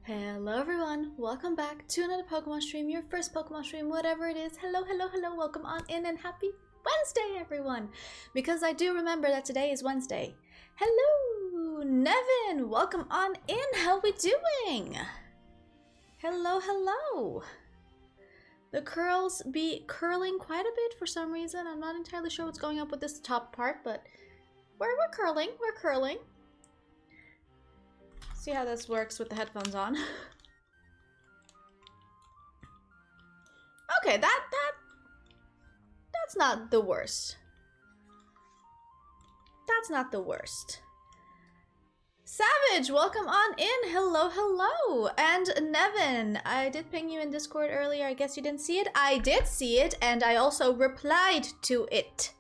Hello everyone, welcome back to another Pokemon stream, your first Pokemon stream, whatever it is. Hello, welcome on in and happy Wednesday everyone! Because I do remember that today is Wednesday. Hello, Nevin, welcome on in, how we doing? Hello. The curls be curling quite a bit for some reason. I'm not entirely sure what's going on with this top part, but we're curling. See how this works with the headphones on. Okay, that's not the worst. That's not the worst. Savage, welcome on in. Hello. And Nevin, I did ping you in Discord earlier. I guess you didn't see it. I did see it, and I also replied to it.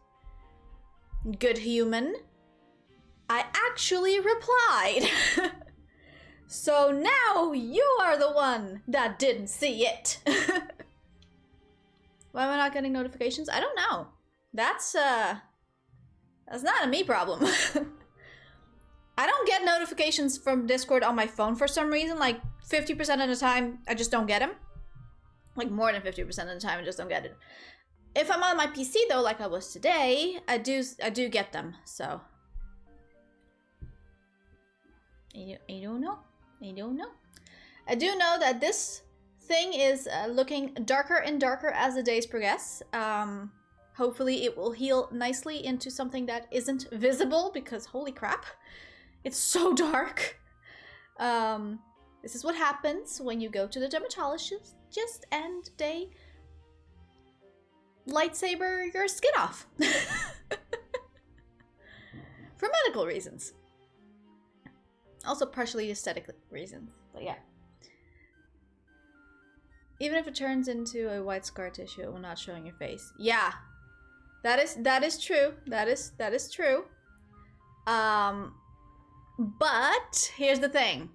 Good human. I actually replied. So now you are the one that didn't see it. Why am I not getting notifications? I don't know. That's not a me problem. I don't get notifications from Discord on my phone for some reason. Like 50% of the time, I just don't get them. Like more than 50% of the time, I just don't get it. If I'm on my PC though, like I was today, I do get them. So I don't know. I do know that this thing is looking darker and darker as the days progress. Hopefully it will heal nicely into something that isn't visible, because holy crap, it's so dark. This is what happens when you go to the dermatologist and they lightsaber your skin off. For medical reasons. Also partially aesthetic reasons, but yeah. Even if it turns into a white scar tissue, it will not show in your face. Yeah, that is true. That is true. But here's the thing.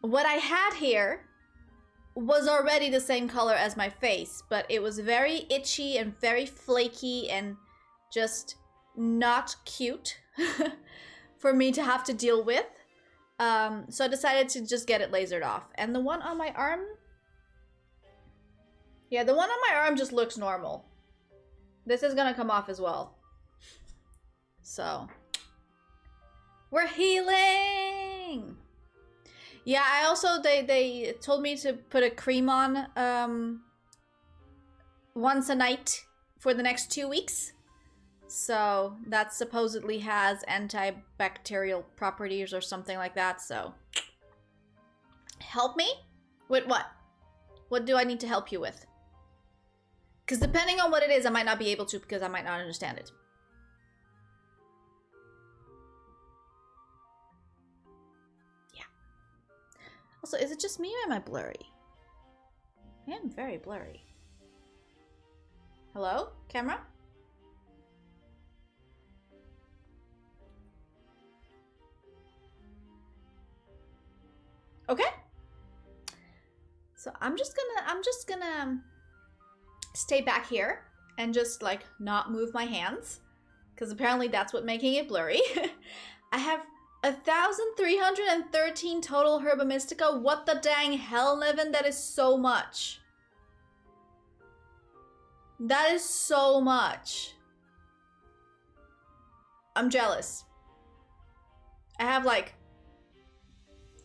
What I had here was already the same color as my face, but it was very itchy and very flaky and just not cute. For me to have to deal with. So I decided to just get it lasered off. And the one on my arm... Yeah, the one on my arm just looks normal. This is gonna come off as well. So... We're healing! Yeah, I also... They told me to put a cream on once a night for the next 2 weeks. So that supposedly has antibacterial properties or something like that, so. Help me? With what? What do I need to help you with? Because depending on what it is, I might not be able to, because I might not understand it. Yeah. Also, is it just me or am I blurry? I am very blurry. Hello? Camera? Okay. So I'm just gonna stay back here and just like not move my hands, because apparently that's what making it blurry. I have 1,313 total Herba Mystica. What the dang hell, Nevin? That is so much. That is so much. I'm jealous. I have like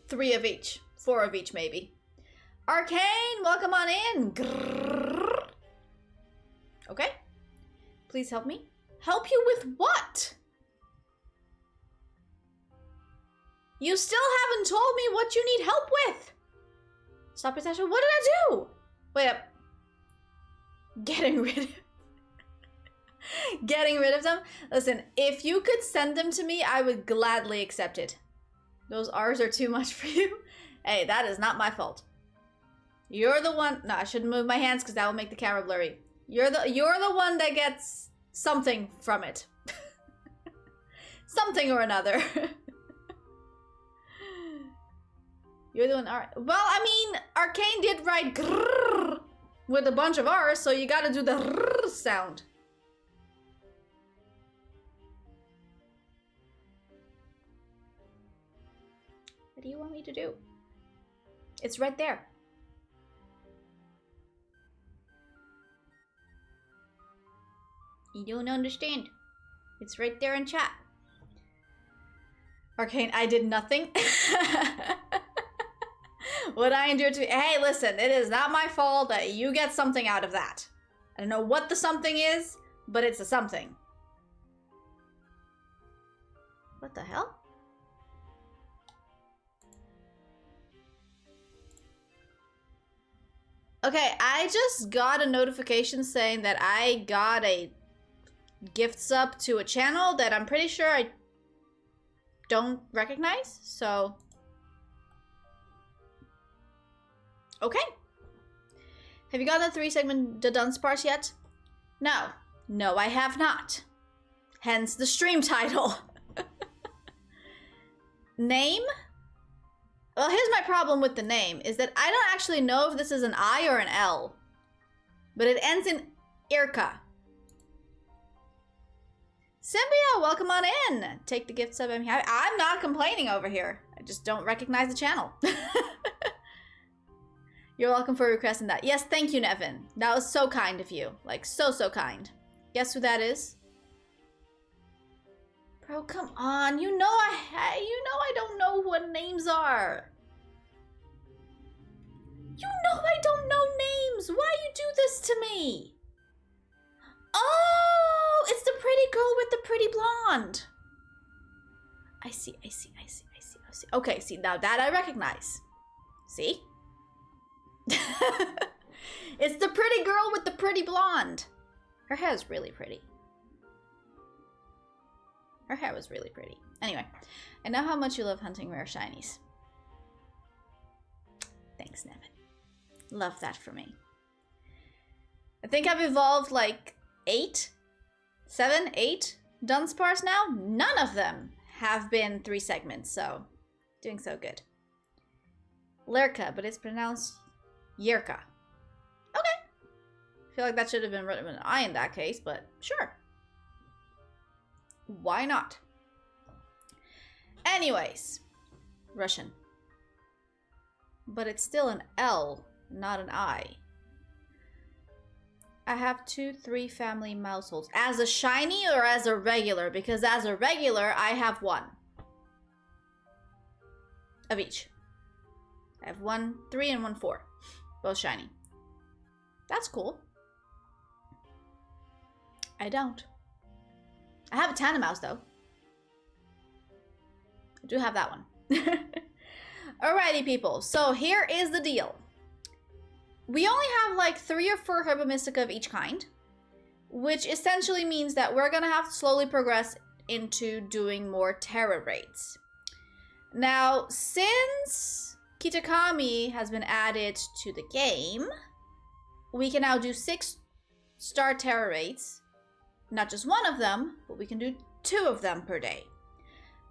3 of each. 4 of each, maybe. Arcane, welcome on in. Grrr. Okay. Please help me. Help you with what? You still haven't told me what you need help with. Stop possession. What did I do? Wait up. Getting rid of them? Listen, if you could send them to me, I would gladly accept it. Those R's are too much for you? Hey, that is not my fault. You're the one... No, I shouldn't move my hands because that will make the camera blurry. You're the one that gets something from it. Something or another. You're the one... Well, I mean, Arcane did write grrr with a bunch of R's, so you gotta do the grrr sound. What do you want me to do? It's right there. You don't understand. It's right there in chat. Arcane, I did nothing. What I endured to... Hey, listen, it is not my fault that you get something out of that. I don't know what the something is, but it's a something. What the hell? Okay, I just got a notification saying that I got a gift sub to a channel that I'm pretty sure I don't recognize, so... Okay. Have you gotten the 3-segment Dunsparce yet? No. No, I have not. Hence the stream title. Name? Well, here's my problem with the name, is that I don't actually know if this is an I or an L. But it ends in Irka. Symbia, welcome on in. Take the gift sub. I'm not complaining over here. I just don't recognize the channel. You're welcome for requesting that. Yes, thank you, Nevin. That was so kind of you. Like, so kind. Guess who that is? Bro, come on. You know I don't know what names are. You know I don't know names. Why you do this to me? Oh, it's the pretty girl with the pretty blonde. I see. Okay, see, now that I recognize. See? It's the pretty girl with the pretty blonde. Her hair is really pretty. Her hair was really pretty. Anyway, I know how much you love hunting rare shinies. Thanks, Nevin. Love that for me. I think I've evolved like 8 Dunsparce now. None of them have been 3 segments, so doing so good. Lerka, but it's pronounced Yerka. Okay. I feel like that should have been written with an I in that case, but sure. Why not? Anyways, Russian. But it's still an L, not an I. I have 2-3 family mouseholds. As a shiny or as a regular? Because as a regular, I have 1. Of each. I have 1 3 and 1 4. Both shiny. That's cool. I don't. I have a Tandemaus though. I do have that one. Alrighty, people. So here is the deal. We only have like 3 or 4 Herba Mystica of each kind, which essentially means that we're gonna have to slowly progress into doing more Terra raids. Now, since Kitakami has been added to the game, we can now do 6-star Terra raids. Not just 1 of them, but we can do 2 of them per day.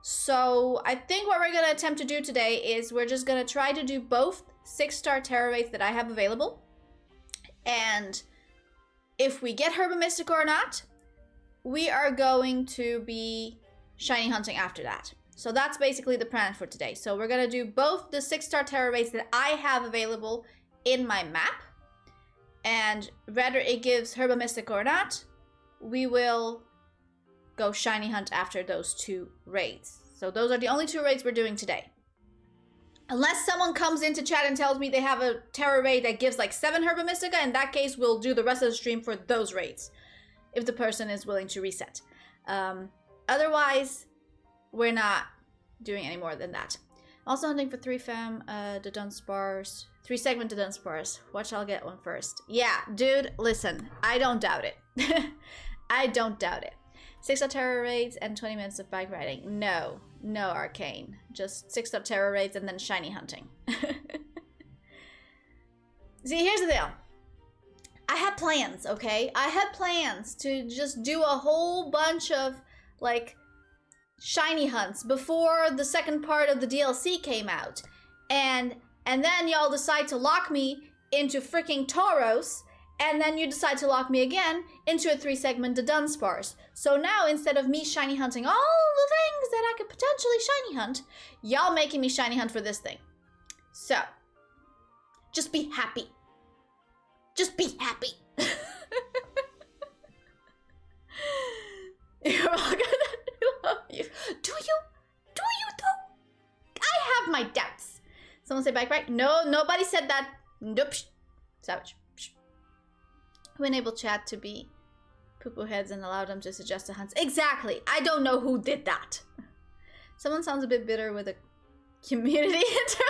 So I think what we're going to attempt to do today is we're just going to try to do both 6-star Terra raids that I have available. And if we get Herba Mystica or not, we are going to be shiny hunting after that. So that's basically the plan for today. So we're going to do both the 6-star Terra raids that I have available in my map. And whether it gives Herba Mystica or not, we will go shiny hunt after those 2 raids. So those are the only 2 raids we're doing today. Unless someone comes into chat and tells me they have a Terra raid that gives like 7 Herba Mystica, in that case, we'll do the rest of the stream for those raids. If the person is willing to reset. Otherwise, we're not doing any more than that. Also hunting for 3 fam, Dudunsparce, 3-segment Dudunsparce. Watch, I'll get one first. Yeah, dude, listen, I don't doubt it. I don't doubt it. 6-star Terra raids and 20 minutes of bike riding. No, Arcane. Just 6-star Terra raids and then shiny hunting. See, here's the deal. I had plans, okay? I had plans to just do a whole bunch of, like, shiny hunts before the second part of the DLC came out. And then y'all decide to lock me into freaking Tauros And then you decide to lock me again into a 3-segment Dunsparce. So now, instead of me shiny hunting all the things that I could potentially shiny hunt, y'all making me shiny hunt for this thing. So, just be happy. Just be happy. You're all gonna love you. Do you? Do you though? I have my doubts. Someone say bike right? No, nobody said that. Nope. Savage. Who enabled chat to be poo-poo heads and allowed them to suggest the hunts? Exactly. I don't know who did that. Someone sounds a bit bitter with a community interaction.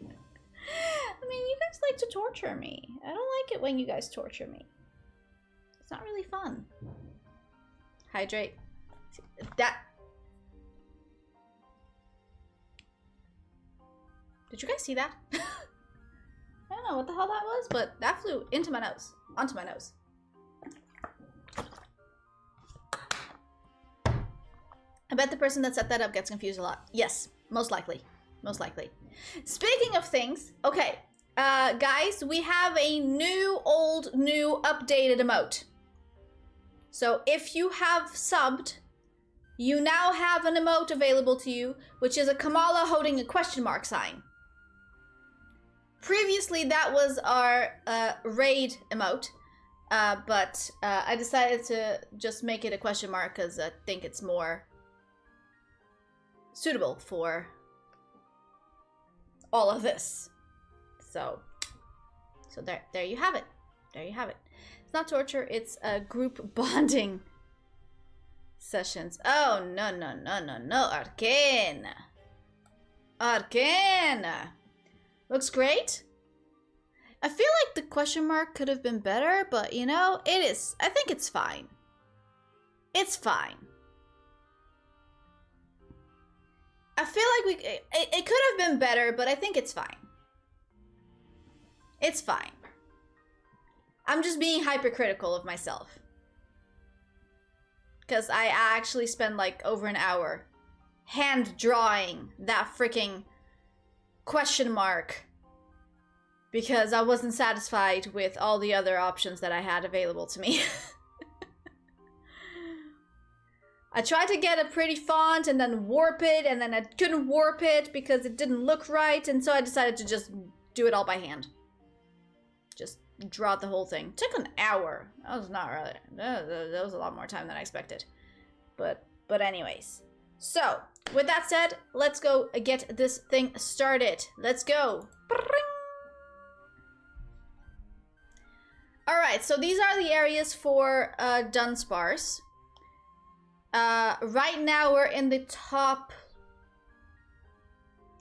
I mean, you guys like to torture me. I don't like it when you guys torture me. It's not really fun. Hydrate. That. Did you guys see that? I don't know what the hell that was, but that flew into my nose. Onto my nose. I bet the person that set that up gets confused a lot. Yes, most likely. Most likely. Speaking of things, okay. Guys, we have a new, old, new, updated emote. So if you have subbed, you now have an emote available to you, which is a Kamala holding a question mark sign. Previously, that was our raid emote, but I decided to just make it a question mark because I think it's more suitable for all of this. So there you have it. There you have it. It's not torture, it's group bonding sessions. Oh, no, Arcane. Arcane. Looks great. I feel like the question mark could have been better, but you know, it is. I think it's fine. It's fine. I feel like it could have been better, but I think it's fine. It's fine. I'm just being hypercritical of myself. Because I actually spent like over an hour hand drawing that freaking question mark because I wasn't satisfied with all the other options that I had available to me. I tried to get a pretty font and then warp it, and then I couldn't warp it because it didn't look right, and so I decided to just do it all by hand. Just draw the whole thing. Took an hour. That was not really. That was a lot more time than I expected. But anyways. So, with that said, let's go get this thing started. Let's go. Alright, so these are the areas for Dunsparce. Right now we're in the top,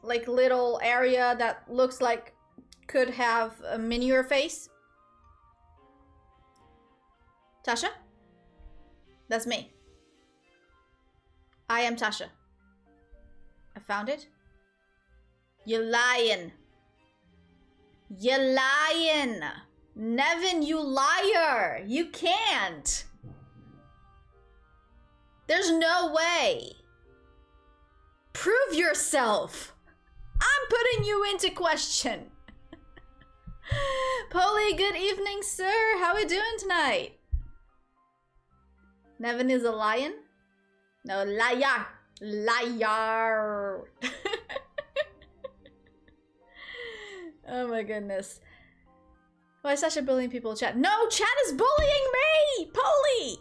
like, little area that looks like could have a manure face. Tasha? That's me. I am Tasha. I found it. You're lying. You're lying. Nevin, you liar. You can't. There's no way. Prove yourself. I'm putting you into question. Polly, good evening, sir. How are we doing tonight? Nevin is a lion? No, liar. Liar. Oh my goodness. Why is Sasha bullying people in chat? No, chat is bullying me! Polly!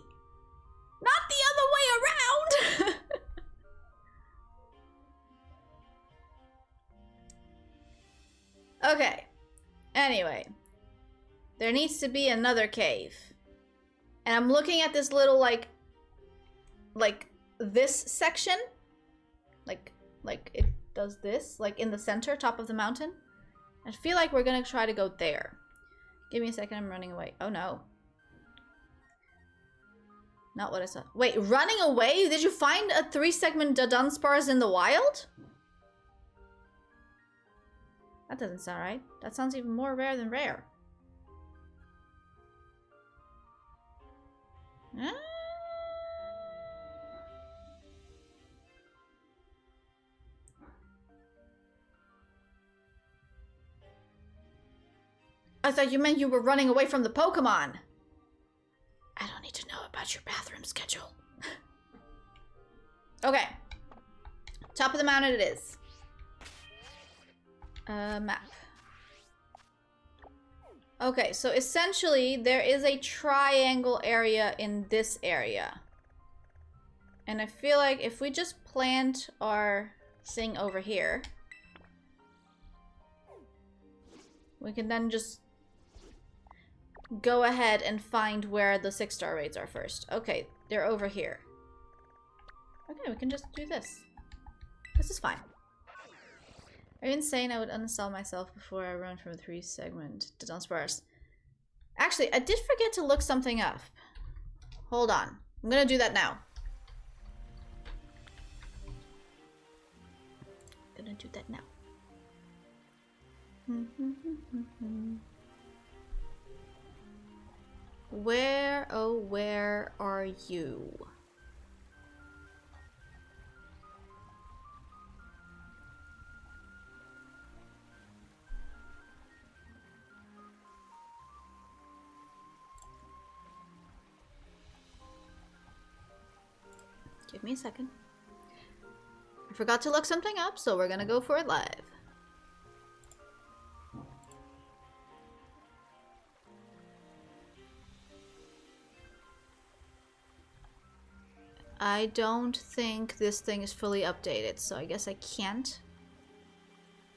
Not the other way around! Okay. Anyway. There needs to be another cave. And I'm looking at this little, like this section. Like it does this, like in the center, top of the mountain. I feel like we're gonna try to go there. Give me a second, I'm running away. Oh no. Not what I saw. Wait, running away? Did you find a 3-segment Dunsparce in the wild? That doesn't sound right. That sounds even more rare than rare. I thought you meant you were running away from the Pokemon. I don't need to know about your bathroom schedule. Okay. Top of the mountain it is. Map. Okay, so essentially there is a triangle area in this area. And I feel like if we just plant our thing over here, we can then just go ahead and find where the 6-star raids are first. Okay, they're over here. Okay, we can just do this. This is fine. Are you insane? I would uninstall myself before I run from a 3-segment Dunsparce. Actually, I did forget to look something up. Hold on. I'm gonna do that now. Gonna do that now. Where, oh, where are you? Give me a second. I forgot to look something up, so we're gonna go for it live. I don't think this thing is fully updated, so I guess I can't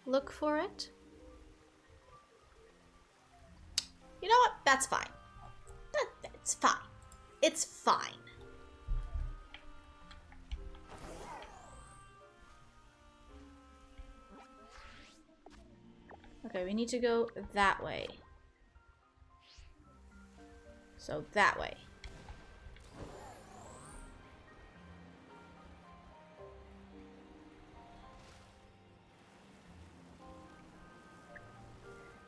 look for it. You know what? That's fine. It's fine. It's fine. Okay, we need to go that way. So that way.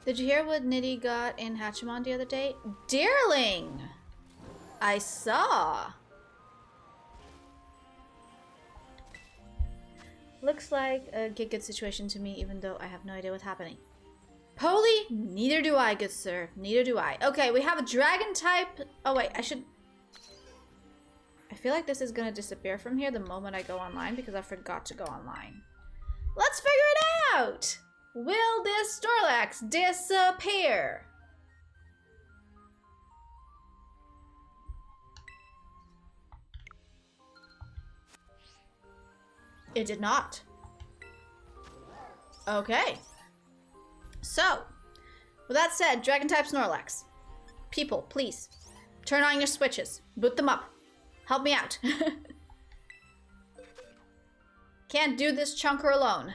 Did you hear what Nitty got in Hatchimon the other day? Deerling! I saw. Looks like a good situation to me, even though I have no idea what's happening. Poly? Neither do I, good sir. Neither do I. Okay, we have a dragon type. Oh wait, I feel like this is gonna disappear from here the moment I go online because I forgot to go online. Let's figure it out! Will this Snorlax disappear? It did not. Okay. So, with that said, Dragon type Snorlax. People, please, turn on your switches. Boot them up. Help me out. Can't do this chunker alone.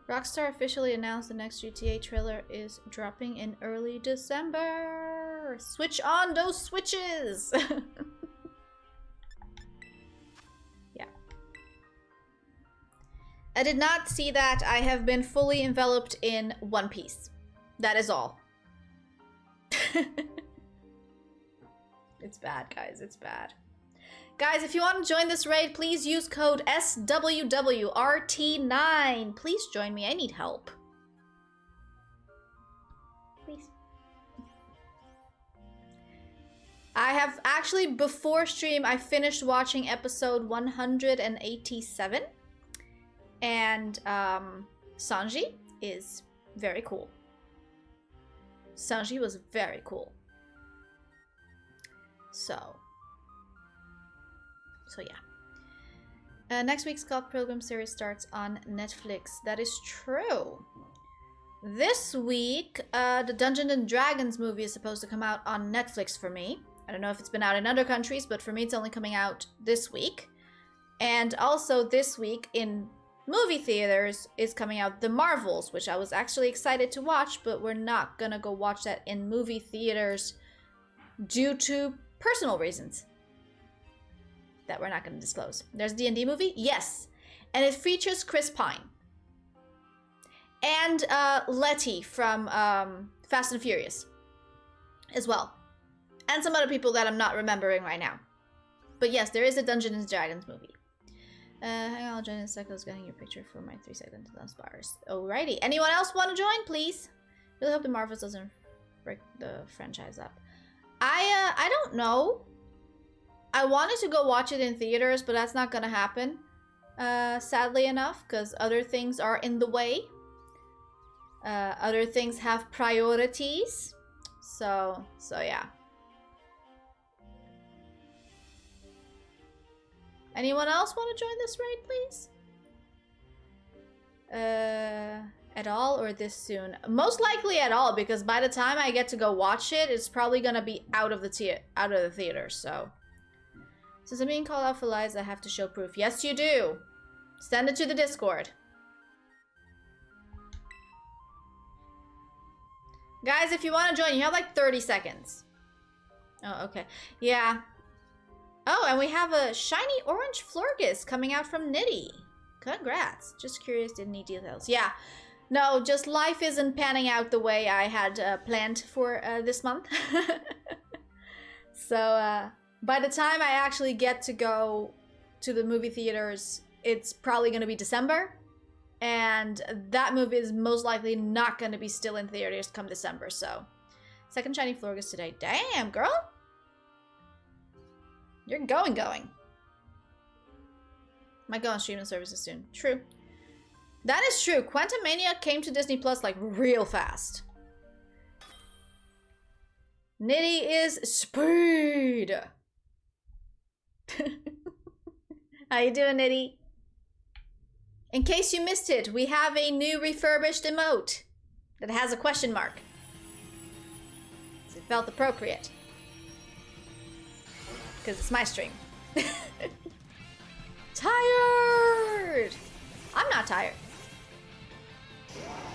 Rockstar officially announced the next GTA trailer is dropping in early December. Switch on those switches. Yeah. I did not see that. I have been fully enveloped in One Piece. That is all. It's bad, guys. It's bad. Guys, if you want to join this raid, please use code SWWRT9. Please join me. I need help. Please. I have actually, before stream, I finished watching episode 187. And Sanji is very cool. Sanji was very cool. So yeah. Next week's Golf Program series starts on Netflix. That is true. This week, the Dungeons and Dragons movie is supposed to come out on Netflix for me. I don't know if it's been out in other countries, but for me it's only coming out this week. And also this week in movie theaters is coming out The Marvels, which I was actually excited to watch, but we're not gonna go watch that in movie theaters due to personal reasons that we're not going to disclose. There's a D&D movie? Yes. And it features Chris Pine. And Letty from Fast and Furious as well. And some other people that I'm not remembering right now. But yes, there is a Dungeons and Dragons movie. Hang on, I'll join in a second. I was getting your picture for my 3-second Dunsparce. Alrighty. Anyone else want to join, please? Really hope the Marvels doesn't break the franchise up. I don't know. I wanted to go watch it in theaters, but that's not gonna happen. Sadly enough, because other things are in the way. Other things have priorities. So yeah. Anyone else want to join this raid, please? At all or this soon? Most likely at all, because by the time I get to go watch it, it's probably gonna be out of the theater. So, since I'm being called out for lies, I have to show proof. Yes, you do. Send it to the Discord. Guys, if you want to join, you have like 30 seconds. Oh, okay. Yeah. Oh, and we have a shiny orange Florgus coming out from Nitty. Congrats. Just curious, didn't need details. Yeah. No, just life isn't panning out the way I had planned for this month. So, by the time I actually get to go to the movie theaters, it's probably going to be December. And that movie is most likely not going to be still in theaters come December. So, second shiny Florgus today. Damn, girl. You're going. Might go on streaming services soon. True. That is true. Quantumania came to Disney Plus like real fast. Nitty is speed. How you doing, Nitty? In case you missed it, we have a new refurbished emote that has a question mark. So it felt appropriate. Because it's my stream. Tired! I'm not tired.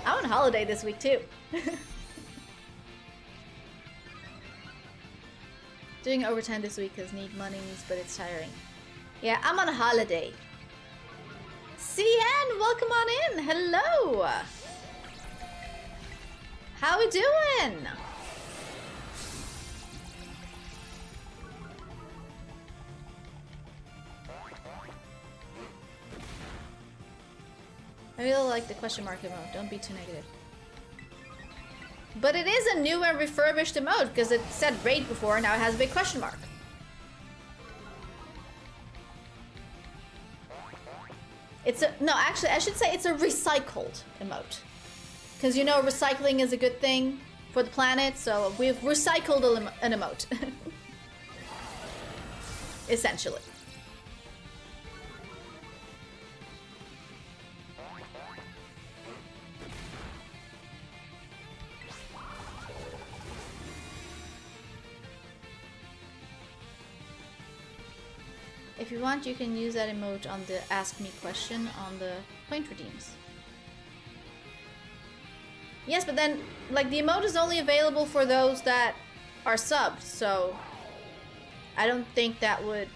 I'm on holiday this week too. Doing overtime this week because need monies, but it's tiring. Yeah, I'm on a holiday. CN, welcome on in. Hello. How we doing? I really like the question mark emote. Don't be too negative. But it is a new and refurbished emote because it said raid before, now it has a big question mark. It's a, no, actually, I should say it's a recycled emote. Because you know recycling is a good thing for the planet, so we've recycled an emote. Essentially. If you want, you can use that emote on the Ask Me question on the point redeems. Yes, but then, like, the emote is only available for those that are subbed, so I don't think that would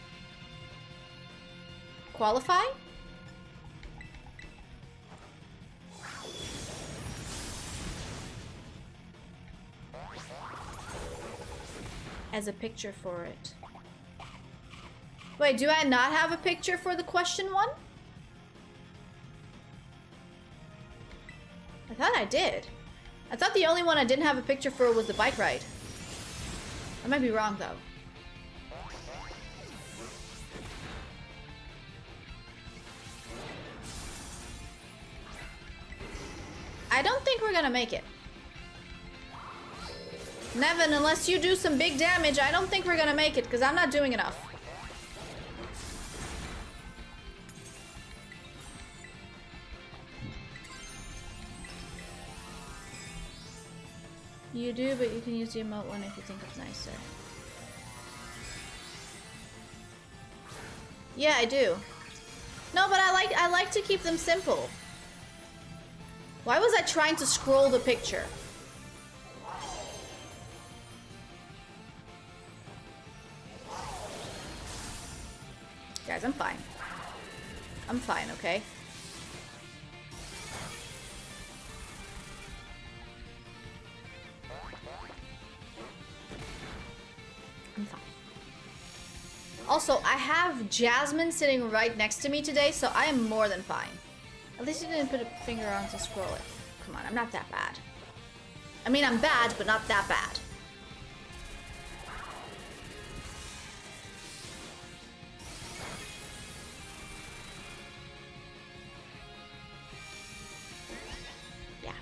qualify. As a picture for it. Wait, do I not have a picture for the question one? I thought I did. I thought the only one I didn't have a picture for was the bike ride. I might be wrong though. I don't think we're gonna make it. Nevin, unless you do some big damage, I don't think we're gonna make it because I'm not doing enough. You do, but you can use the emote one if you think it's nicer. Yeah, I do. No, but I like to keep them simple. Why was I trying to scroll the picture? Guys, I'm fine. I'm fine, okay? I'm fine. Also, I have Jasmine sitting right next to me today, so I am more than fine. At least you didn't put a finger on to scroll it. Come on, I'm not that bad. I mean, I'm bad, but not that bad. Yeah.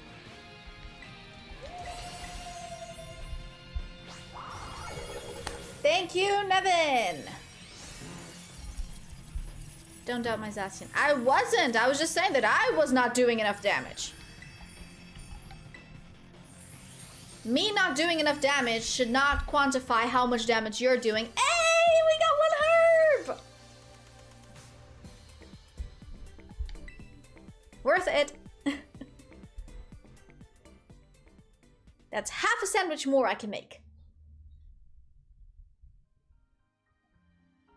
Thank you, Nevin! Don't doubt my Zacian. I wasn't! I was just saying that I was not doing enough damage. Me not doing enough damage should not quantify how much damage you're doing. Hey! We got 1 herb! Worth it. That's half a sandwich more I can make.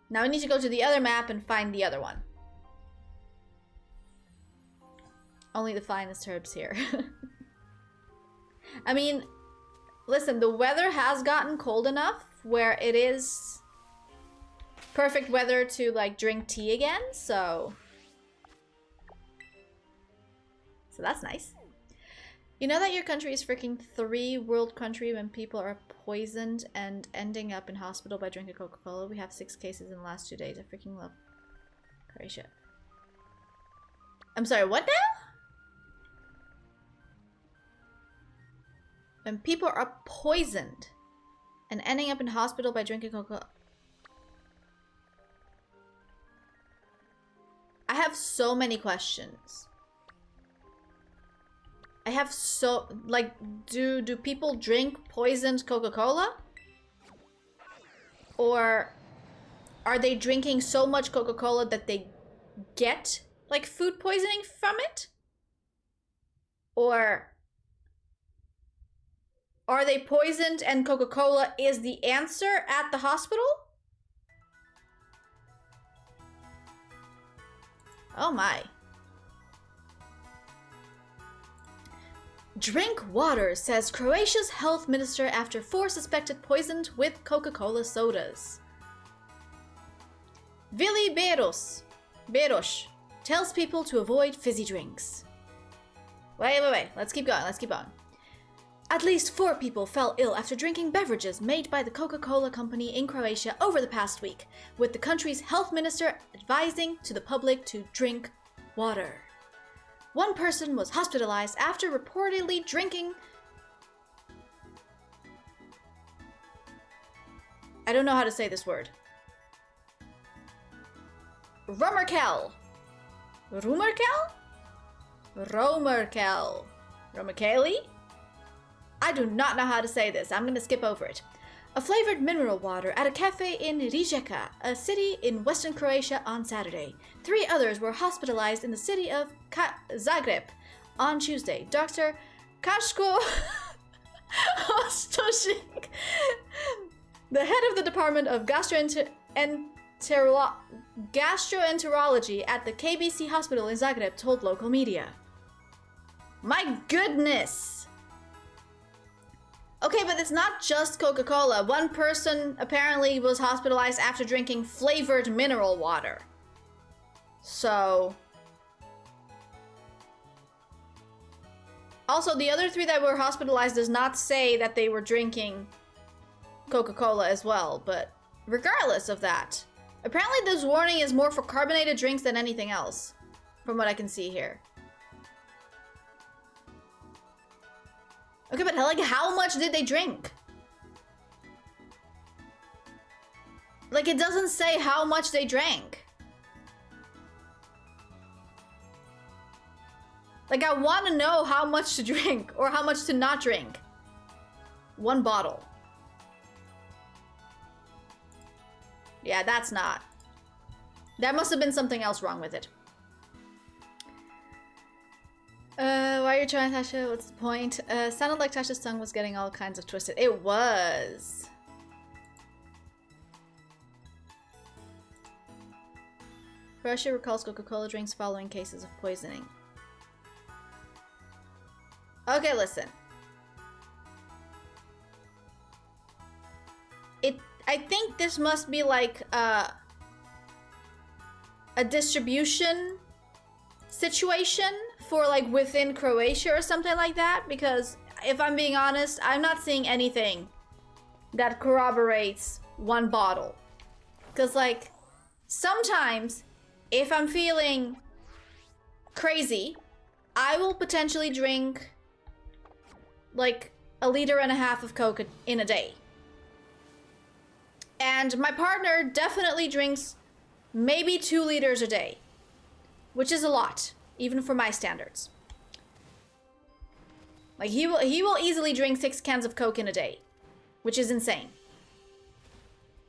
Now I need to go to the other map and find the other one. Only the finest herbs here. I mean, listen, the weather has gotten cold enough where it is perfect weather to like drink tea again, so that's nice. You know that your country is freaking 3 world country when people are poisoned and ending up in hospital by drinking Coca-Cola? We have 6 cases in the last 2 days. I freaking love Croatia. I'm sorry, what now? When people are poisoned and ending up in hospital by drinking Coca-Cola. I have so many questions. I have so, like, do people drink poisoned Coca-Cola? Or are they drinking so much Coca-Cola that they get, like, food poisoning from it? Or are they poisoned and Coca-Cola is the answer at the hospital? Oh my. Drink water, says Croatia's health minister after 4 suspected poisoned with Coca-Cola sodas. Vili Beros tells people to avoid fizzy drinks. Wait. Let's keep going. At least 4 people fell ill after drinking beverages made by the Coca-Cola company in Croatia over the past week, with the country's health minister advising to the public to drink water. 1 person was hospitalized after reportedly drinking... I don't know how to say this word. Romerkel. Romerkeli? I do not know how to say this. I'm gonna skip over it. A flavored mineral water at a cafe in Rijeka, a city in western Croatia, on Saturday. 3 others were hospitalized in the city of Zagreb on Tuesday. Dr. Kaško Ostošik, the head of the Department of Gastroenterology at the KBC hospital in Zagreb, told local media. My goodness! Okay, but it's not just Coca-Cola. 1 person apparently was hospitalized after drinking flavored mineral water. So... Also, the other 3 that were hospitalized does not say that they were drinking Coca-Cola as well, but regardless of that. Apparently this warning is more for carbonated drinks than anything else, from what I can see here. Okay, but like, how much did they drink? Like, it doesn't say how much they drank. Like, I want to know how much to drink or how much to not drink. 1 bottle. Yeah, that's not. There must have been something else wrong with it. Why are you trying, Tasha? What's the point? Sounded like Tasha's tongue was getting all kinds of twisted. It was. Russia recalls Coca-Cola drinks following cases of poisoning. Okay, listen. I think this must be like a distribution situation for like within Croatia or something like that, because if I'm being honest, I'm not seeing anything that corroborates one bottle. Because like sometimes if I'm feeling crazy, I will potentially drink like 1.5 liters of Coke in a day. And my partner definitely drinks maybe 2 liters a day, which is a lot, even for my standards. Like he will easily drink 6 cans of Coke in a day, which is insane.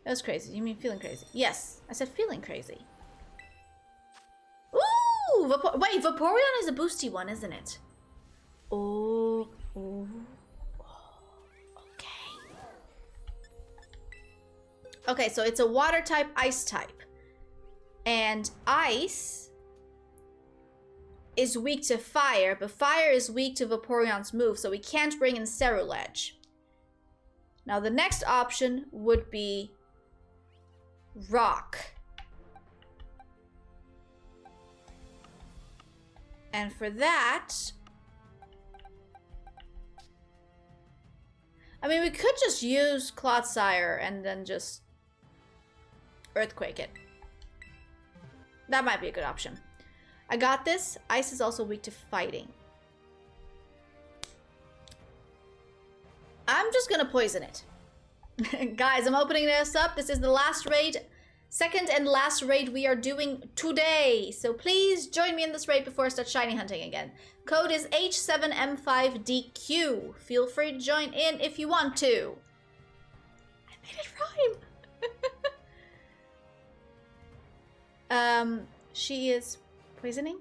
That was crazy. You mean feeling crazy? Yes, I said feeling crazy. Ooh, wait, Vaporeon is a boosty one, isn't it? Oh, oh, okay. Okay, so it's a water type, ice type. And ice is weak to fire, but fire is weak to Vaporeon's move, so we can't bring in Ceruledge. Now the next option would be rock. And for that, I mean, we could just use Clodsire and then just Earthquake it. That might be a good option. I got this. Ice is also weak to fighting. I'm just gonna poison it. Guys, I'm opening this up. This is the last raid, second and last raid we are doing today. So please join me in this raid before I start shiny hunting again. Code is H7M5DQ. Feel free to join in if you want to. I made it rhyme. She is poisoning?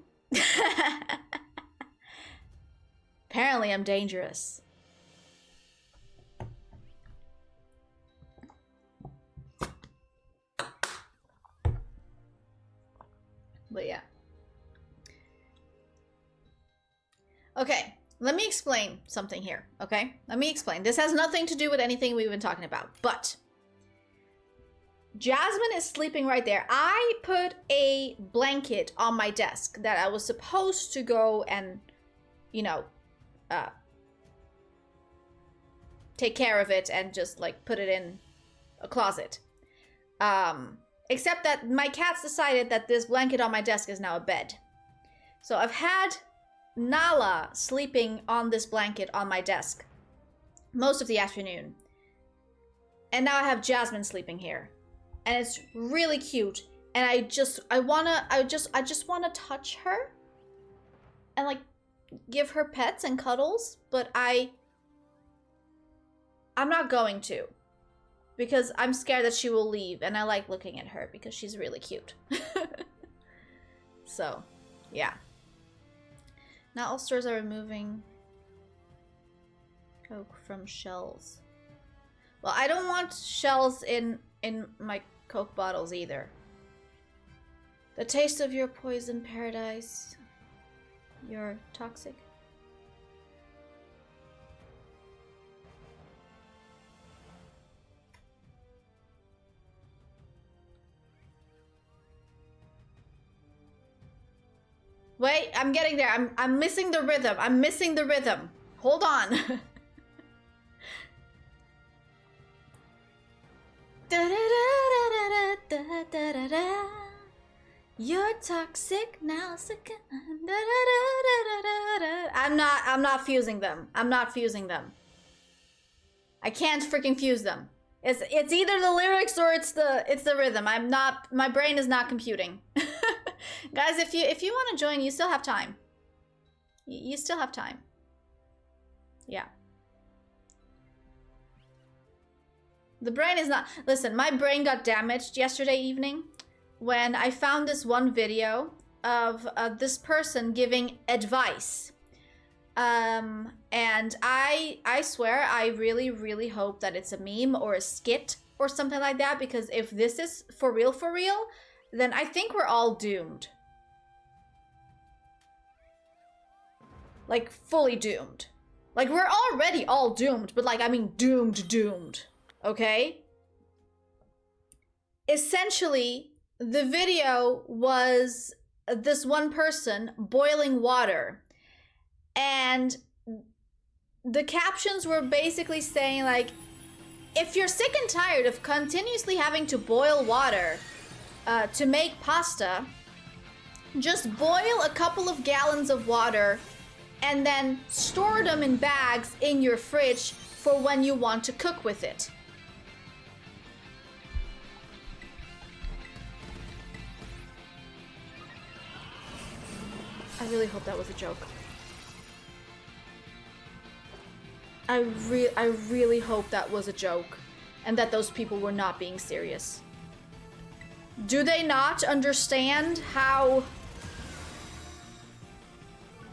Apparently I'm dangerous. But yeah. Okay, let me explain something here, okay? Let me explain. This has nothing to do with anything we've been talking about, but Jasmine is sleeping right there. I put a blanket on my desk that I was supposed to go and, you know, take care of it and just like put it in a closet. Except that my cats decided that this blanket on my desk is now a bed. So I've had Nala sleeping on this blanket on my desk most of the afternoon. And now I have Jasmine sleeping here. And it's really cute. And I just wanna touch her and like give her pets and cuddles, but I'm not going to. Because I'm scared that she will leave, and I like looking at her because she's really cute. So, yeah. Now all stores are removing Coke from shells. Well, I don't want shells in my Coke bottles either. The taste of your poison paradise. You're toxic. Wait, I'm getting there. I'm missing the rhythm. I'm missing the rhythm. Hold on. You're toxic now. I'm not fusing them. I'm not fusing them. I can't freaking fuse them. It's either the lyrics or it's the rhythm. My brain is not computing. Guys, if you want to join, you still have time. You still have time. Yeah. The brain is not... Listen, my brain got damaged yesterday evening when I found this one video of this person giving advice. And I swear, I really, really hope that it's a meme or a skit or something like that, because if this is for real, then I think we're all doomed. Like, fully doomed. Like, we're already all doomed, but like, I mean doomed. Okay? Essentially, the video was this one person boiling water, and the captions were basically saying like, if you're sick and tired of continuously having to boil water to make pasta, just boil a couple of gallons of water and then store them in bags in your fridge for when you want to cook with it. I really hope that was a joke. I really hope that was a joke and that those people were not being serious. Do they not understand how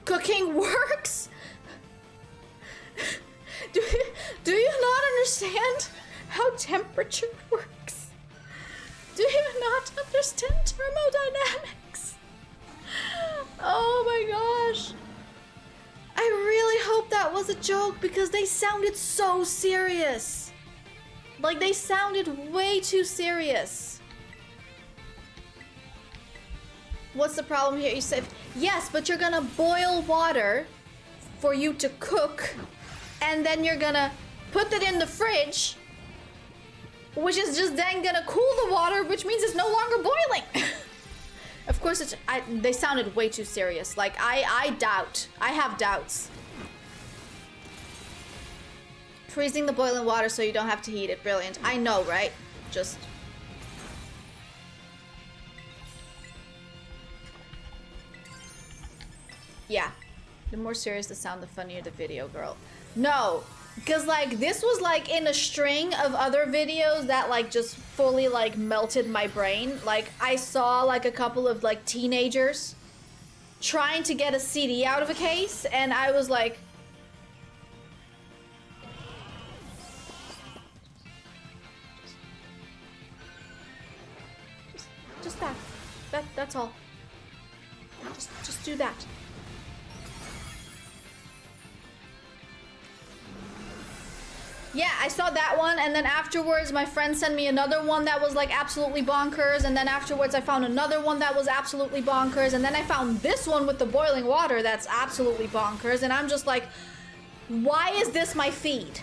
cooking works? Do you not understand how temperature works? Do you not understand thermodynamics? Oh my gosh. I really hope that was a joke because they sounded so serious. Like, they sounded way too serious. What's the problem here? You said, yes, but you're gonna boil water for you to cook, and then you're gonna put it in the fridge, which is just then gonna cool the water, which means it's no longer boiling. Of course, they sounded way too serious. Like, I have doubts. Freezing the boiling water so you don't have to heat it. Brilliant. I know, right? Just... yeah. The more serious the sound, the funnier the video, girl. No. Because, like, this was, like, in a string of other videos that, like, just fully, like, melted my brain. Like, I saw, like, a couple of, like, teenagers trying to get a CD out of a case, and I was like... Just that. That's all. Just do that. Yeah, I saw that one, and then afterwards my friend sent me another one that was like absolutely bonkers, and then afterwards I found another one that was absolutely bonkers, and then I found this one with the boiling water that's absolutely bonkers, and I'm just like, why is this my feed?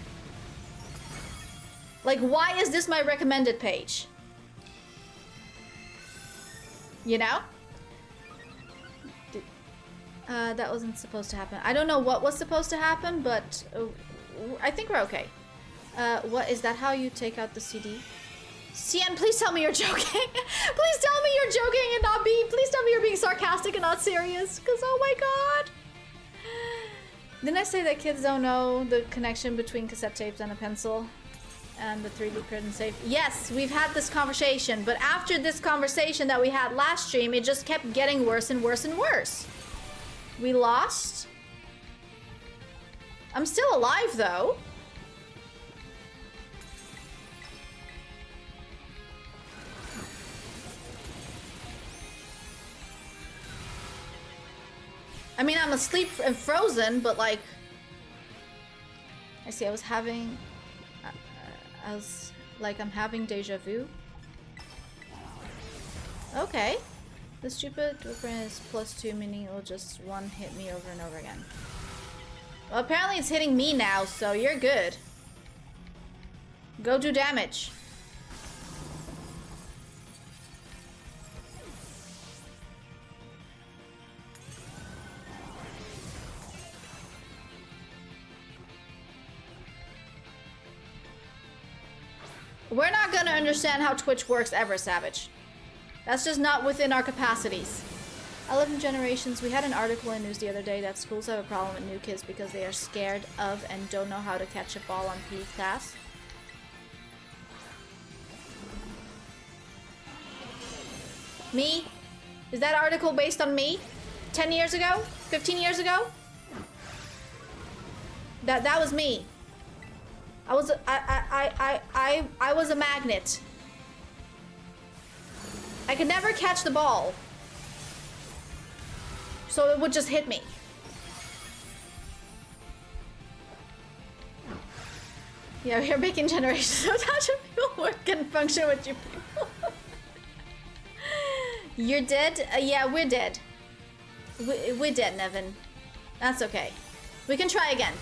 Like, why is this my recommended page? You know? That wasn't supposed to happen. I don't know what was supposed to happen, but I think we're okay. What, is that how you take out the CD? Cian, please tell me you're joking. Please tell me you're joking and not please tell me you're being sarcastic and not serious. Because, oh my god. Didn't I say that kids don't know the connection between cassette tapes and a pencil? And the 3D print safe? Yes, we've had this conversation. But after this conversation that we had last stream, it just kept getting worse and worse and worse. We lost. I'm still alive, though. I mean, I'm asleep and frozen, but like... I see, I was having... I'm having deja vu. Okay. The stupid blueprint is +2, meaning it will just one hit me over and over again. Well, apparently it's hitting me now, so you're good. Go do damage. We're not gonna understand how Twitch works ever, Savage. That's just not within our capacities. 11 generations. We had an article in news the other day that schools have a problem with new kids because they are scared of and don't know how to catch a ball on PE class. Me? Is that article based on me? 10 years ago? 15 years ago? That was me. I was a magnet. I could never catch the ball. So it would just hit me. Yeah, we're making generations of touch of people work and function with you people. You're dead? Yeah, we're dead. We're dead, Nevin. That's okay. We can try again.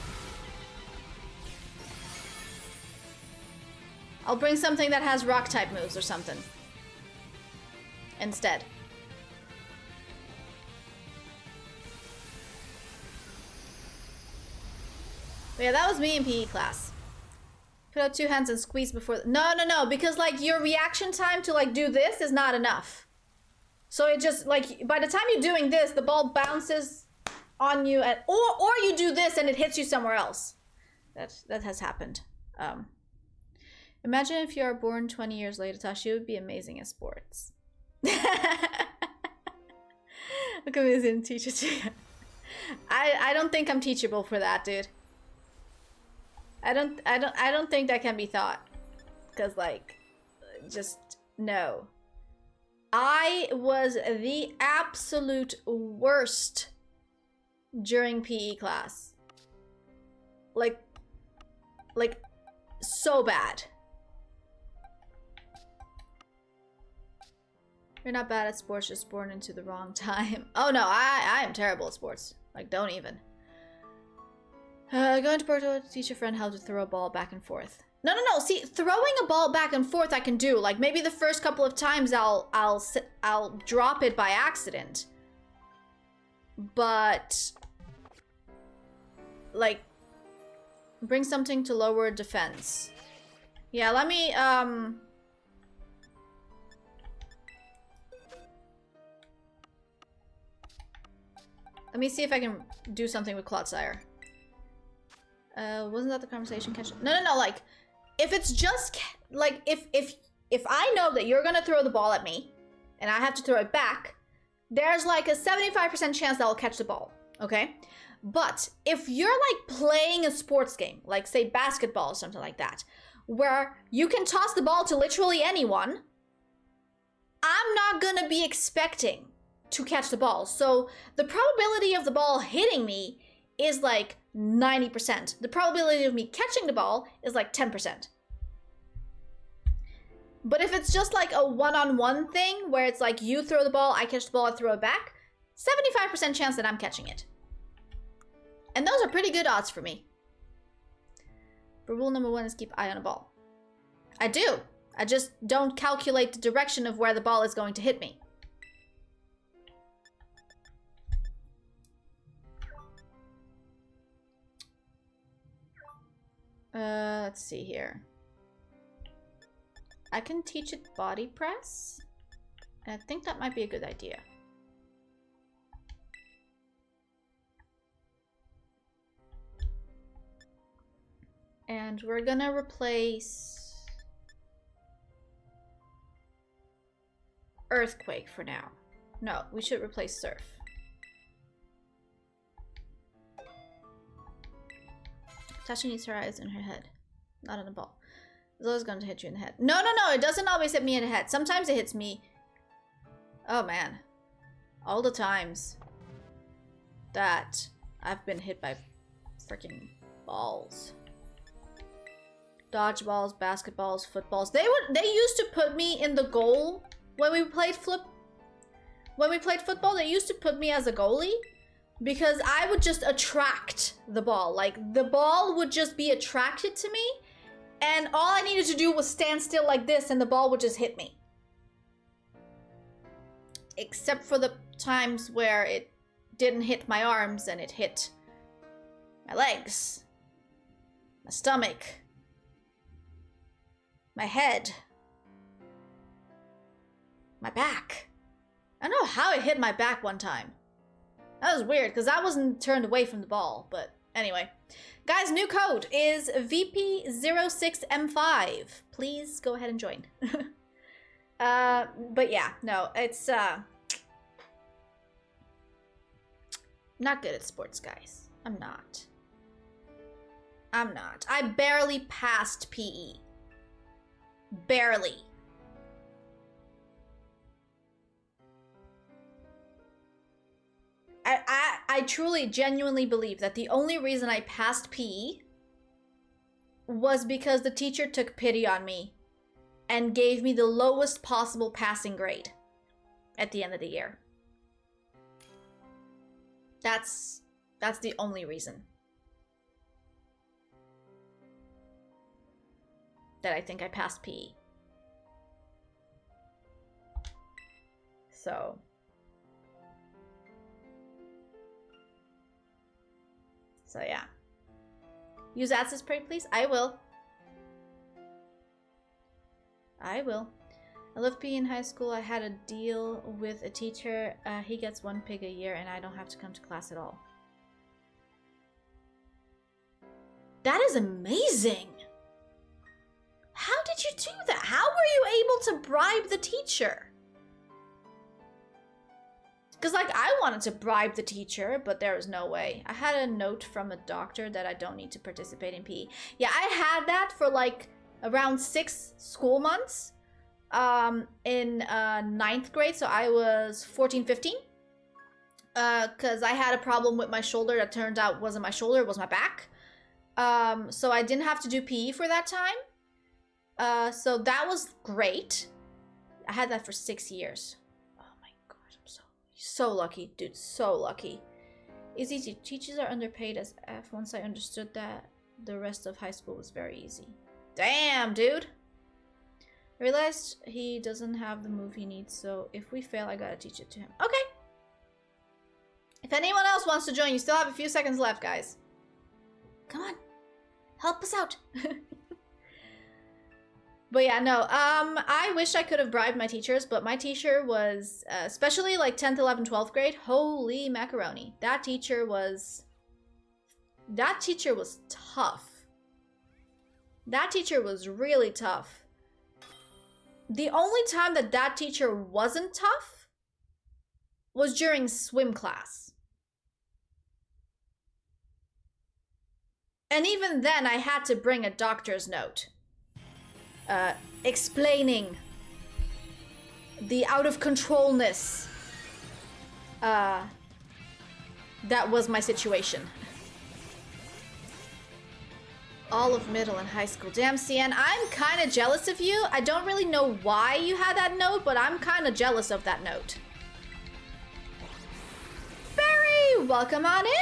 I'll bring something that has rock type moves or something. Instead. But yeah, that was me in PE class. Put out 2 hands and squeeze before... No, because like your reaction time to like do this is not enough. So it just like, by the time you're doing this, the ball bounces on you at, or you do this and it hits you somewhere else. That has happened. Imagine if you are born 20 years later, Tashi, you would be amazing at sports. Look at me as a teacher too. I don't think I'm teachable for that, dude. I don't think that can be thought. Cause like, just no. I was the absolute worst during PE class. Like so bad. You're not bad at sports, just born into the wrong time. Oh no, I am terrible at sports. Like, don't even. Going to Porto to teach a friend how to throw a ball back and forth. No. See, throwing a ball back and forth I can do. Like maybe the first couple of times I'll drop it by accident. But like bring something to lower defense. Yeah, let me see if I can do something with Clodsire. Wasn't that the conversation catch? No, like, if it's just, like, if I know that you're gonna throw the ball at me, and I have to throw it back, there's like a 75% chance that I'll catch the ball, okay? But if you're like playing a sports game, like say basketball or something like that, where you can toss the ball to literally anyone, I'm not gonna be expecting to catch the ball. So the probability of the ball hitting me is like 90%. The probability of me catching the ball is like 10%. But if it's just like a one-on-one thing where it's like you throw the ball, I catch the ball, I throw it back, 75% chance that I'm catching it. And those are pretty good odds for me. But rule number 1 is keep eye on a ball. I do. I just don't calculate the direction of where the ball is going to hit me. Let's see here. I can teach it body press. And I think that might be a good idea. And we're gonna replace Earthquake for now. No, we should replace Surf. Tasha needs her eyes in her head, not on the ball. It's always going to hit you in the head. No, it doesn't always hit me in the head. Sometimes it hits me. Oh man. All the times that I've been hit by freaking balls. Dodgeballs, basketballs, footballs. They used to put me in the goal when we played football. They used to put me as a goalie. Because I would just attract the ball. Like, the ball would just be attracted to me. And all I needed to do was stand still like this and the ball would just hit me. Except for the times where it didn't hit my arms and it hit my legs, my stomach, my head, my back. I don't know how it hit my back one time. That was weird, because I wasn't turned away from the ball, but anyway. Guys, new code is VP06M5. Please go ahead and join. But yeah, no, it's, not good at sports, guys. I'm not. I barely passed PE. Barely. I truly, genuinely believe that the only reason I passed PE was because the teacher took pity on me and gave me the lowest possible passing grade. at the end of the year. That's the only reason that I think I passed PE. So yeah. Use access period, please. I will. I love PE in high school. I had a deal with a teacher. He gets 1 pig a year and I don't have to come to class at all. That is amazing. How did you do that? How were you able to bribe the teacher? Because, like, I wanted to bribe the teacher, but there was no way. I had a note from a doctor that I don't need to participate in PE. Yeah, I had that for, like, around 6 school months in 9th grade. So I was 14, 15. Because I had a problem with my shoulder that turned out wasn't my shoulder, it was my back. So I didn't have to do PE for that time. So that was great. I had that for 6 years. So lucky, dude, so lucky. It's easy. Teachers are underpaid as F. Once I understood that, the rest of high school was very easy. Damn, dude. I realized he doesn't have the move he needs, so if we fail, I gotta teach it to him. Okay. If anyone else wants to join, you still have a few seconds left, guys. Come on. Help us out. But yeah, no, I wish I could have bribed my teachers, but my teacher was, especially like 10th, 11th, 12th grade, holy macaroni. That teacher was tough. That teacher was really tough. The only time that teacher wasn't tough was during swim class. And even then, I had to bring a doctor's note. Explaining the out of controlness that was my situation. All of middle and high school. Damn, CN, I'm kind of jealous of you. I don't really know why you had that note, but I'm kind of jealous of that note. Barry, welcome on in.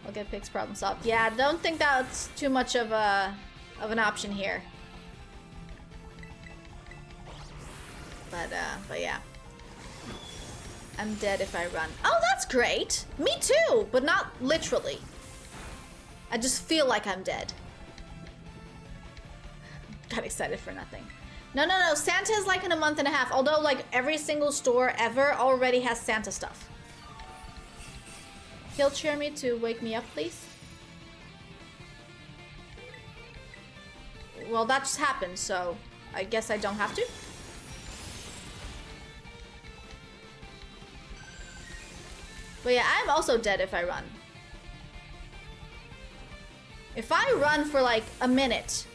I'll get Pig's problem solved. Yeah, I don't think that's too much of an option here. But yeah. I'm dead if I run. Oh, that's great! Me too, but not literally. I just feel like I'm dead. Got excited for nothing. No, Santa is like in a month and a half. Although, like, every single store ever already has Santa stuff. He'll cheer me to wake me up, please. Well, that just happened, so I guess I don't have to. But yeah, I'm also dead if I run. If I run for like a minute,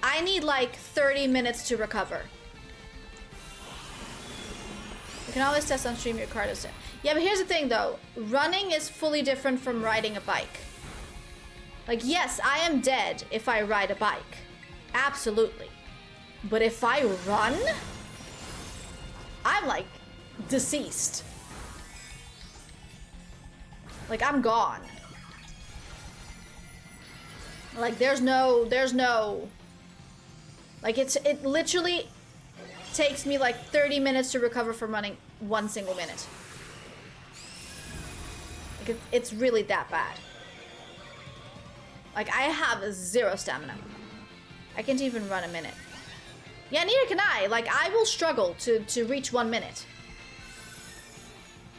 I need like 30 minutes to recover. You can always test on stream your card. Yeah, but here's the thing though. Running is fully different from riding a bike. Like, yes, I am dead if I ride a bike. Absolutely. But if I run, I'm like deceased. Like, I'm gone. Like, there's no, like, it literally takes me like 30 minutes to recover from running 1 single minute. Like, it's really that bad. Like, I have 0 stamina. I can't even run a minute. Yeah, neither can I. Like, I will struggle to reach 1 minute.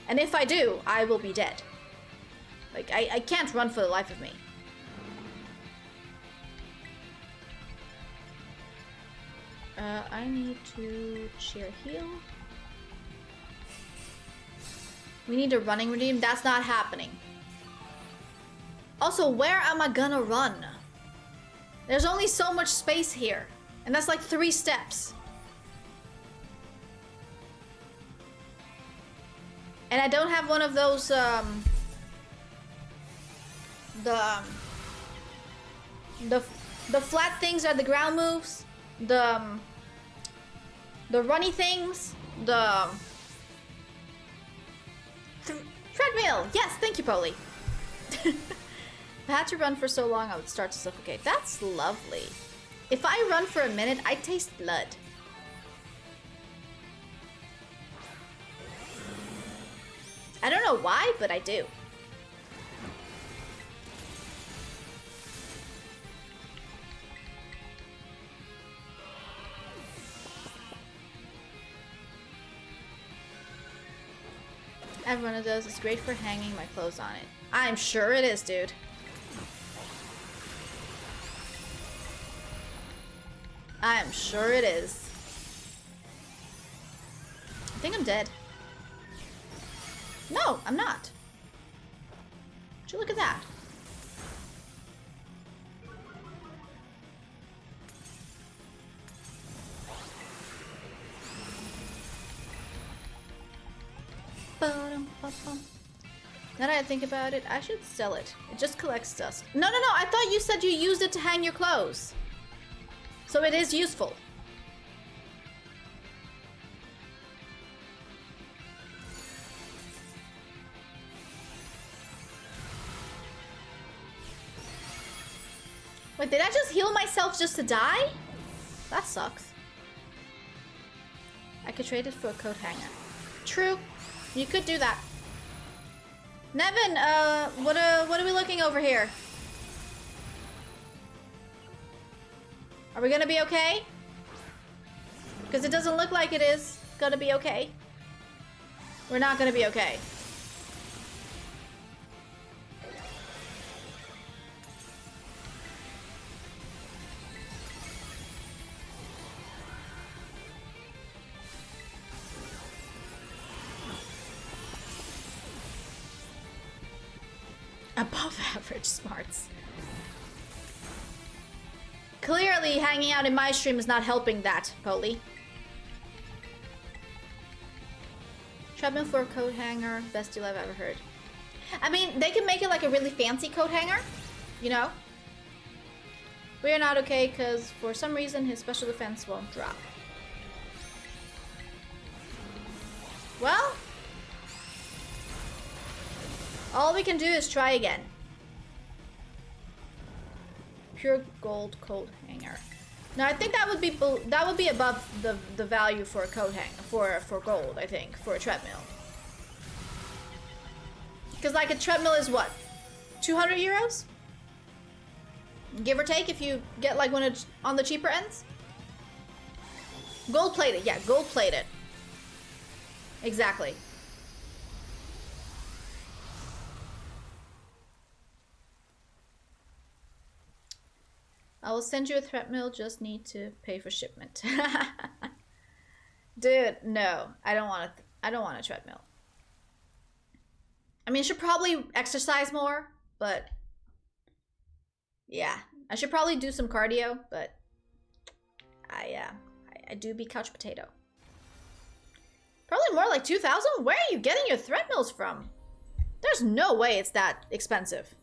And if I do, I will be dead. Like, I can't run for the life of me. I need to cheer heal. We need a running redeem. That's not happening. Also, where am I gonna run? There's only so much space here. And that's like 3 steps. And I don't have one of those, the flat things are the ground moves. the runny things, the treadmill. Yes, thank you, Polly. If I had to run for so long, I would start to suffocate. That's lovely. If I run for a minute, I taste blood. I don't know why, but I do. I have one of those. It's great for hanging my clothes on it. I'm sure it is, dude. I am sure it is. I think I'm dead. No, I'm not. Would you look at that? Now that I think about it, I should sell it. It just collects dust. No, I thought you said you used it to hang your clothes. So it is useful. Wait, did I just heal myself just to die? That sucks. I could trade it for a coat hanger. True. You could do that. Nevin, what are we looking over here? Are we gonna be okay? Because it doesn't look like it is gonna be okay. We're not gonna be okay. Above average smarts. Clearly, hanging out in my stream is not helping that, Polly. Treadmill for a coat hanger. Best deal I've ever heard. I mean, they can make it like a really fancy coat hanger, you know? We are not okay because for some reason his special defense won't drop. Well, all we can do is try again. Pure gold coat hanger. Now I think that would be above the value for a coat hanger for gold. I think for a treadmill. Because like a treadmill is what, 200 euros, give or take if you get like one on the cheaper ends. Gold plated, yeah, gold plated. Exactly. I will send you a treadmill, just need to pay for shipment. Dude, no. I don't want a treadmill. I mean, I should probably exercise more, but yeah. I should probably do some cardio, but I do be couch potato. Probably more like 2,000? Where are you getting your treadmills from? There's no way it's that expensive.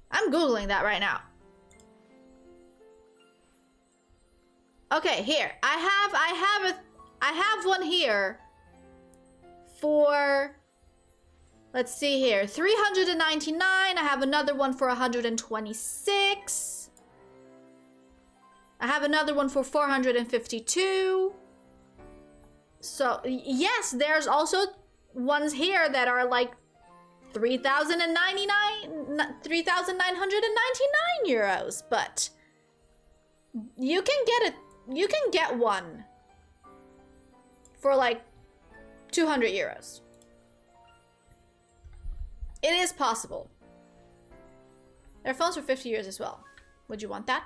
I'm Googling that right now. Okay, here. I have one here for, let's see here, 399. I have another one for 126. I have another one for 452. So, yes, there's also ones here that are like 3,999 euros, but you can get one for like 200 euros. It is possible. There are phones for 50 years as well. Would you want that?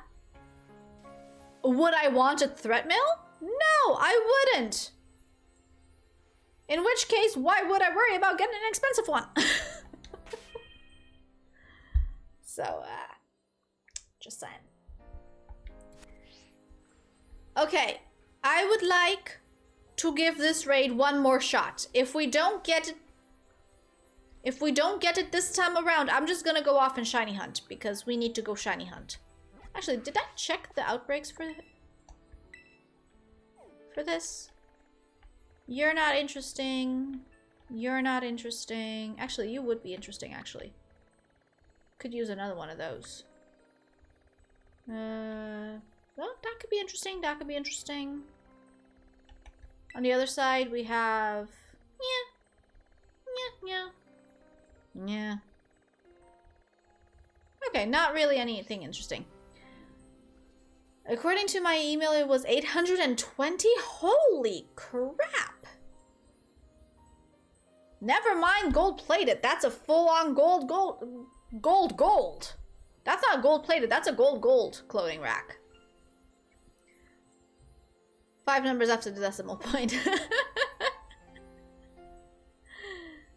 Would I want a treadmill? No, I wouldn't. In which case, why would I worry about getting an expensive one? So, just saying. Okay, I would like to give this raid one more shot. If we don't get it, If we don't get it this time around, I'm just gonna go off and shiny hunt because we need to go shiny hunt. Actually, did I check the outbreaks for this? You're not interesting. You're not interesting. Actually, you would be interesting, actually. Could use another one of those. Well, that could be interesting. That could be interesting. On the other side, we have... Yeah. Okay, not really anything interesting. According to my email, it was 820? Holy crap! Never mind gold-plated. That's a full-on gold. That's not gold-plated. That's a gold clothing rack. 5 numbers after the decimal point.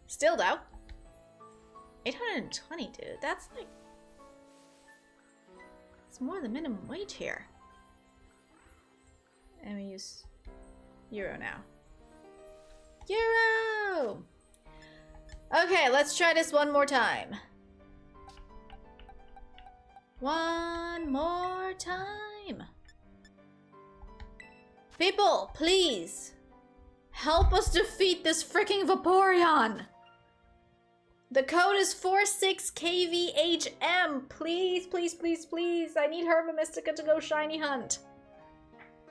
Still, though. 820, dude. That's like... It's more than minimum wage here. And we use euro now. Euro! Okay, let's try this one more time. One more time. People, please. Help us defeat this freaking Vaporeon. The code is 46KVHM. Please, please, please, please. I need Herba Mystica to go shiny hunt.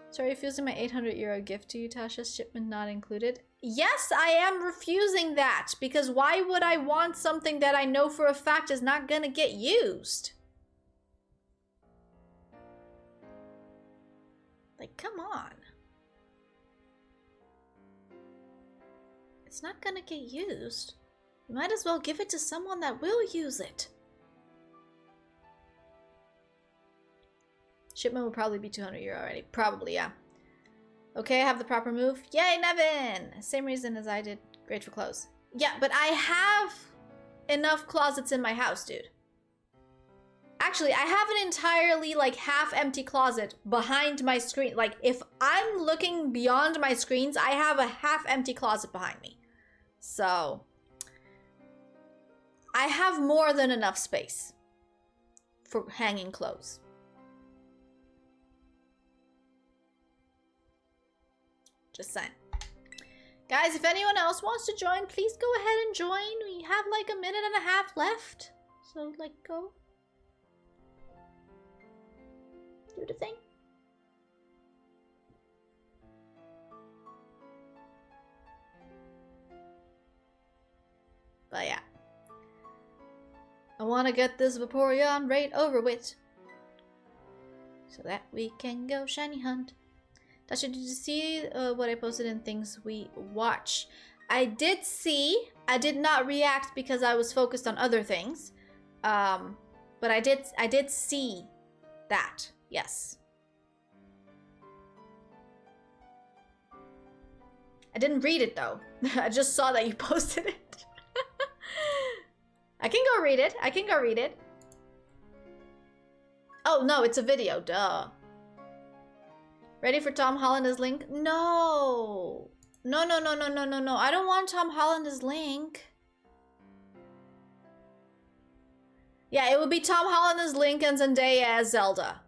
Sorry, refusing my 800 euro gift to you, Tasha. Shipment not included. Yes, I am refusing that. Because why would I want something that I know for a fact is not gonna get used? Like, come on. It's not gonna get used. You might as well give it to someone that will use it. Shipment will probably be 200 euro already. Probably, yeah. Okay, I have the proper move. Yay, Nevin! Same reason as I did. Great for clothes. Yeah, but I have enough closets in my house, dude. Actually, I have an entirely, like, half-empty closet behind my screen. Like, if I'm looking beyond my screens, I have a half-empty closet behind me. So... I have more than enough space for hanging clothes. Just saying. Guys, if anyone else wants to join, please go ahead and join. We have like a minute and a half left. So, like, go. Do the thing. But yeah. I want to get this Vaporeon right over with. So that we can go shiny hunt. Tasha, did you see what I posted in things we watch? I did see. I did not react because I was focused on other things. But I did see that. Yes. I didn't read it though. I just saw that you posted it. I can go read it. I can go read it. Oh, no, it's a video. Duh. Ready for Tom Holland as Link? No. No. I don't want Tom Holland as Link. Yeah, it would be Tom Holland as Link and Zendaya as Zelda.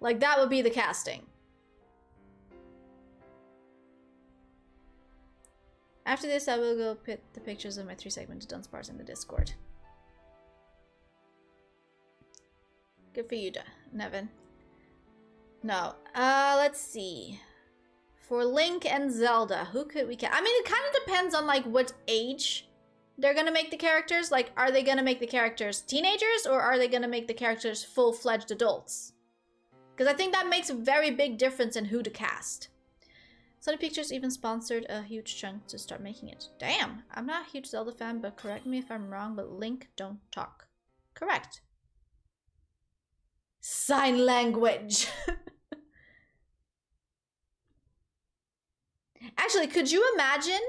Like, that would be the casting. After this, I will go put the pictures of my 3-segment Dunsparce in the Discord. Good for you, Nevin. No. Let's see. For Link and Zelda, who could we cast? I mean, it kind of depends on, like, what age they're gonna make the characters. Like, are they gonna make the characters teenagers, or are they gonna make the characters full-fledged adults? Because I think that makes a very big difference in who to cast. Sony Pictures even sponsored a huge chunk to start making it. Damn, I'm not a huge Zelda fan, but correct me if I'm wrong, but Link don't talk. Correct. Sign language. Actually, could you imagine?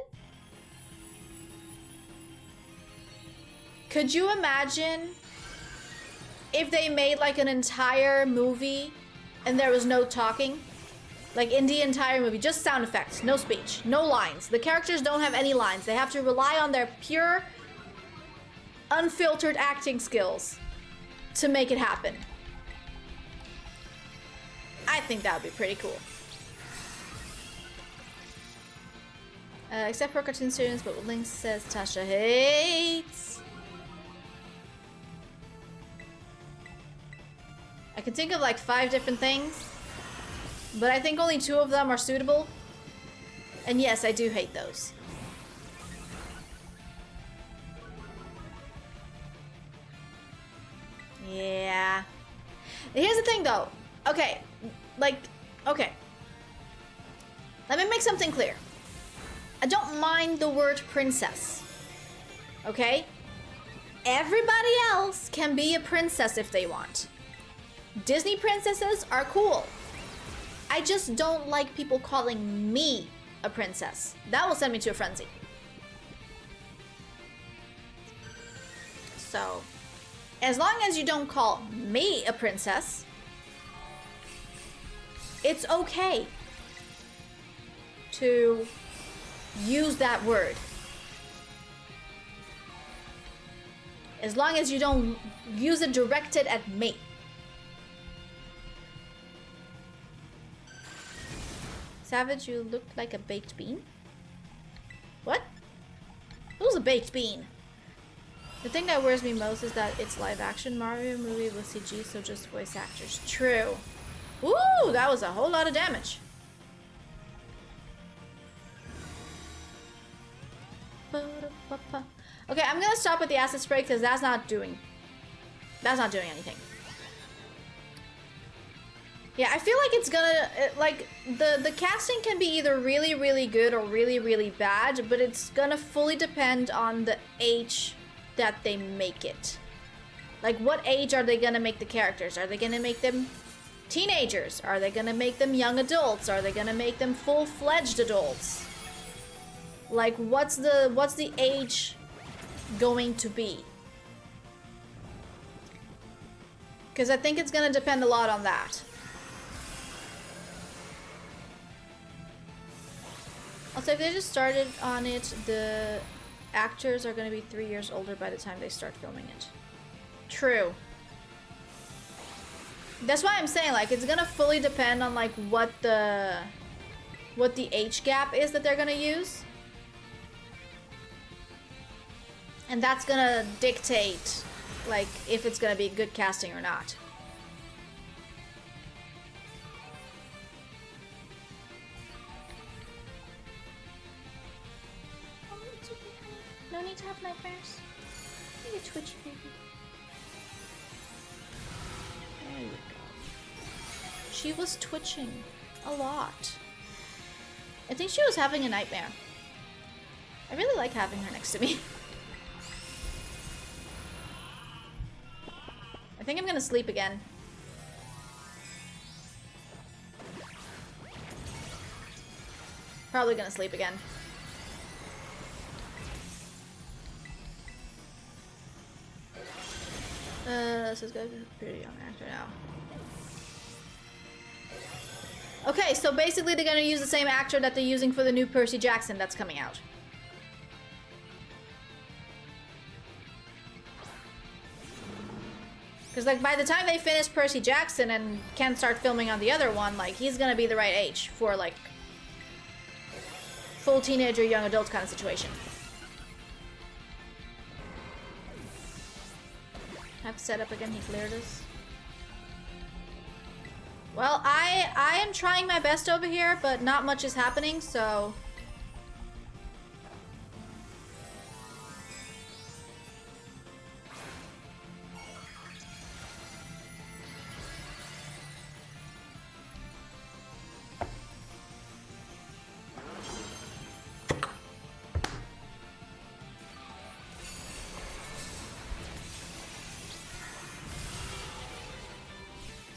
Could you imagine if they made like an entire movie and there was no talking? Like in the entire movie, just sound effects, no speech, no lines. The characters don't have any lines. They have to rely on their pure, unfiltered acting skills to make it happen. I think that would be pretty cool. Except for cartoon students, but what Link says Tasha hates. I can think of like 5 different things, but I think only 2 of them are suitable. And yes, I do hate those. Yeah. Here's the thing though. Okay. Okay. Let me make something clear. I don't mind the word princess. Okay? Everybody else can be a princess if they want. Disney princesses are cool. I just don't like people calling me a princess. That will send me to a frenzy. So, as long as you don't call me a princess, it's okay to use that word. As long as you don't use it directed at me. Savage, you look like a baked bean. What? Who's a baked bean? The thing that worries me most is that it's live action Mario movie with CG, so just voice actors. True. Ooh, that was a whole lot of damage. Okay, I'm gonna stop with the acid spray because that's not doing anything. Yeah, I feel like it's gonna like the casting can be either really, really good or really, really bad, but it's gonna fully depend on the age that they make it. Like, what age are they gonna make the characters? Are they gonna make them teenagers? Are they gonna make them young adults? Are they gonna make them full-fledged adults? Like, what's the age going to be? Because I think it's gonna depend a lot on that. Also, if they just started on it, the actors are going to be 3 years older by the time they start filming it. True. That's why I'm saying, like, it's going to fully depend on, like, what the age gap is that they're going to use. And that's going to dictate, like, if it's going to be good casting or not. No need to have nightmares. You're twitchy, baby. There you go. She was twitching a lot. I think she was having a nightmare. I really like having her next to me. I think I'm gonna sleep again. Probably gonna sleep again. This is gonna be a pretty young actor now. Okay, so basically they're gonna use the same actor that they're using for the new Percy Jackson that's coming out. Because, like, by the time they finish Percy Jackson and can start filming on the other one, like, he's gonna be the right age for, like, full teenager, young adult kind of situation. Have set up again, he cleared us. Well, I am trying my best over here, but not much is happening, so...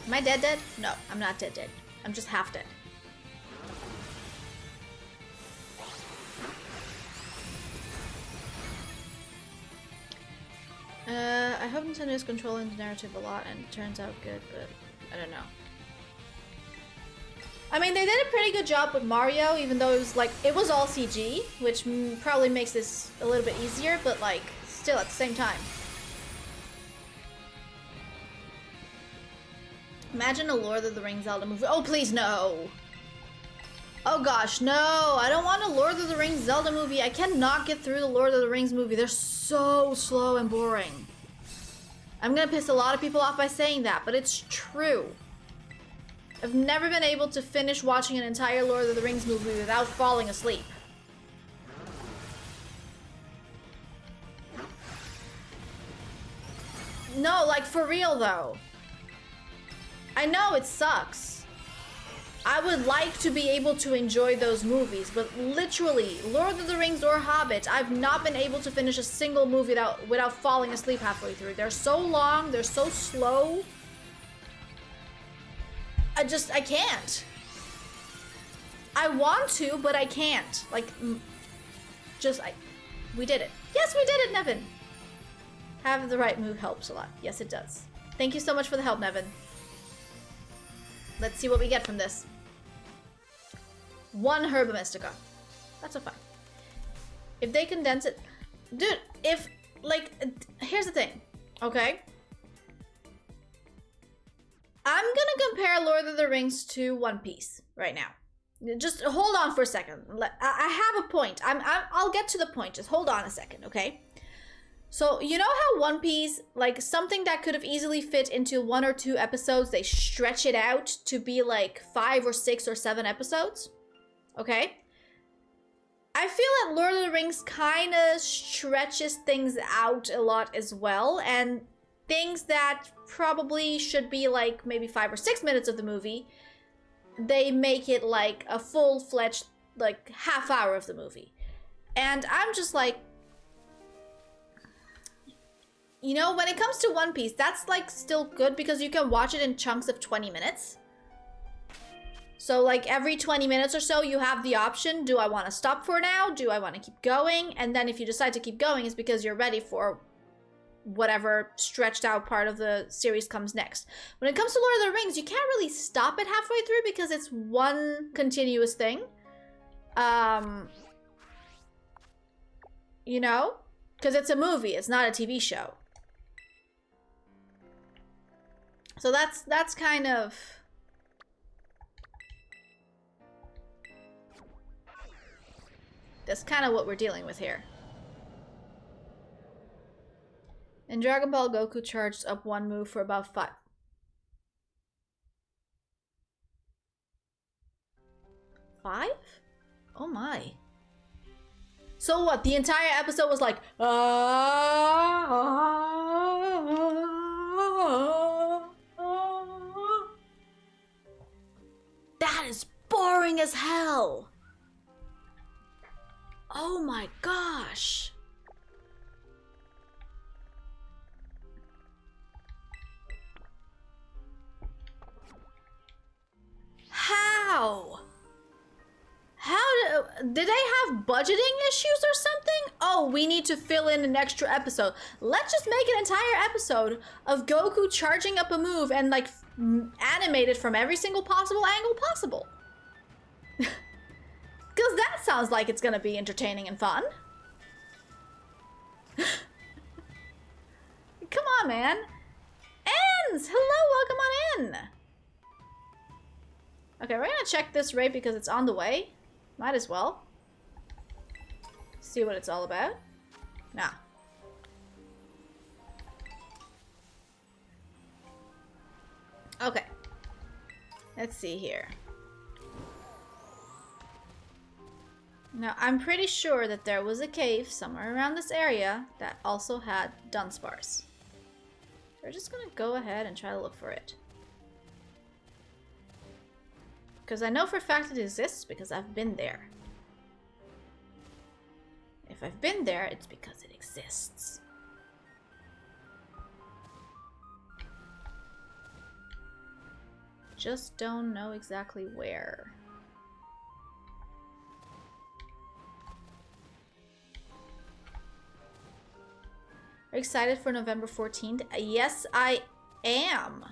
Am I dead? No, I'm not dead. I'm just half dead. I hope Nintendo is controlling the narrative a lot and it turns out good, but I don't know. I mean, they did a pretty good job with Mario, even though it was like, it was all CG, which probably makes this a little bit easier, but like, still at the same time. Imagine a Lord of the Rings Zelda movie. Oh, please, no. Oh gosh, no. I don't want a Lord of the Rings Zelda movie. I cannot get through the Lord of the Rings movie. They're so slow and boring. I'm gonna piss a lot of people off by saying that, but it's true. I've never been able to finish watching an entire Lord of the Rings movie without falling asleep. No, like for real though. I know it sucks. I would like to be able to enjoy those movies, but literally, Lord of the Rings or Hobbit, I've not been able to finish a single movie without falling asleep halfway through. They're so long, they're so slow. I can't. I want to, but I can't. Like, we did it. Yes, we did it, Nevin. Having the right move helps a lot. Yes, it does. Thank you so much for the help, Nevin. Let's see what we get from this. 1 Herba Mystica. That's so fine. If they condense it... Dude, if... Like, here's the thing. Okay? I'm gonna compare Lord of the Rings to One Piece right now. Just hold on for a second. I have a point. I'll get to the point. Just hold on a second, okay? So, you know how One Piece, like something that could have easily fit into 1 or 2 episodes, they stretch it out to be like 5 or 6 or 7 episodes? Okay? I feel that Lord of the Rings kind of stretches things out a lot as well, and things that probably should be like maybe 5 or 6 minutes of the movie, they make it like a full-fledged like half hour of the movie. And I'm just like, you know, when it comes to One Piece, that's like still good because you can watch it in chunks of 20 minutes. So like every 20 minutes or so, you have the option, do I want to stop for now? Do I want to keep going? And then if you decide to keep going, it's because you're ready for whatever stretched out part of the series comes next. When it comes to Lord of the Rings, you can't really stop it halfway through because it's one continuous thing. You know? Because it's a movie, it's not a TV show. So that's kind of... That's kind of what we're dealing with here. In Dragon Ball, Goku charged up 1 move for about 5. 5? Oh my. So what? The entire episode was like, that is boring as hell. Oh my gosh. How? Did they have budgeting issues or something? Oh, we need to fill in an extra episode. Let's just make an entire episode of Goku charging up a move and like animate it from every single possible angle possible. Because that sounds like it's gonna be entertaining and fun. Come on, man. Ens! Hello, welcome on in. Okay, we're gonna check this raid because it's on the way. Might as well. See what it's all about. Nah. Okay. Let's see here. Now, I'm pretty sure that there was a cave somewhere around this area that also had Dunsparce. We're just gonna go ahead and try to look for it. Because I know for a fact it exists because I've been there. If I've been there, it's because it exists. Just don't know exactly where. Are you excited for November 14th? Yes, I am.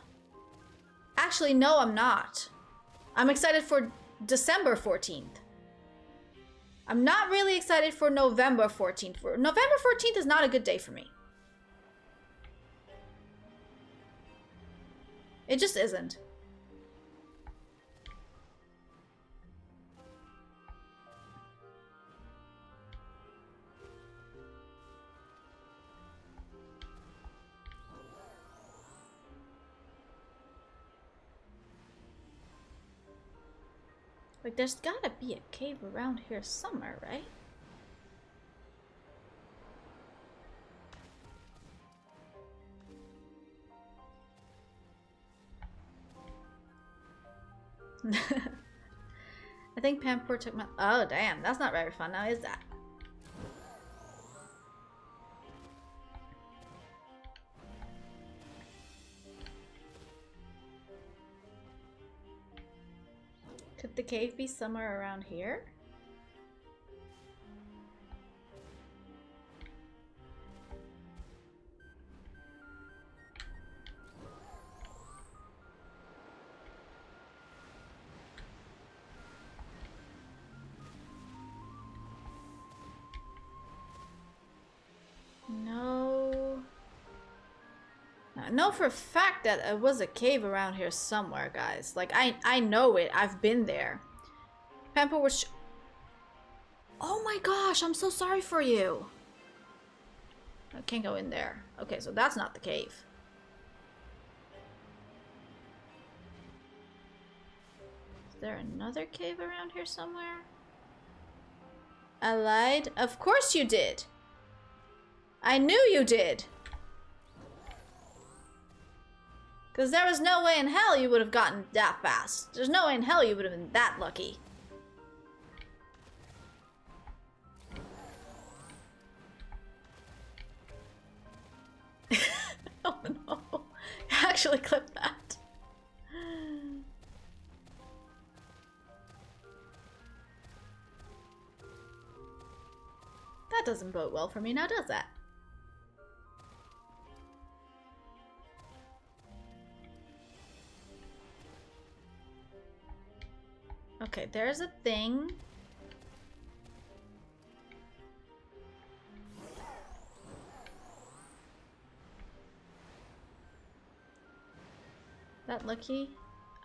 Actually, no, I'm not. I'm excited for December 14th. I'm not really excited for November 14th. November 14th is not a good day for me. It just isn't. Like, there's gotta be a cave around here somewhere, right? I think Pampor took my... Oh, damn. That's not very fun now, is that? Could the cave be somewhere around here? No. I know for a fact that it was a cave around here somewhere, guys. Like, I know it. I've been there. Pamper was... Oh my gosh, I'm so sorry for you. I can't go in there. Okay, so that's not the cave. Is there another cave around here somewhere? I lied? Of course you did. I knew you did. Because there was no way in hell you would have gotten that fast. There's no way in hell you would have been that lucky. Oh no. Actually clip that. That doesn't bode well for me now, does that? Okay, there's a thing. That lucky?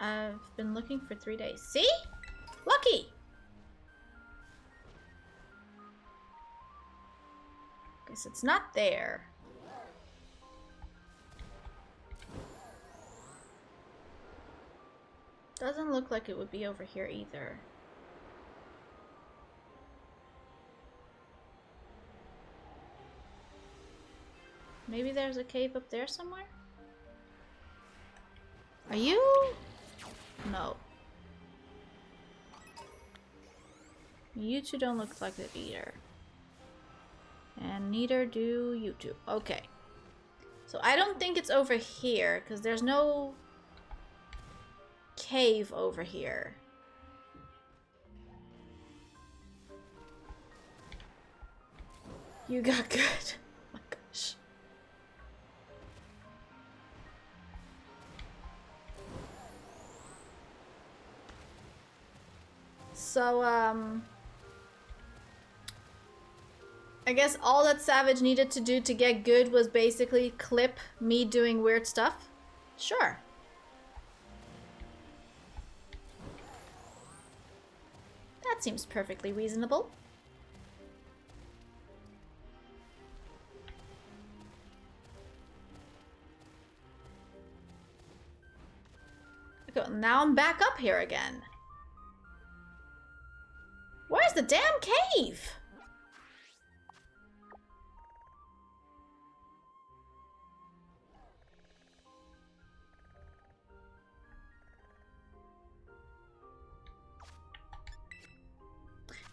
I've been looking for 3 days. See? Lucky! Okay, so it's not there. Doesn't look like it would be over here either. Maybe there's a cave up there somewhere? Are you? No. You two don't look like it either. And neither do you two. Okay. So I don't think it's over here, because there's no cave over here. You got good. Oh my gosh. So, I guess all that Savage needed to do to get good was basically clip me doing weird stuff? Sure. That seems perfectly reasonable. Okay, now I'm back up here again. Where's the damn cave?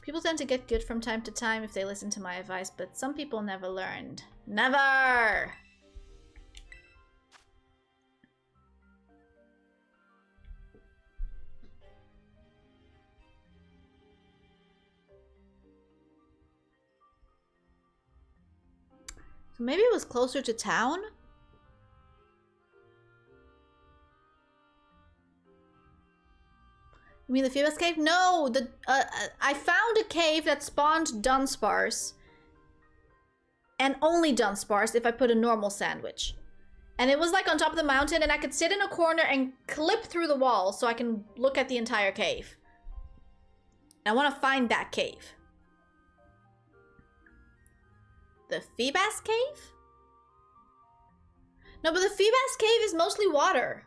People tend to get good from time to time if they listen to my advice, but some people never learned. Never! So maybe it was closer to town? You mean the Phoebus cave? No, I found a cave that spawned Dunsparce. And only Dunsparce if I put a normal sandwich. And it was like on top of the mountain, and I could sit in a corner and clip through the wall so I can look at the entire cave. I want to find that cave. The Phoebus cave? No, but the Phoebus cave is mostly water.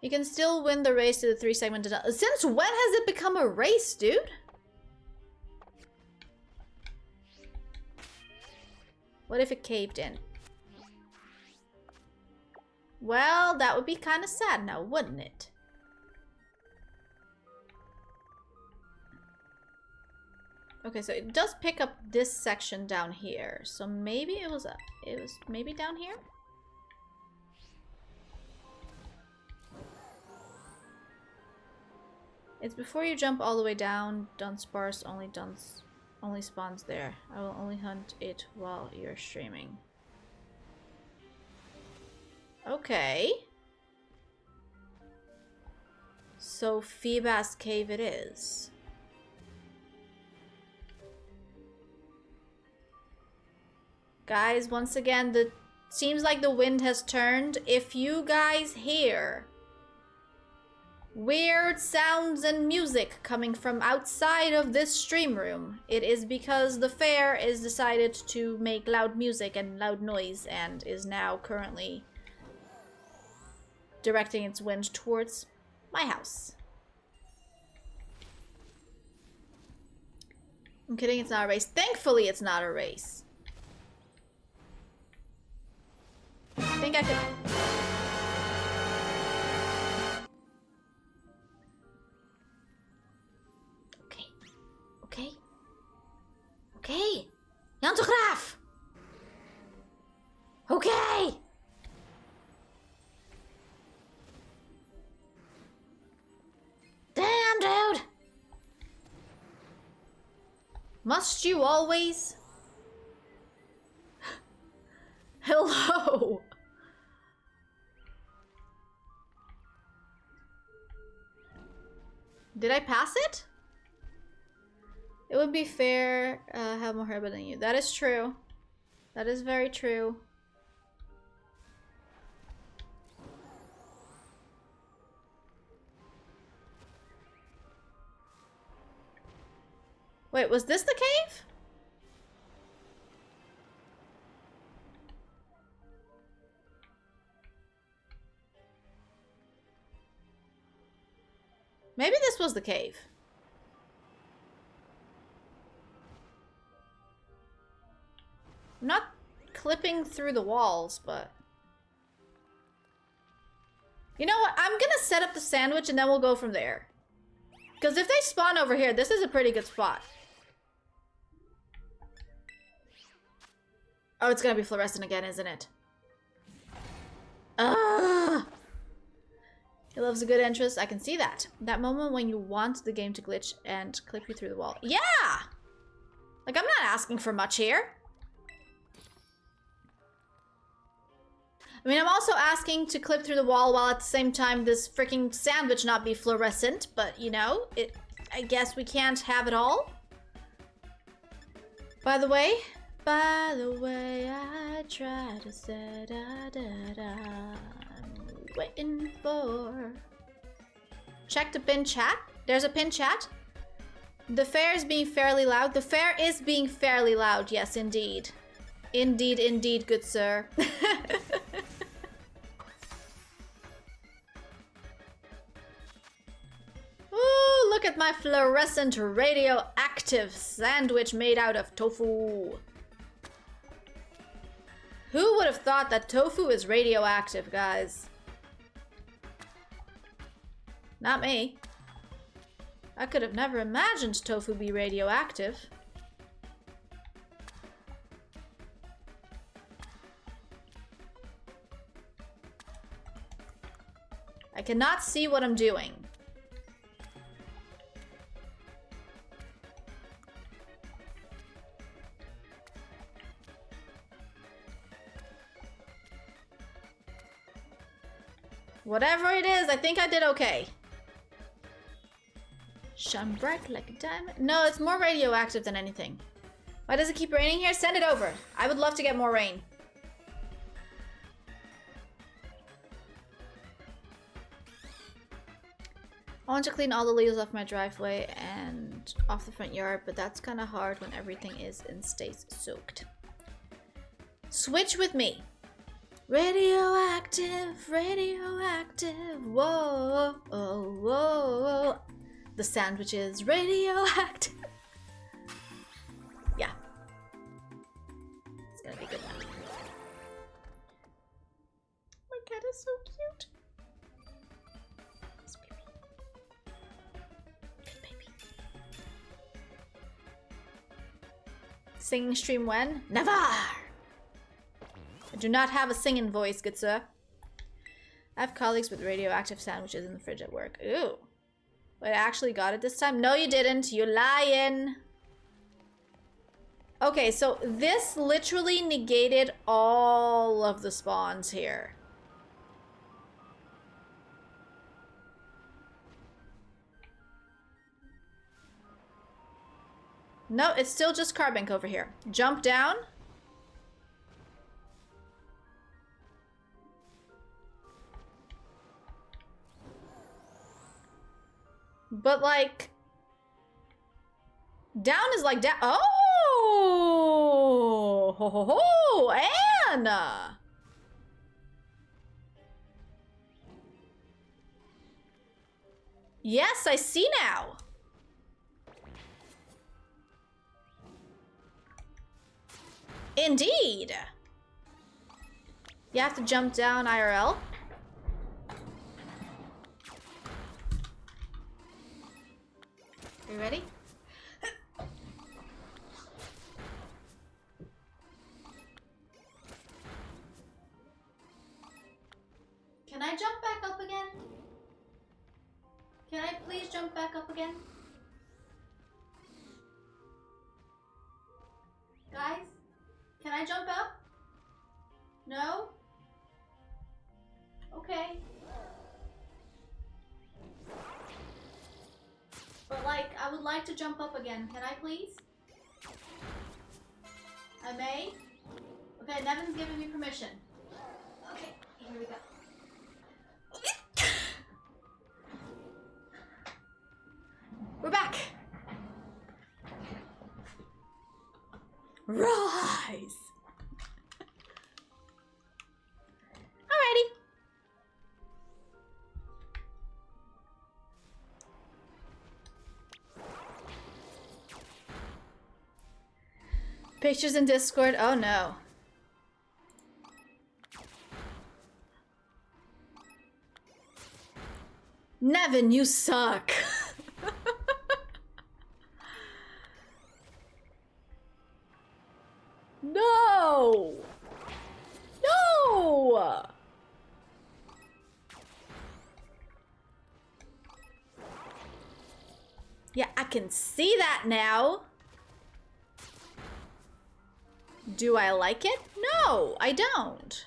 You can still win the race to the 3-segment. Since when has it become a race, dude? What if it caved in? Well, that would be kind of sad now, wouldn't it? Okay, so it does pick up this section down here. So maybe it was maybe down here? It's before you jump all the way down. Dunsparce only spawns there. I will only hunt it while you're streaming. Okay. So Phoebus Cave it is. Guys, once again, seems like the wind has turned. If you guys hear weird sounds and music coming from outside of this stream room, it is because the fair is decided to make loud music and loud noise and is now currently directing its wind towards my house. I'm kidding, it's not a race. Thankfully, it's not a race. I think I could... Okay. Jan de Graaf! Okay! Damn, dude! Must you always? Hello! Did I pass it? It would be fair, have more hair than you. That is true. That is very true. Wait, was this the cave? Maybe this was the cave. I'm not clipping through the walls, but... You know what? I'm gonna set up the sandwich and then we'll go from there. Because if they spawn over here, this is a pretty good spot. Oh, it's gonna be fluorescent again, isn't it? Ugh! He loves a good entrance. I can see that. That moment when you want the game to glitch and clip you through the wall. Yeah! Like, I'm not asking for much here. I mean, I'm also asking to clip through the wall while at the same time this freaking sandwich not be fluorescent, but you know, I guess we can't have it all. By the way, I try to say I'm waiting for... Check the pin chat. There's a pin chat. The fair is being fairly loud. The fair is being fairly loud, yes indeed. Indeed, good sir. Ooh, look at my fluorescent radioactive sandwich made out of tofu. Who would have thought that tofu is radioactive, guys? Not me. I could have never imagined tofu be radioactive. I cannot see what I'm doing. Whatever it is, I think I did okay. Shine bright like a diamond. No, it's more radioactive than anything. Why does it keep raining here? Send it over. I would love to get more rain. I want to clean all the leaves off my driveway and off the front yard, but that's kind of hard when everything is and stays soaked. Switch with me. Radioactive, radioactive, whoa, oh, whoa. The sandwich is radioactive. Yeah. It's gonna be good now. My cat is so cute. Singing stream when? Never! I do not have a singing voice, good sir. I have colleagues with radioactive sandwiches in the fridge at work. Ooh. Wait, I actually got it this time? No, you didn't. You're lying. Okay, so this literally negated all of the spawns here. No, it's still just Carbink over here. Jump down. But like, down is like down. Oh, ho, ho, ho, Anna. Yes, I see now. Indeed. You have to jump down IRL. You ready? Can I jump back up again? Can I please jump back up again? Guys? Can I jump up? No? Okay. But like, I would like to jump up again. Can I please? I may? Okay, Nevin's giving me permission. Okay, here we go. We're back! Rise! Alrighty. Pictures in Discord? Oh no. Nevin, you suck. No! No! Yeah, I can see that now. Do I like it? No, I don't.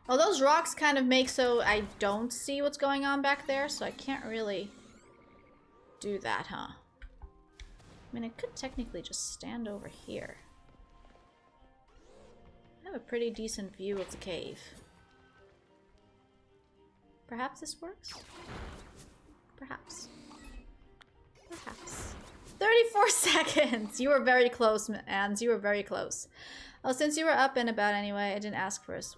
Well, those rocks kind of make so I don't see what's going on back there, so I can't really do that, huh? I mean, I could technically just stand over here. I have a pretty decent view of the cave. Perhaps this works? Perhaps. Perhaps. 34 seconds! You were very close, Ans. You were very close. Oh, since you were up and about anyway, I didn't ask first.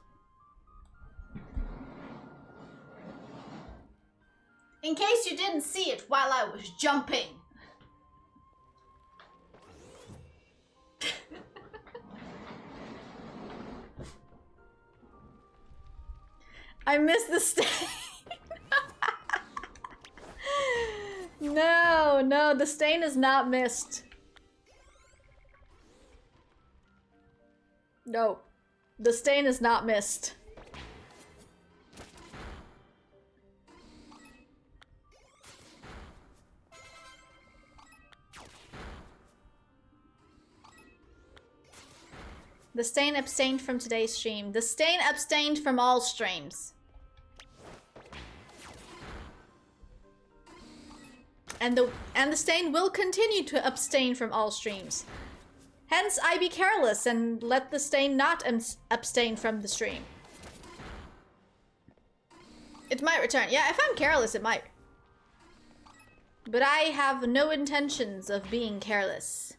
In case you didn't see it while I was jumping. I missed the stain. No, no, the stain is not missed. No, the stain is not missed. The stain abstained from today's stream. The stain abstained from all streams. And the stain will continue to abstain from all streams. Hence, I be careless and let the stain not abstain from the stream. It might return. Yeah, if I'm careless, it might. But I have no intentions of being careless.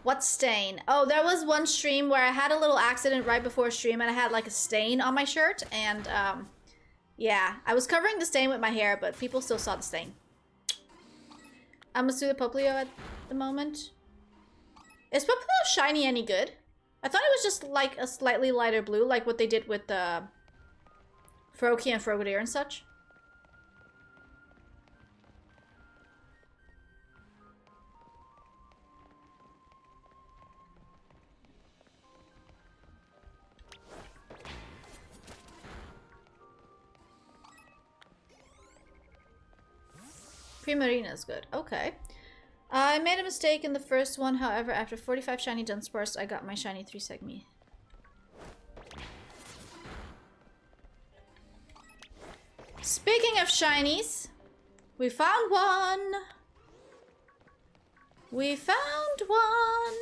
What stain? Oh, there was one stream where I had a little accident right before stream and I had like a stain on my shirt. And yeah, I was covering the stain with my hair, but people still saw the stain. I'm a Poplio at the moment. Is Poplio shiny any good? I thought it was just like a slightly lighter blue, like what they did with the Froakie and Frogadier and such. Primarina is good. Okay. I made a mistake in the first one, however, after 45 shiny Dunsparce, I got my shiny 3-segme. Speaking of shinies, we found one. We found one.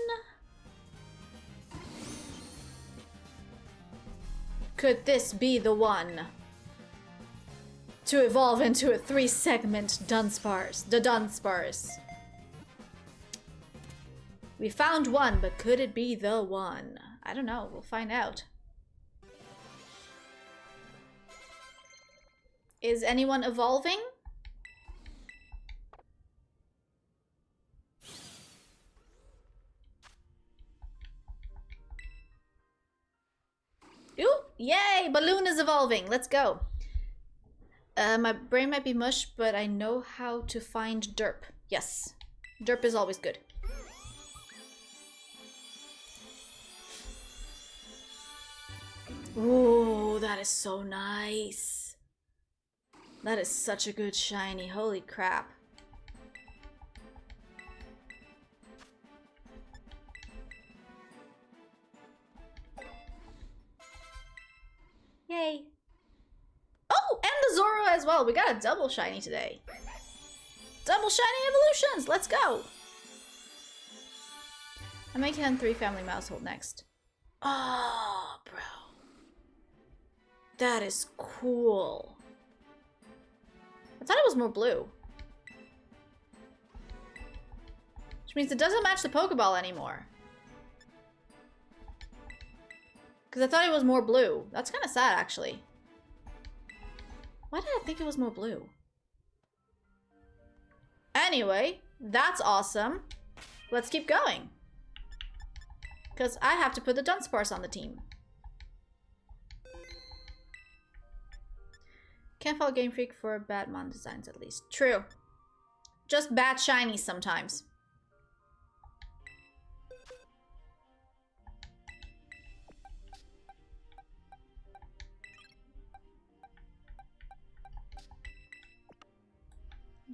Could this be the one to evolve into a 3-segment Dunsparce? The Dunsparce. We found one, but could it be the one? I don't know. We'll find out. Is anyone evolving? Ooh, yay! Balloon is evolving. Let's go. My brain might be mush, but I know how to find derp. Yes. Derp is always good. Ooh, that is so nice. That is such a good shiny. Holy crap. Yay. Oh, and the Zoro as well. We got a double shiny today. Double shiny evolutions. Let's go. I'm making it 3 family mousehold next. Oh, bro. That is cool. I thought it was more blue. Which means it doesn't match the Pokeball anymore. Because I thought it was more blue. That's kind of sad, actually. Why did I think it was more blue? Anyway, that's awesome. Let's keep going. Because I have to put the Dunsparce on the team. Can't fault Game Freak for bad mon designs, at least. True. Just bad shinies sometimes.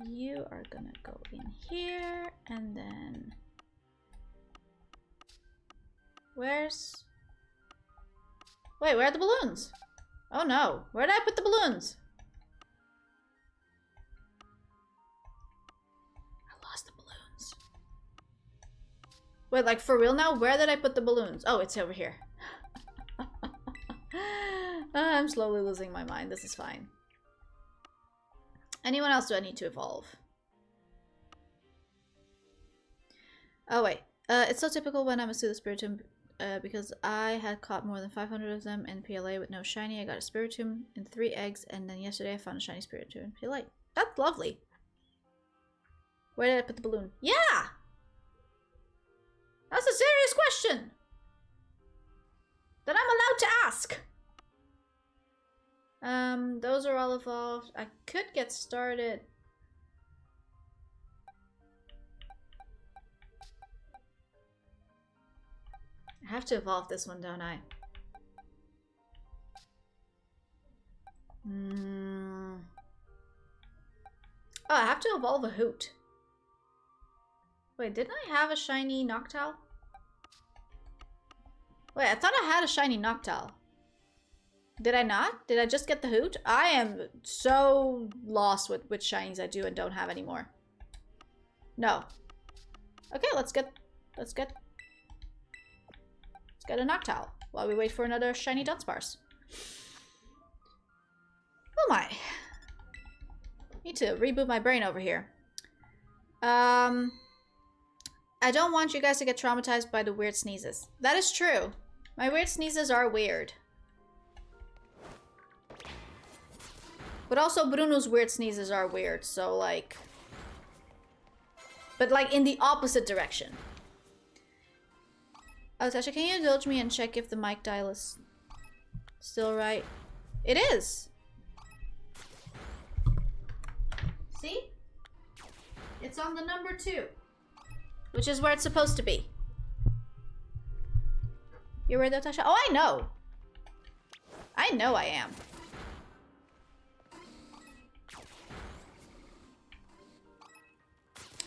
You are gonna go in here, and then... Where's... Wait, where are the balloons? Oh no, where did I put the balloons? Wait, like for real now? Where did I put the balloons? Oh, it's over here. I'm slowly losing my mind. This is fine. Anyone else do I need to evolve? Oh, wait. It's so typical when I'm a Spiritomb because I had caught more than 500 of them in PLA with no shiny. I got a Spiritomb and 3 eggs, and then yesterday I found a shiny Spiritomb in PLA. That's lovely. Where did I put the balloon? Yeah! That's a serious question that I'm allowed to ask. Those are all evolved. I could get started. I have to evolve this one, don't I? Oh, I have to evolve a Hoot. Wait, didn't I have a shiny Noctowl? Wait, I thought I had a shiny Noctowl. Did I not? Did I just get the Hoot? I am so lost with which shinies I do and don't have anymore. No. Okay, let's get a Noctowl while we wait for another shiny Dunsparce. Oh my. Need to reboot my brain over here. I don't want you guys to get traumatized by the weird sneezes. That is true. My weird sneezes are weird. But also Bruno's weird sneezes are weird, so like... But like in the opposite direction. Oh, Tasha, can you indulge me and check if the mic dial is still right? It is! See? It's on the number 2. Which is where it's supposed to be. You're right though, Tasha? Oh, I know! I know I am.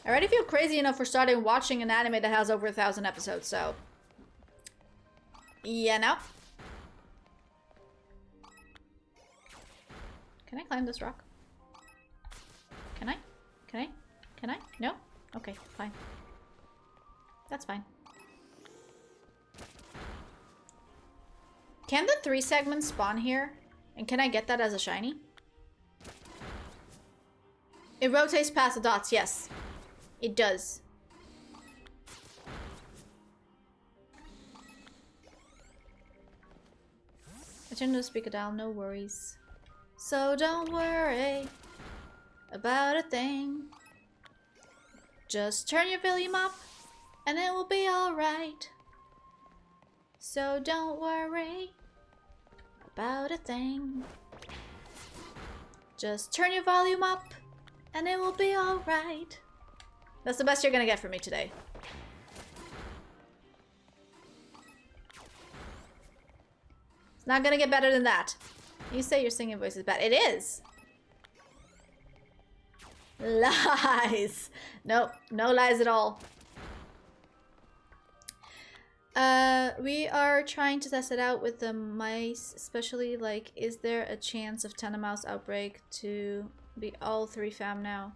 I already feel crazy enough for starting watching an anime that has over 1,000 episodes, so... Yeah, no. Can I climb this rock? Can I? Can I? Can I? No? Okay, fine. That's fine. Can the 3 segments spawn here? And can I get that as a shiny? It rotates past the dots, yes. It does. I turned to the speaker dial, no worries. So don't worry about a thing. Just turn your volume up and it will be alright. So don't worry about a thing. Just turn your volume up and it will be alright. That's the best you're gonna get from me today. It's not gonna get better than that. You say your singing voice is bad. It is! Lies! Nope, no lies at all. We are trying to test it out with the mice, especially like, is there a chance of Tentamouse outbreak to be all 3 fam now?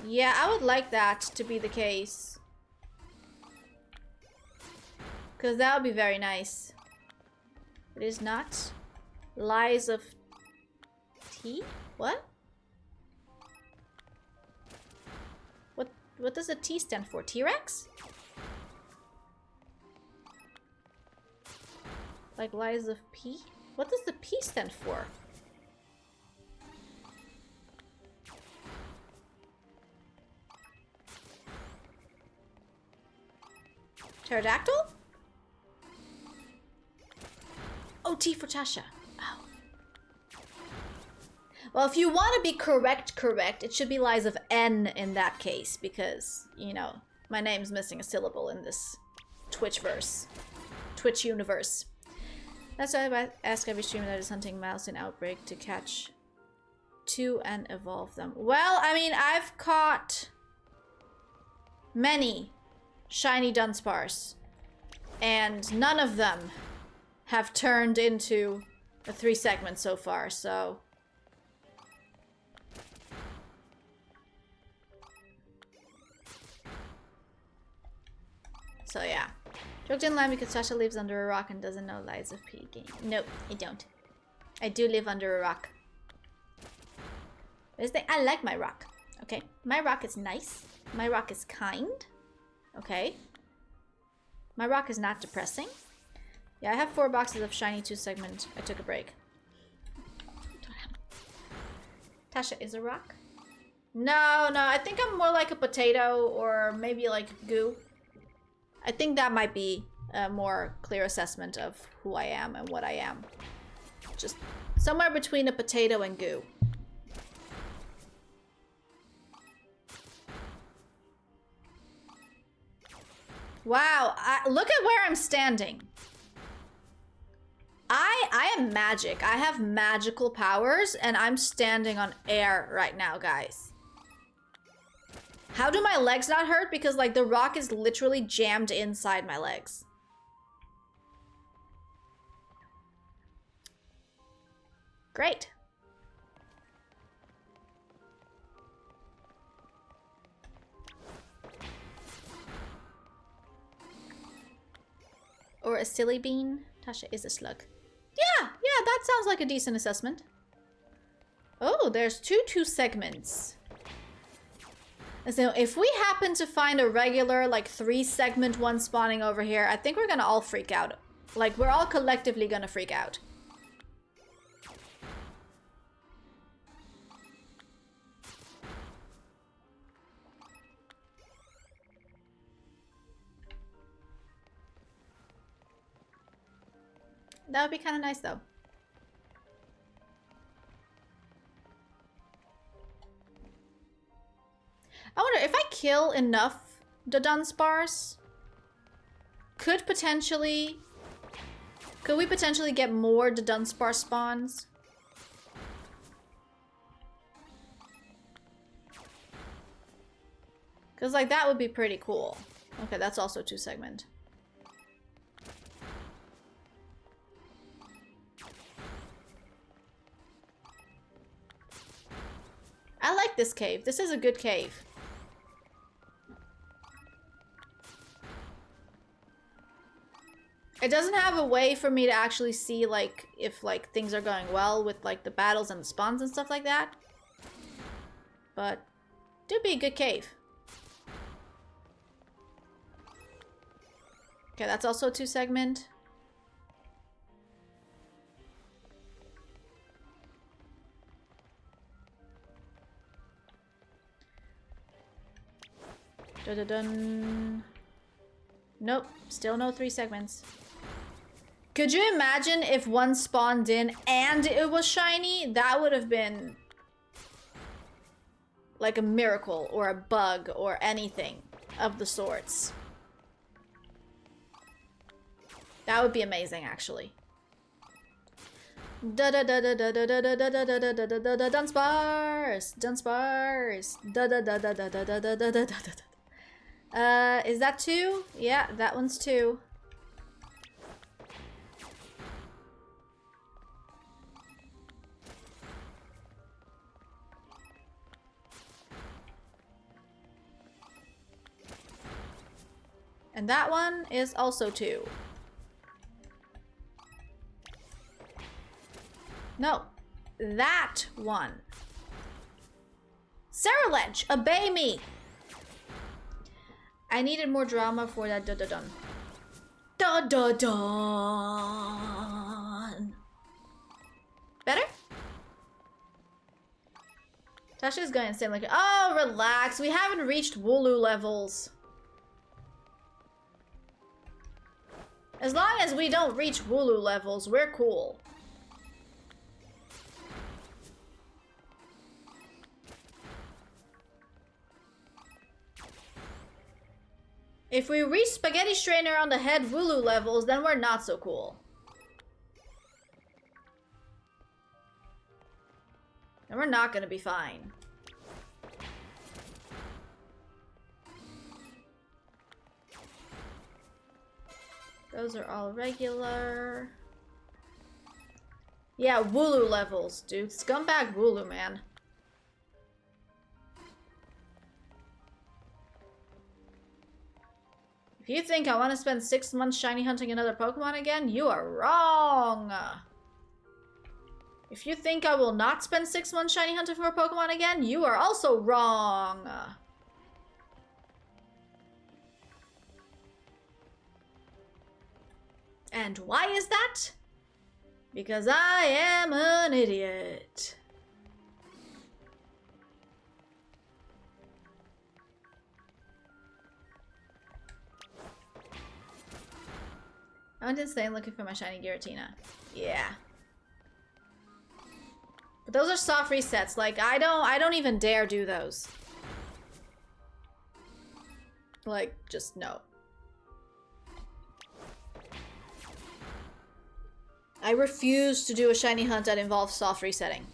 Yeah, I would like that to be the case. Because that would be very nice. It is not. Lies of T? What? What does the T stand for? T-Rex? Like lies of P? What does the P stand for? Pterodactyl? Oh, T for Tasha. Oh. Well, if you want to be correct, it should be lies of N in that case, because, you know, my name's missing a syllable in this Twitch universe. That's why I ask every streamer that is hunting mouse in Outbreak to catch 2 and evolve them. Well, I mean, I've caught many shiny Dunsparce, and none of them have turned into a 3 segment so far, so... So yeah. Joke didn't land because Sasha lives under a rock and doesn't know Lies of P game. Nope, I don't. I do live under a rock. I like my rock, okay? My rock is nice. My rock is kind, okay? My rock is not depressing. Yeah, I have 4 boxes of shiny 2 segment. I took a break. Tasha is a rock? No, I think I'm more like a potato or maybe like goo. I think that might be a more clear assessment of who I am and what I am. Just somewhere between a potato and goo. Wow, look at where I'm standing. I am magic. I have magical powers and I'm standing on air right now, guys. How do my legs not hurt? Because like the rock is literally jammed inside my legs. Great. or a silly bean? Tasha is a slug. Yeah, that sounds like a decent assessment. Oh, there's two segments. So if we happen to find a regular, like, 3-segment one spawning over here, I think we're gonna all freak out. Like, we're all collectively gonna freak out. That would be kind of nice, though. I wonder if I kill enough Dunsparce, could we potentially get more Dunsparce spawns? Because, like, that would be pretty cool. Okay, that's also 2-segment. I like this cave. This is a good cave. It doesn't have a way for me to actually see, like, if, like, things are going well with, like, the battles and the spawns and stuff like that. But, do be a good cave. Okay, that's also a 2-segment. Dun-dun-dun. Nope, still no 3 segments. Could you imagine if one spawned in and it was shiny? That would have been like a miracle or a bug or anything of the sorts. That would be amazing, actually. Dunsparce, Dunsparce, is that 2? Yeah, that one's 2. And that one is also 2. No, that one. Sarah Lynch, obey me. I needed more drama for that dun-dun-dun. Dun-dun-dun. Better? Tasha's going insane like, oh, relax. We haven't reached Wooloo levels. As long as we don't reach Wooloo levels, we're cool. If we reach Spaghetti Strainer on the head Wooloo levels, then we're not so cool. And we're not gonna be fine. Those are all regular. Yeah, Wooloo levels, dude. Scumbag Wooloo, man. If you think I want to spend 6 months shiny hunting another Pokemon again, you are wrong. If you think I will not spend 6 months shiny hunting for a Pokemon again, you are also wrong. And why is that? Because I am an idiot. I went insane looking for my shiny Giratina. Yeah. But those are soft resets. Like, I don't even dare do those. Like, just no. I refuse to do a shiny hunt that involves soft resetting.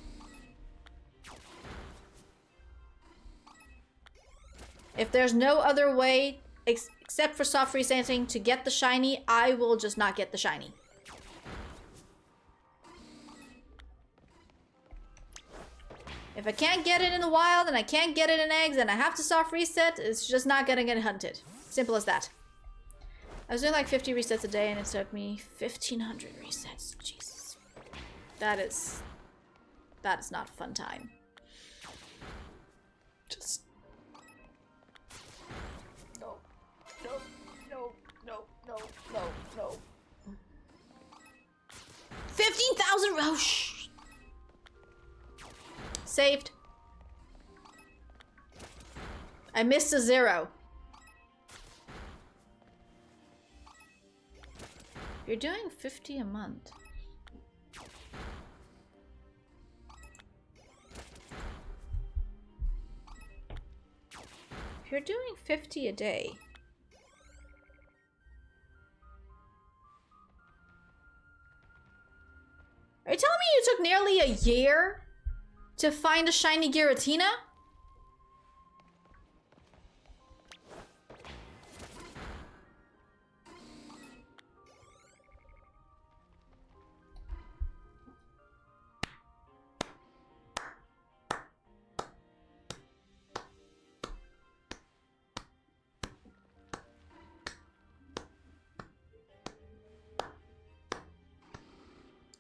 If there's no other way except for soft resetting to get the shiny, I will just not get the shiny. If I can't get it in the wild and I can't get it in eggs and I have to soft reset, it's just not gonna get hunted. Simple as that. I was doing like 50 resets a day and it took me 1,500 resets. Jesus. That is not a fun time. Just... No. 15,000! Oh, shh. Saved. I missed a 0. You're doing 50 a month. If you're doing 50 a day. Are you telling me you took nearly a year to find a shiny Giratina?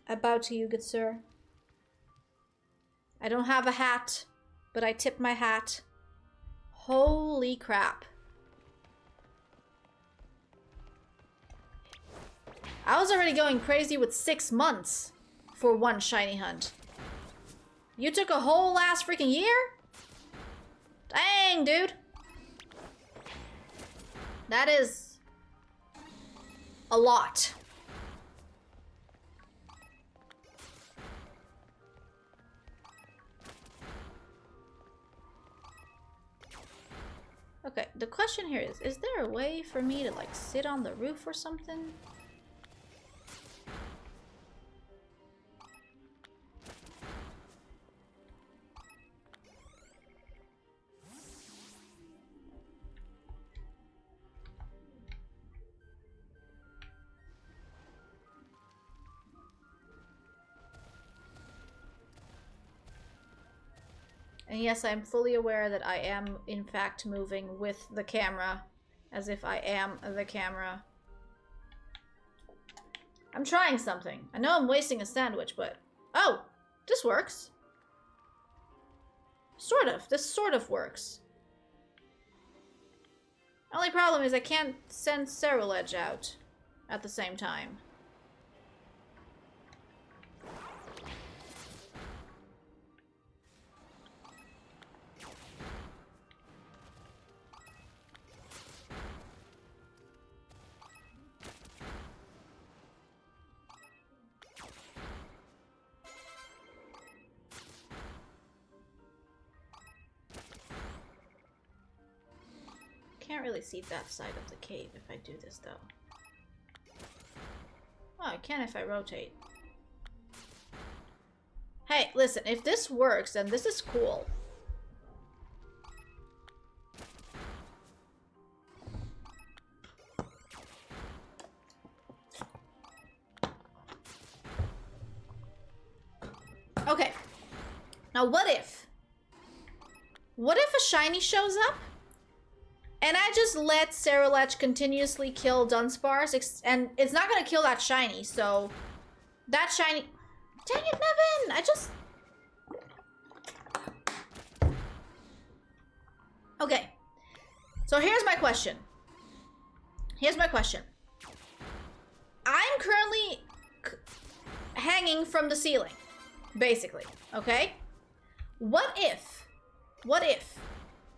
I bow to you, good sir. I don't have a hat, but I tip my hat. Holy crap. I was already going crazy with 6 months for one shiny hunt. You took a whole last freaking year? Dang, dude. That is a lot. Okay, the question here is there a way for me to like sit on the roof or something? And yes, I'm fully aware that I am, in fact, moving with the camera. As if I am the camera. I'm trying something. I know I'm wasting a sandwich, but... Oh! This works. Sort of. This sort of works. Only problem is I can't send Ceruledge out at the same time. Can't really see that side of the cave if I do this though. Oh, I can if I rotate. Hey, listen, if this works, then this is cool. Okay. Now what if? What if a shiny shows up? And I just let Ceruledge continuously kill Dunsparce, and it's not gonna kill that shiny, so... That shiny... Dang it, Nevin! I just... Okay. So here's my question. I'm currently hanging from the ceiling, basically, okay? What if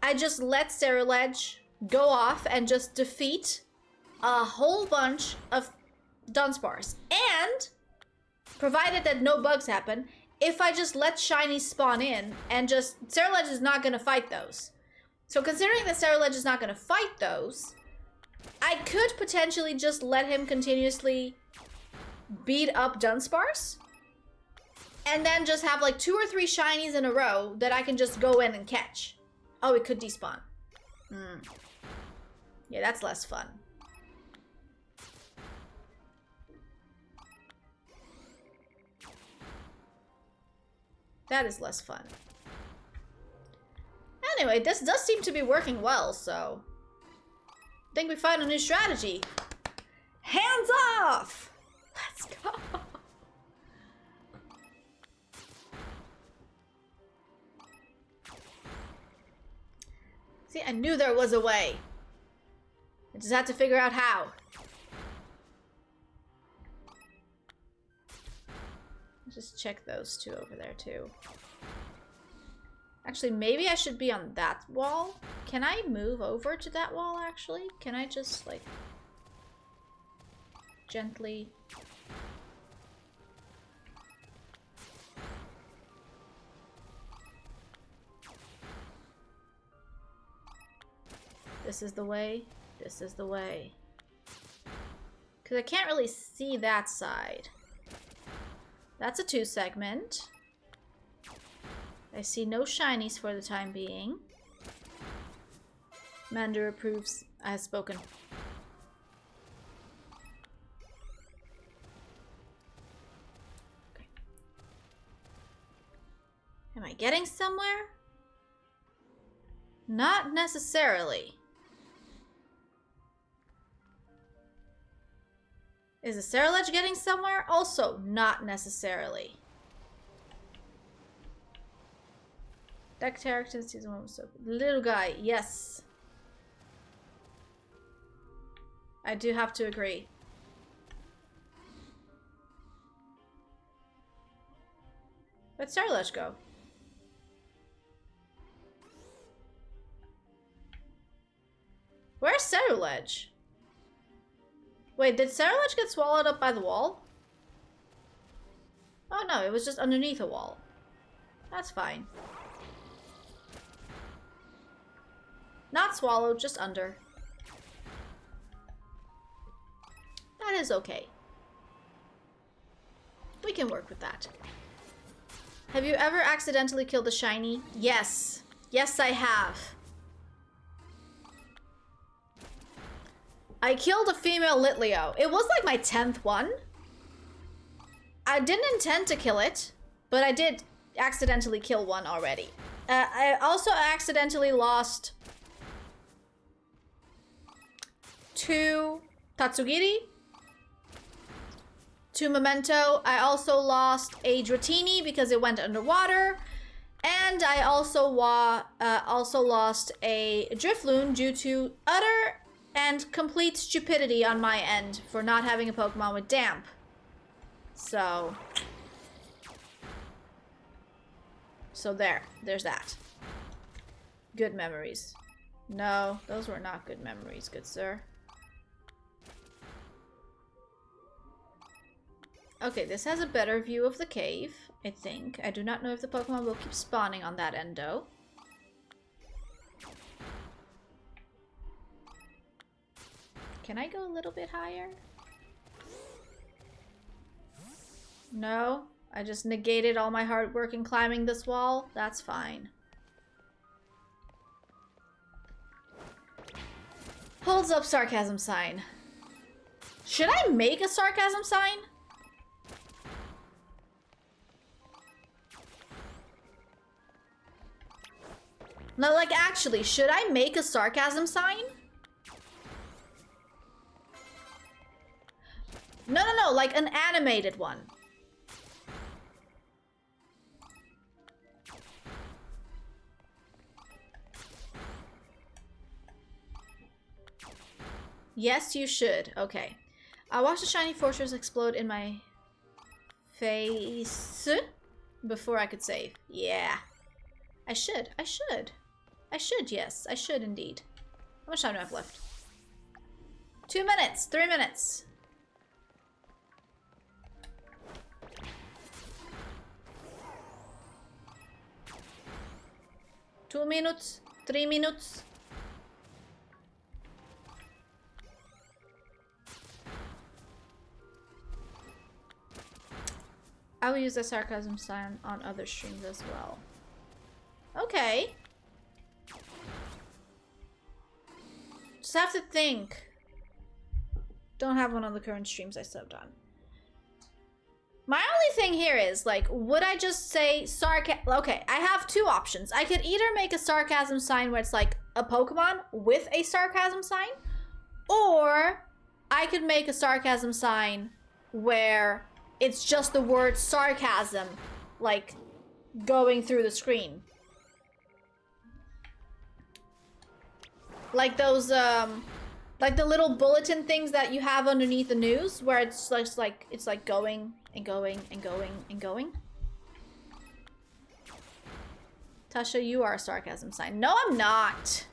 I just let Ceruledge go off and just defeat a whole bunch of Dunsparce? And, provided that no bugs happen, if I just let shinies spawn in and just... Ceruledge is not going to fight those. So considering that Ceruledge is not going to fight those, I could potentially just let him continuously beat up Dunsparce. And then just have like 2 or 3 shinies in a row that I can just go in and catch. Oh, it could despawn. Yeah, that's less fun. That is less fun. Anyway, this does seem to be working well, so... I think we found a new strategy. Hands off! Let's go. See, I knew there was a way. I just had to figure out how. Just check those two over there too. Actually, maybe I should be on that wall. Can I move over to that wall, actually? Can I just, like, gently... This is the way. This is the way. Because I can't really see that side. That's a 2-segment. I see no shinies for the time being. Mander approves. I have spoken. Okay. Am I getting somewhere? Not necessarily. Is the Cerulege getting somewhere? Also, not necessarily. Deck character season 1 was so good. Little guy, yes. I do have to agree. Where'd Cerulege go? Where's Cerulege? Wait, did Cerulege get swallowed up by the wall? Oh no, it was just underneath a wall. That's fine. Not swallowed, just under. That is okay. We can work with that. Have you ever accidentally killed a shiny? Yes. Yes, I have. I killed a female Litleo. It was like my 10th one. I didn't intend to kill it, but I did accidentally kill one already. I also accidentally lost 2 Tatsugiri, 2 Memento. I also lost a Dratini because it went underwater. And I also lost a Drifloon due to utter and complete stupidity on my end for not having a Pokemon with Damp. So there's that. Good memories. No, those were not good memories, good sir. Okay, this has a better view of the cave, I think. I do not know if the Pokemon will keep spawning on that end, though. Can I go a little bit higher? No? I just negated all my hard work in climbing this wall? That's fine. Holds up sarcasm sign. Should I make a sarcasm sign? No, like, actually, should I make a sarcasm sign? No, like an animated one. Yes, you should. Okay. I watched a shiny fortress explode in my face before I could save. Yeah. I should, yes. I should indeed. How much time do I have left? 2 minutes, 3 minutes. Two minutes, 3 minutes. I will use the sarcasm sign on other streams as well. Okay. Just have to think. Don't have one on the current streams I subbed on. My only thing here is, like, would I just say okay, I have 2 options. I could either make a sarcasm sign where it's like a Pokemon with a sarcasm sign, or I could make a sarcasm sign where it's just the word sarcasm, like, going through the screen. Like those, like the little bulletin things that you have underneath the news, where it's like going and going and going and going. Tasha, you are a sarcasm sign. No, I'm not.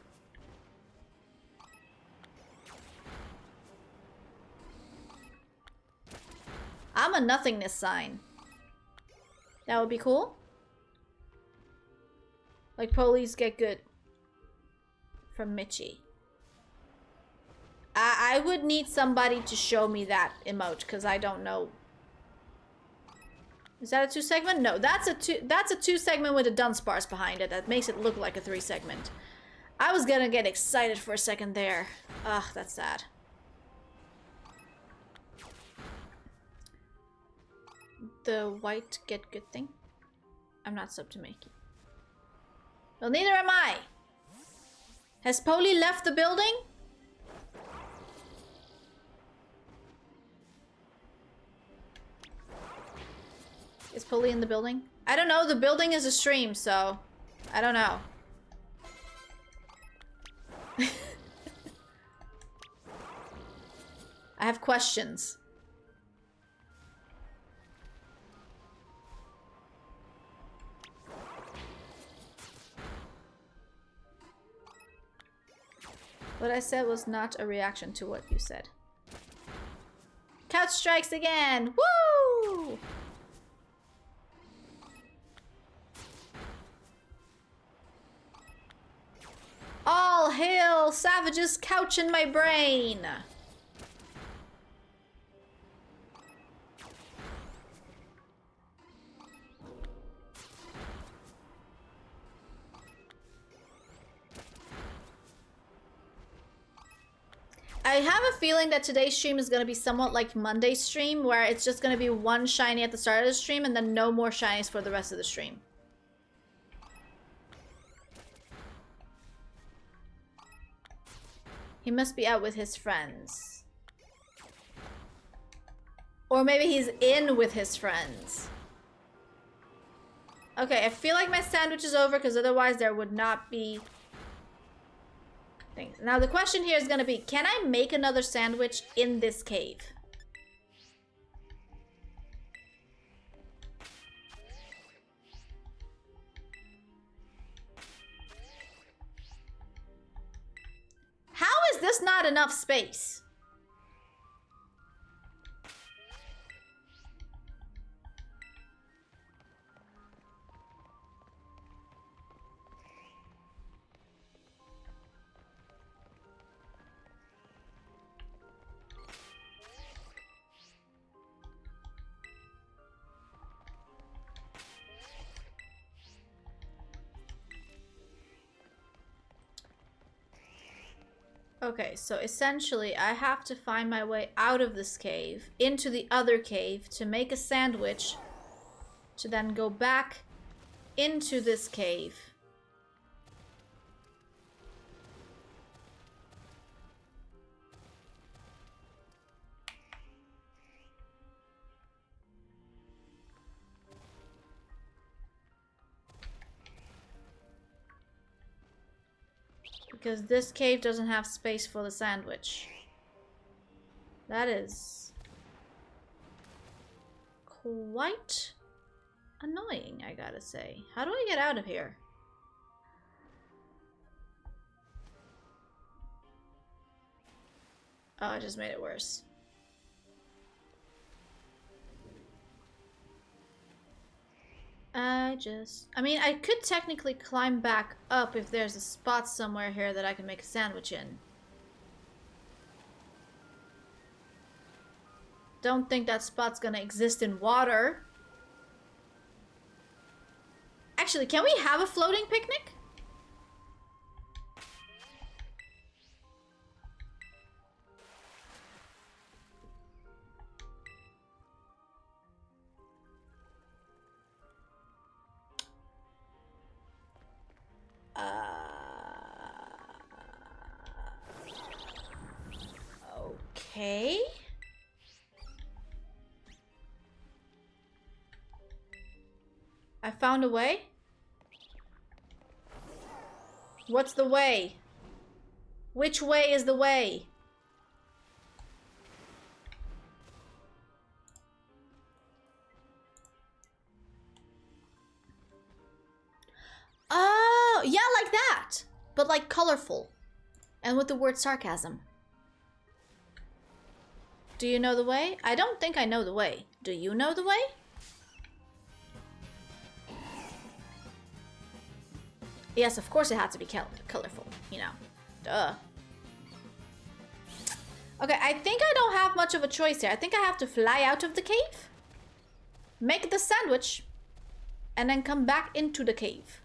I'm a nothingness sign. That would be cool. Like, police get good. From Mitchie. I would need somebody to show me that emote, because I don't know. Is that a 2-segment? No, that's a 2-segment with a Dunsparce behind it. That makes it look like a 3-segment. I was gonna get excited for a second there. Ugh, that's sad. The white get good thing? I'm not sub to make it. Well, neither am I. Has Polly left the building? Is Polly in the building? I don't know. The building is a stream, so I don't know. I have questions. What I said was not a reaction to what you said. Couch strikes again! Woo! All hail Savage's couch in my brain! I have a feeling that today's stream is going to be somewhat like Monday's stream, where it's just going to be one shiny at the start of the stream and then no more shinies for the rest of the stream. He must be out with his friends. Or maybe he's in with his friends. Okay, I feel like my sandwich is over because otherwise there would not be things. Now the question here is going to be, can I make another sandwich in this cave? How is this not enough space? Okay, so essentially I have to find my way out of this cave, into the other cave, to make a sandwich, to then go back into this cave. Because this cave doesn't have space for the sandwich. That is quite annoying, I gotta say. How do I get out of here? Oh, I just made it worse. I mean, I could technically climb back up if there's a spot somewhere here that I can make a sandwich in. Don't think that spot's gonna exist in water. Actually, can we have a floating picnic? Okay. I found a way. What's the way? Which way is the way? Oh, yeah, like that. But like colorful. And with the word sarcasm. Do you know the way? I don't think I know the way. Do you know the way? Yes, of course it had to be colorful, you know. Duh. Okay, I think I don't have much of a choice here. I think I have to fly out of the cave, make the sandwich, and then come back into the cave.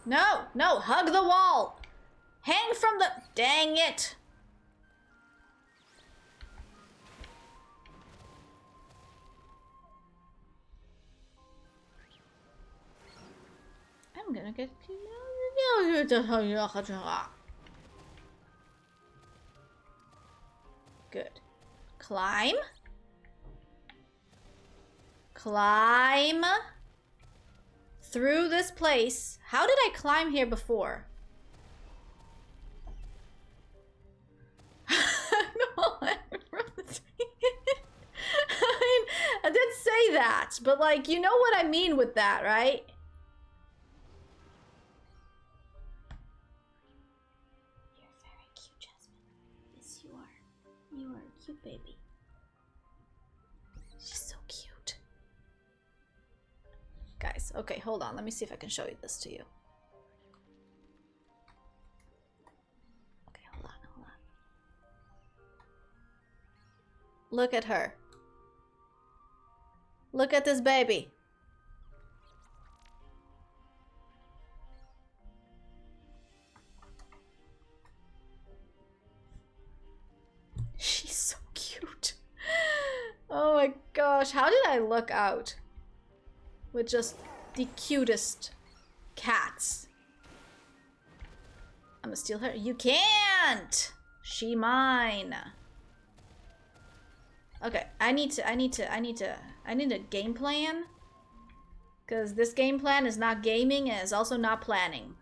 No, no, hug the wall. Hang from the... Dang it. I'm gonna get... Good. Climb. Climb. Through this place. How did I climb here before? No, I mean, I did say that, but like, you know what I mean with that, right? You're very cute, Jasmine. Yes, you are. You are a cute baby. She's so cute. Guys, okay, hold on. Let me see if I can show you this to you. Okay, hold on, hold on. Look at her. Look at this baby. She's so cute. Oh my gosh, how did I look out? With just the cutest cats. I'm gonna steal her. You can't! She mine. Okay, I need a game plan. Because this game plan is not gaming and is also not planning.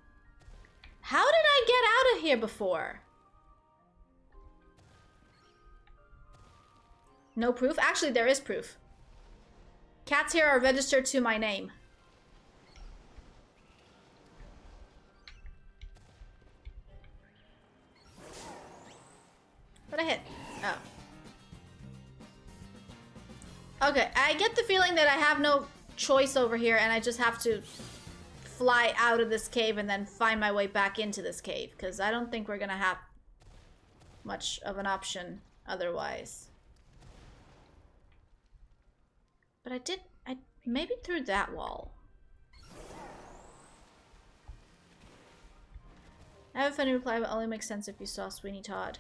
How did I get out of here before? No proof? Actually, there is proof. Cats here are registered to my name. What I hit? Oh. Okay, I get the feeling that I have no choice over here and I just have to fly out of this cave and then find my way back into this cave. Because I don't think we're gonna have much of an option otherwise. But I maybe through that wall. I have a funny reply, but only makes sense if you saw Sweeney Todd.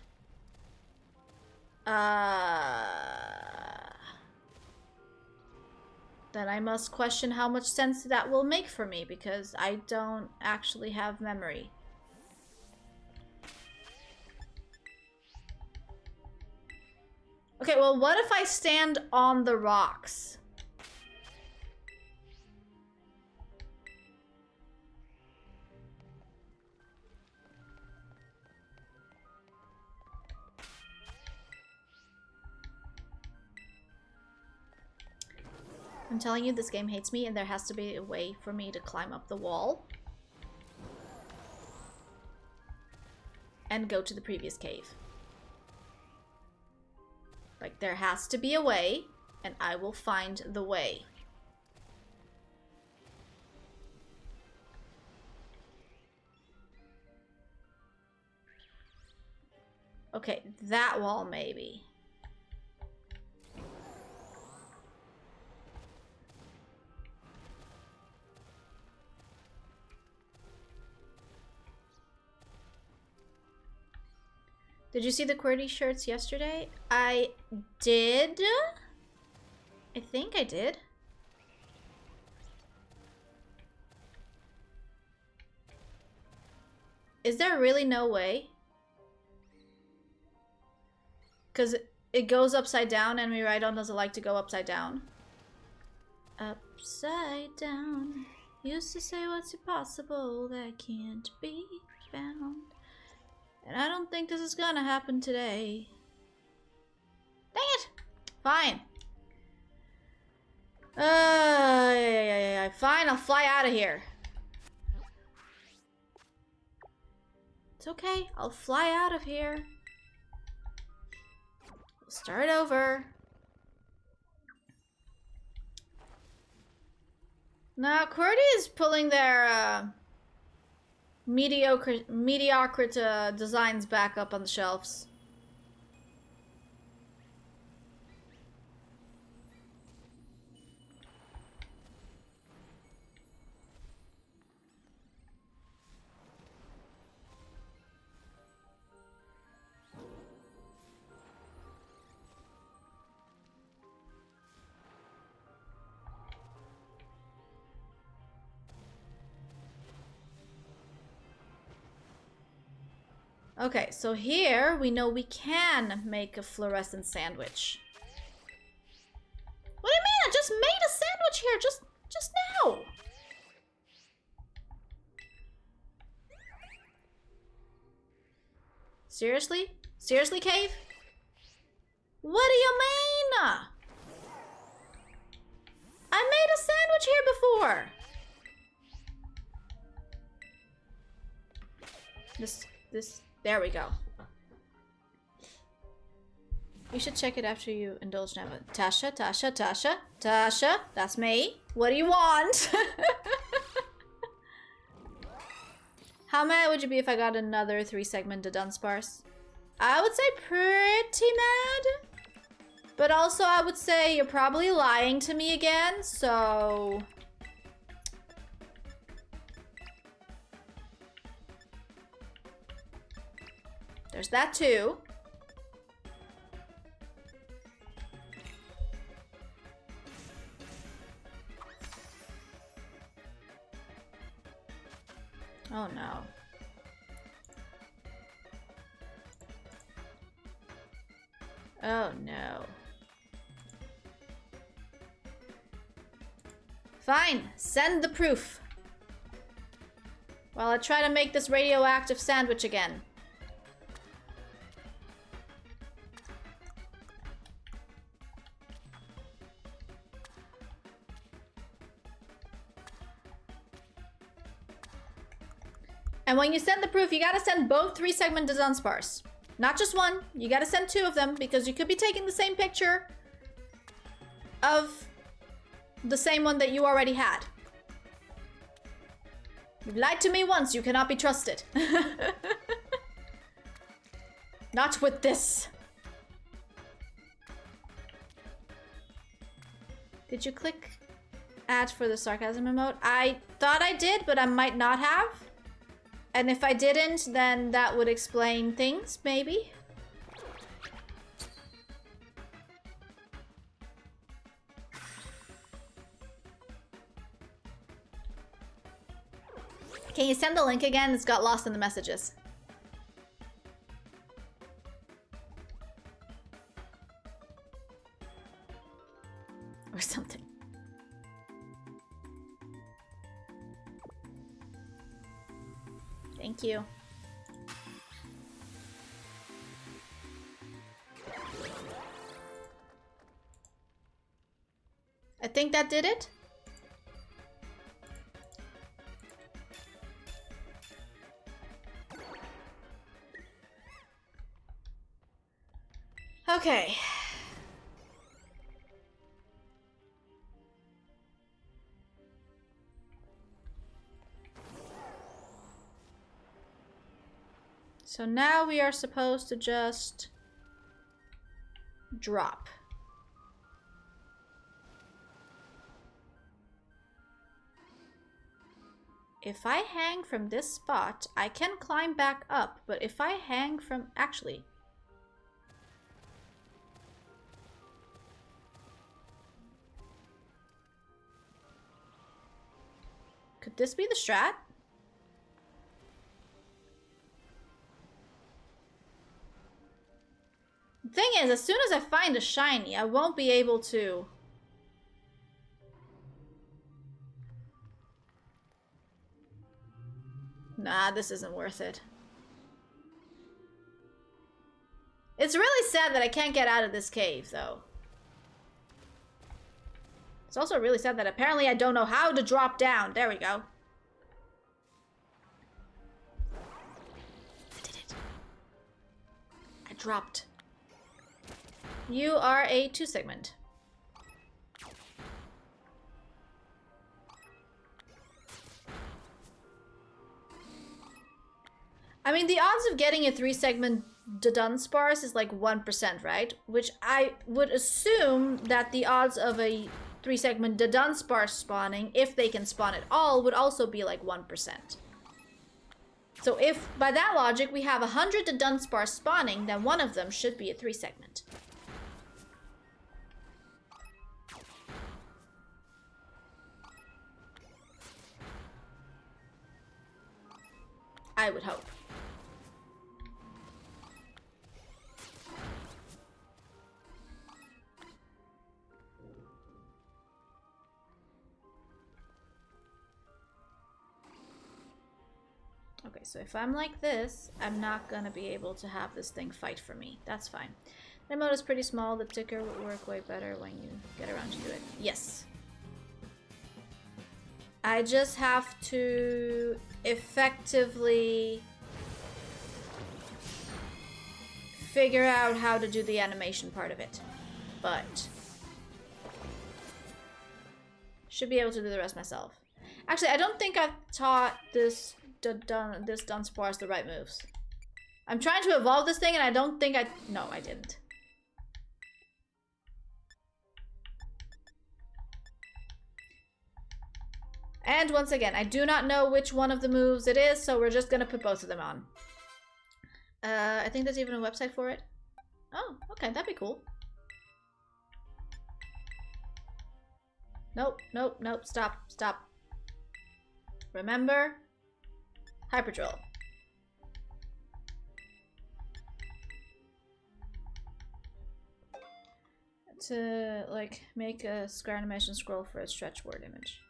Then I must question how much sense that will make for me, because I don't actually have memory. Okay, well, what if I stand on the rocks? I'm telling you, this game hates me, and there has to be a way for me to climb up the wall. And go to the previous cave. Like, there has to be a way, and I will find the way. Okay, that wall maybe. Did you see the QWERTY shirts yesterday? I did. I think I did. Is there really no way? Because it goes upside down and Miraidon doesn't like to go upside down. Upside down. Used to say what's impossible that can't be found. And I don't think this is gonna happen today. Dang it! Fine. Yeah. Fine, I'll fly out of here. It's okay, I'll fly out of here. We'll start over. Now, QWERTY is pulling their mediocre designs back up on the shelves. Okay, so here we know we can make a fluorescent sandwich. What do you mean? I just made a sandwich here just now. Seriously? Seriously, Cave? What do you mean? I made a sandwich here before. There we go. You should check it after you indulge Neva. Tasha, that's me. What do you want? How mad would you be if I got another 3-segment Dunsparce? I would say pretty mad. But also I would say you're probably lying to me again, so... There's that too. Oh no. Oh no. Fine, send the proof. While I try to make this radioactive sandwich again. And when you send the proof, you gotta send both 3-segment Dunsparce. Not just one, you gotta send 2 of them because you could be taking the same picture of the same one that you already had. You've lied to me once, you cannot be trusted. Not with this. Did you click add for the sarcasm emote? I thought I did, but I might not have. And if I didn't, then that would explain things, maybe. Can you send the link again? It's got lost in the messages. Or something. Thank you. I think that did it. Okay. So now we are supposed to just drop. If I hang from this spot, I can climb back up, but if I hang from... Actually... Could this be the strat? Thing is, as soon as I find a shiny, I won't be able to... Nah, this isn't worth it. It's really sad that I can't get out of this cave, though. It's also really sad that apparently I don't know how to drop down. There we go. I did it. I dropped. You are a 2-segment. I mean, the odds of getting a 3-segment Dunsparce is like 1%, right? Which I would assume that the odds of a 3-segment Dudunsparce spawning, if they can spawn at all, would also be like 1%. So if, by that logic, we have 100 Dudunsparce spawning, then one of them should be a 3-segment. I would hope. Okay, so if I'm like this, I'm not gonna be able to have this thing fight for me. That's fine. The mode is pretty small. The ticker would work way better when you get around to do it. Yes. I just have to effectively figure out how to do the animation part of it. But should be able to do the rest myself. Actually, I don't think I've taught this Dunsparce the right moves. I'm trying to evolve this thing and I don't think I... No, I didn't. And once again, I do not know which one of the moves it is, so we're just gonna put both of them on. I think there's even a website for it. Oh, okay, that'd be cool. Nope, nope, nope, stop, stop. Remember? Hyperdrill. To, like, make a square animation scroll for a stretch word image.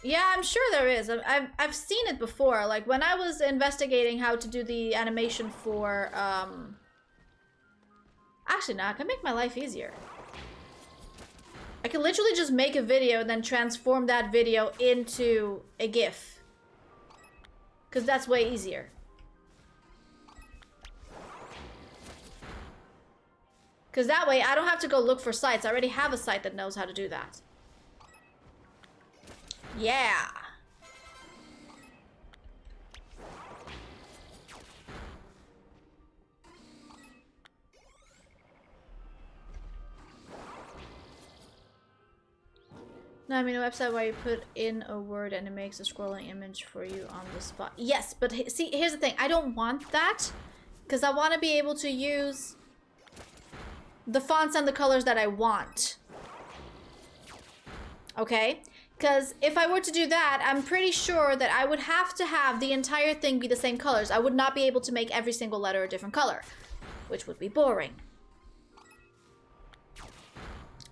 Yeah, I'm sure there is. I've seen it before. Like, when I was investigating how to do the animation for, Actually, no, I can make my life easier. I can literally just make a video and then transform that video into a GIF. Because that's way easier. Because that way, I don't have to go look for sites. I already have a site that knows how to do that. Yeah. No, I mean a website where you put in a word and it makes a scrolling image for you on the spot. Yes, but see, here's the thing. I don't want that because I want to be able to use the fonts and the colors that I want. Okay? Because if I were to do that, I'm pretty sure that I would have to have the entire thing be the same colors. I would not be able to make every single letter a different color, which would be boring.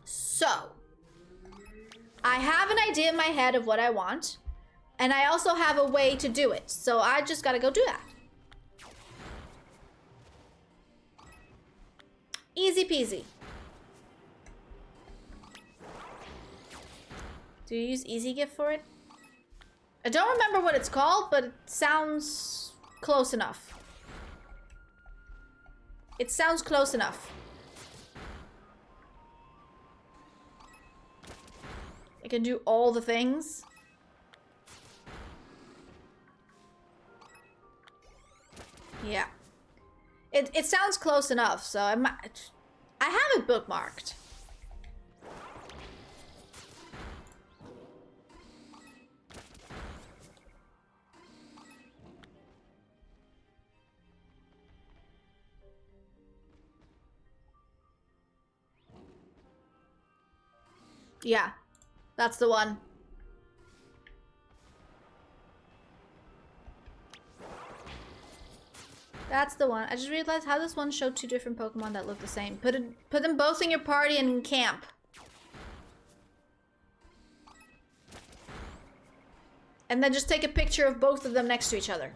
So, I have an idea in my head of what I want, and I also have a way to do it. So I just gotta go do that. Easy peasy. Do you use EasyGIF for it? I don't remember what it's called, but it sounds close enough. It sounds close enough. It can do all the things. Yeah. It sounds close enough, so I have it bookmarked. Yeah, that's the one. That's the one. I just realized how this one showed two different Pokemon that look the same. Put them both in your party and in camp. And then just take a picture of both of them next to each other.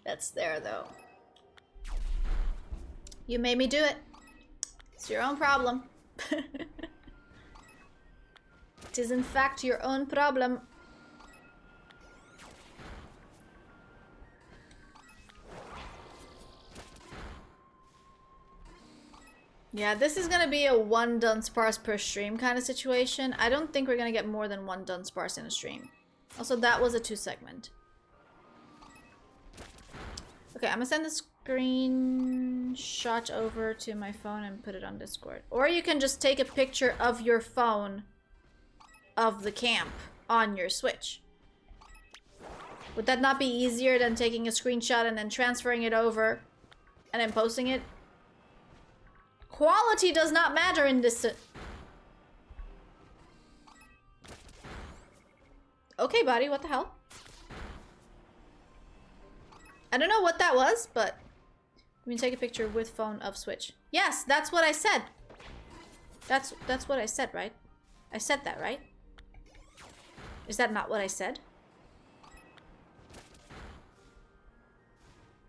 That's there, though. You made me do it. It's your own problem. It is, in fact, your own problem. Yeah, this is gonna be a one Dunsparce per stream kind of situation. I don't think we're gonna get more than one Dunsparce in a stream. Also, that was a 2-segment. Okay, I'm gonna send the screenshot over to my phone and put it on Discord. Or you can just take a picture of your phone of the camp on your Switch. Would that not be easier than taking a screenshot and then transferring it over and then posting it? Quality does not matter in this. Okay, buddy, what the hell? I don't know what that was, but let me take a picture with phone of Switch. Yes, that's what I said. That's what I said, right? I said that, right? Is that not what I said?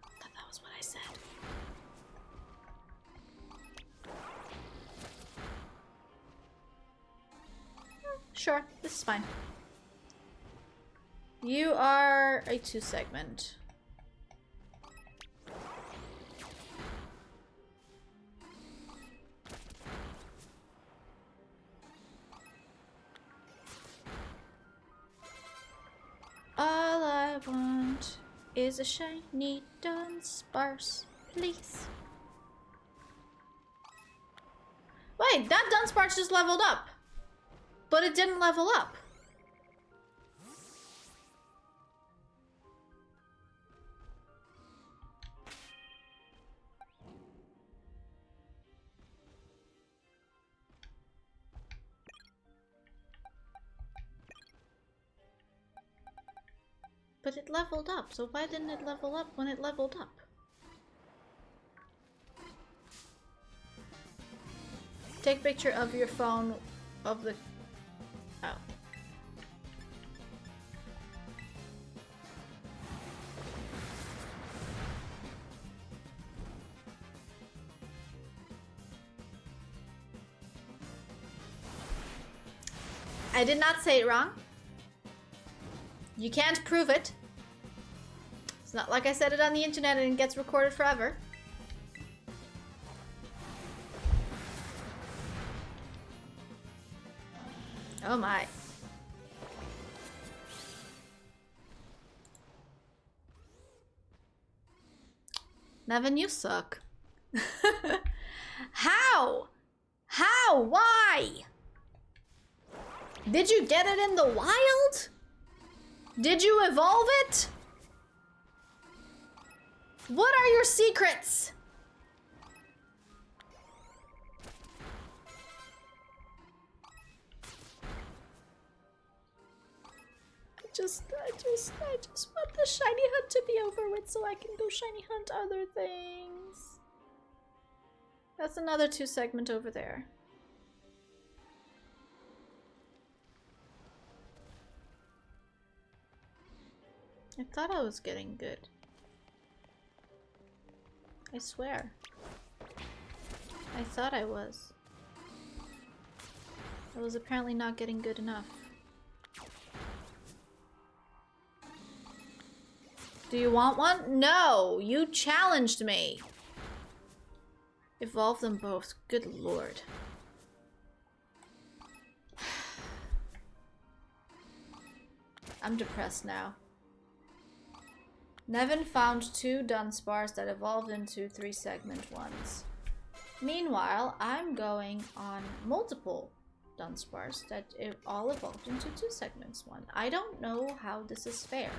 I thought that was what I said. Sure, this is fine. You are a 2-segment. All I want is a shiny Dunsparce, please. Wait, that Dunsparce just leveled up. But it didn't level up. But it leveled up, so why didn't it level up when it leveled up? Take a picture of your phone of the... Oh. I did not say it wrong. You can't prove it. It's not like I said it on the internet and it gets recorded forever. Oh my. Nevin, you suck. How? How? Why? Did you get it in the wild? Did you evolve it? What are your secrets? I just want the shiny hunt to be over with so I can go shiny hunt other things. That's another 2-segment over there. I thought I was getting good. I swear. I thought I was. I was apparently not getting good enough. Do you want one? No! You challenged me! Evolve them both. Good lord. I'm depressed now. Nevin found 2 Dunsparce that evolved into 3-segment ones. Meanwhile, I'm going on multiple Dunsparce that it all evolved into 2 segments. One. I don't know how this is fair.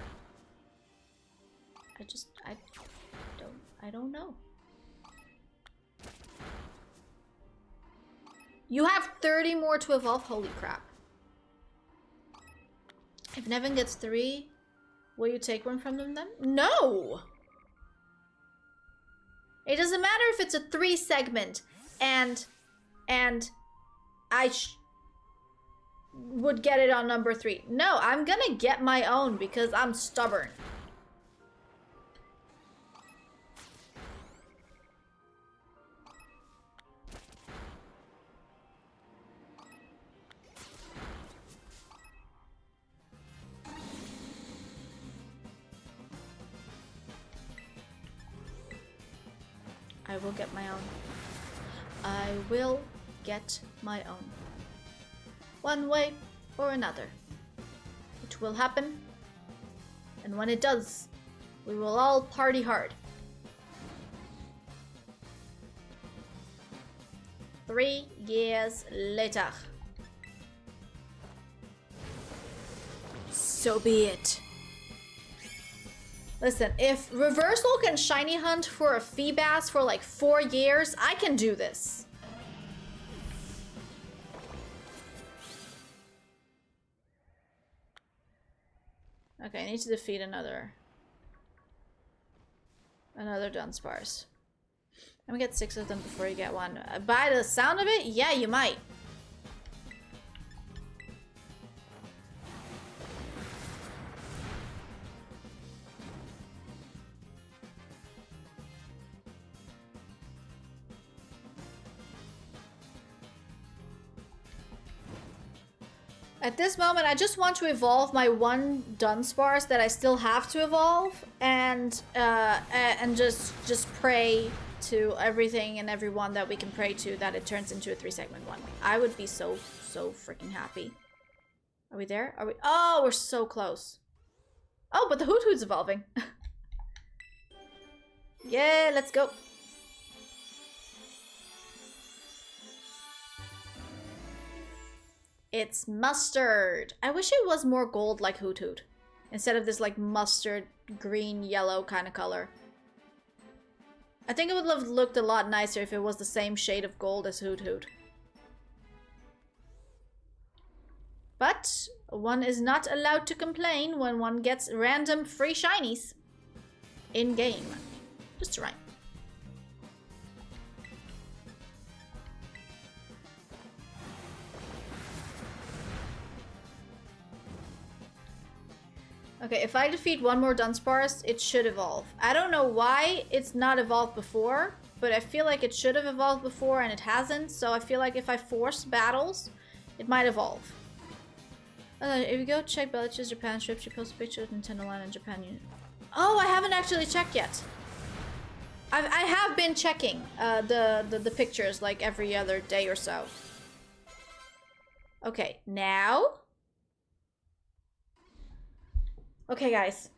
I don't know. You have 30 more to evolve. Holy crap. If Nevin gets 3, will you take one from them then? No! It doesn't matter if it's a 3 segment and I would get it on number 3. No, I'm gonna get my own because I'm stubborn. I will get my own. I will get my own. One way or another. It will happen. And when it does, we will all party hard. 3 years later. So be it. Listen, if Reversal can shiny hunt for a Feebas for like 4 years, I can do this. Okay, I need to defeat another Dunsparce. I'm gonna get 6 of them before you get one. By the sound of it, yeah, you might. At this moment, I just want to evolve my one Dunsparce that I still have to evolve, and just pray to everything and everyone that we can pray to that it turns into a 3-segment one. I would be so freaking happy. Are we there? Are we? Oh, we're so close. Oh, but the Hoot Hoot's evolving. Yeah, let's go. It's mustard. I wish it was more gold like Hoot Hoot, instead of this like mustard green yellow kind of color. I think it would have looked a lot nicer if it was the same shade of gold as Hoot Hoot. But one is not allowed to complain when one gets random free shinies in game. Just right. Okay, if I defeat one more Dunsparce, it should evolve. I don't know why it's not evolved before, but I feel like it should have evolved before and it hasn't, so I feel like if I force battles, it might evolve. If you go check Belich's Japan trip, she posted pictures of Nintendo Land and Japan Union. Oh, I haven't actually checked yet. I have been checking the pictures like every other day or so. Okay, now... Okay, guys.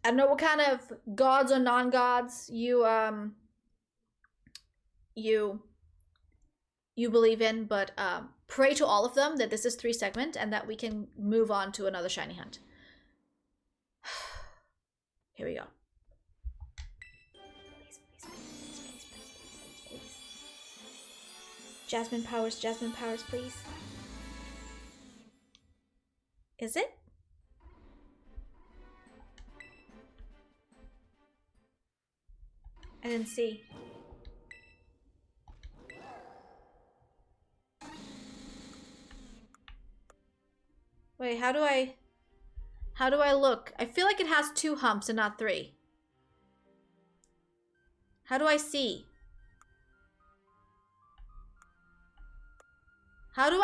I don't know what kind of gods or non-gods you believe in, but pray to all of them that this is 3-segment and that we can move on to another shiny hunt. Here we go. Please. Jasmine powers, please. Is it? I didn't see. Wait, how do I look? I feel like it has 2 humps and not 3. How do I see? How do...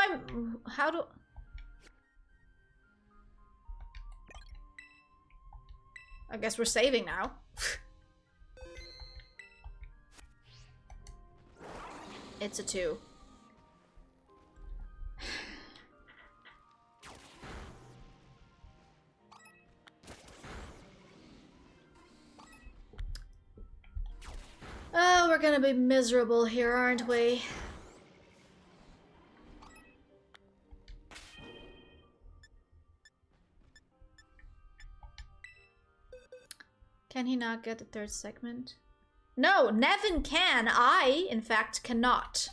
I guess we're saving now. It's a 2. Oh, we're gonna be miserable here, aren't we? Can he not get the third segment? No, Nevin can. I, in fact, cannot.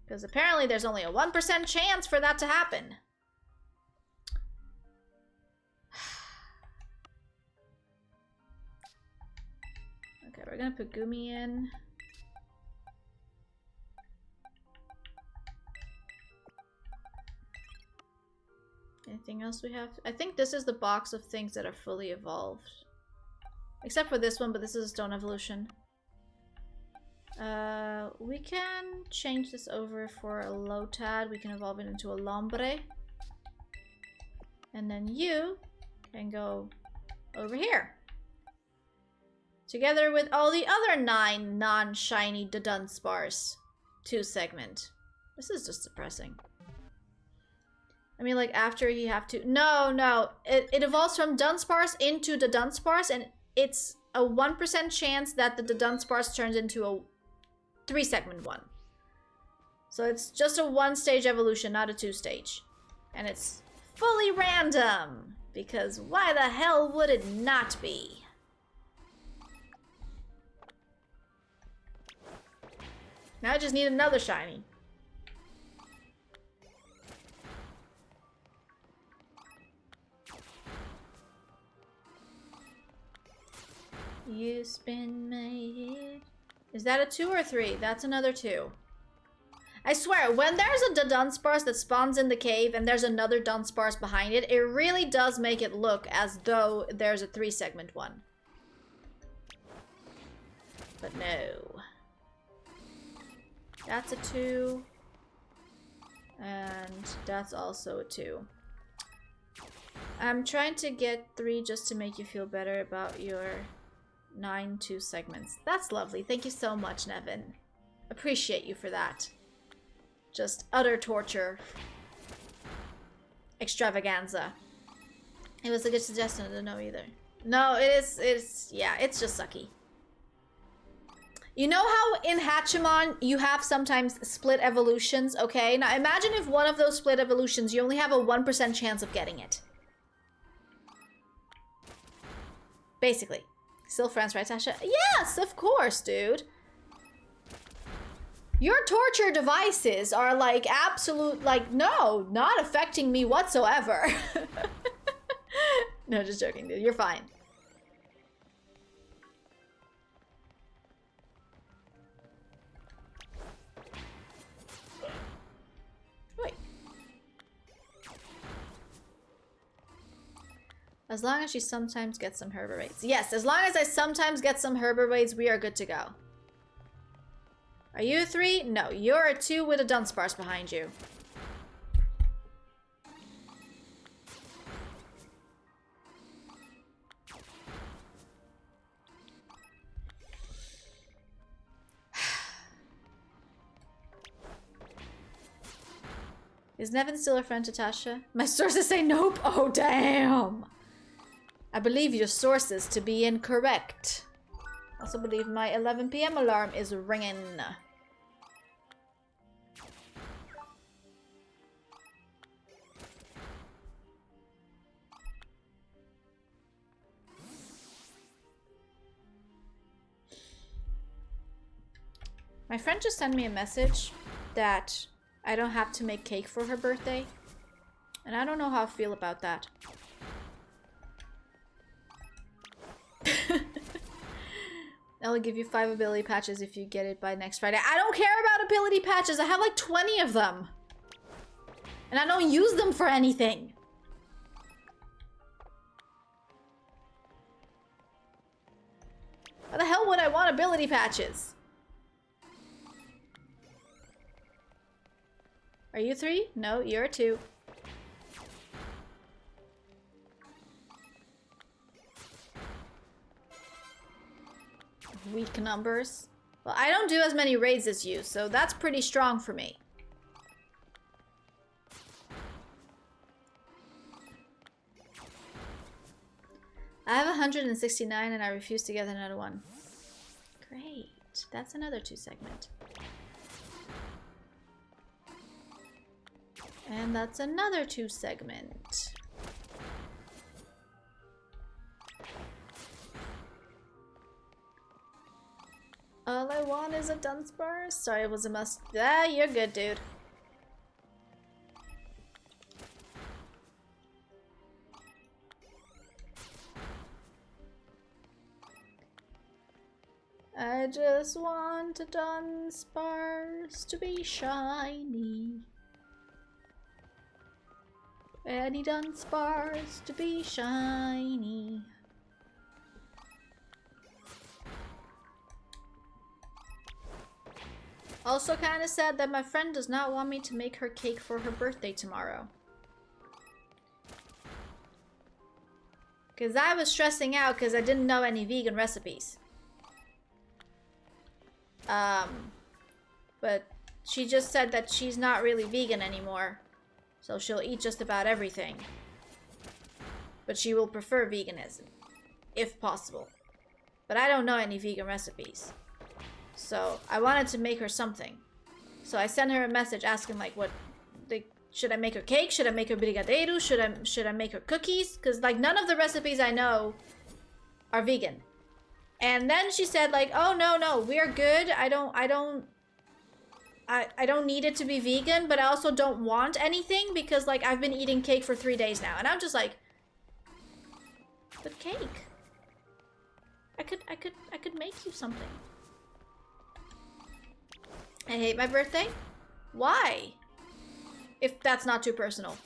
Because apparently there's only a 1% chance for that to happen. Okay, we're gonna put Gumi in. Anything else we have? I think this is the box of things that are fully evolved. Except for this one, but this is a stone evolution. We can change this over for a Lotad. We can evolve it into a Lombre. And then you can go over here. Together with all the other 9 non-shiny Dunsparce 2 segment. This is just depressing. I mean, like, after you have to... No. It evolves from Dunsparce into Dudunsparce, and it's a 1% chance that the Dudunsparce turns into a 3-segment one. So it's just a 1-stage evolution, not a 2-stage. And it's fully random, because why the hell would it not be? Now I just need another shiny. You spin my head. Is that a 2 or a 3? That's another 2. I swear, when there's a Dunsparce that spawns in the cave and there's another Dunsparce behind it, it really does make it look as though there's a 3-segment one. But no. That's a 2. And that's also a 2. I'm trying to get 3 just to make you feel better about your 9 2 segments. That's lovely. Thank you so much, Nevin. Appreciate you for that. Just utter torture. Extravaganza. It was a good suggestion. I don't know either. No, yeah, it's just sucky. You know how in Hatchimon you have sometimes split evolutions, okay? Now imagine if one of those split evolutions, you only have a 1% chance of getting it. Basically. Still friends, right, Tasha? Yes, of course, dude. Your torture devices are like absolute, like, no, not affecting me whatsoever. No, just joking, dude. You're fine. Wait. As long as she sometimes gets some Herberades. Yes, as long as I sometimes get some Herberades, we are good to go. Are you a 3? No, you're a 2 with a Dunsparce behind you. Is Nevin still a friend to Tasha? My sources say nope. Oh, damn. I believe your sources to be incorrect. I also believe my 11 PM alarm is ringing. My friend just sent me a message that I don't have to make cake for her birthday. And I don't know how I feel about that. I'll give you 5 ability patches if you get it by next Friday. I don't care about ability patches. I have like 20 of them. And I don't use them for anything. Why the hell would I want ability patches? Are you 3? No, you're a 2. Weak numbers. Well, I don't do as many raids as you, so that's pretty strong for me. I have 169 and I refuse to get another one. Great. That's another 2 segment. And that's another 2 segment. want is a Dunsparce. Sorry, it was a must. Ah, you're good, dude. I just want a Dunsparce to be shiny. Any Dunsparce to be shiny. Also kinda sad that my friend does not want me to make her cake for her birthday tomorrow. Cause I was stressing out because I didn't know any vegan recipes. But she just said that she's not really vegan anymore. So she'll eat just about everything. But she will prefer veganism, if possible. But I don't know any vegan recipes. So I wanted to make her something. So I sent her a message asking like, should I make her cake? Should I make her brigadeiro? Should I make her cookies? Because like none of the recipes I know are vegan. And then she said like, oh no, we're good. I don't need it to be vegan, but I also don't want anything because like I've been eating cake for 3 days now. And I'm just like, but cake. I could make you something. I hate my birthday? Why? If that's not too personal.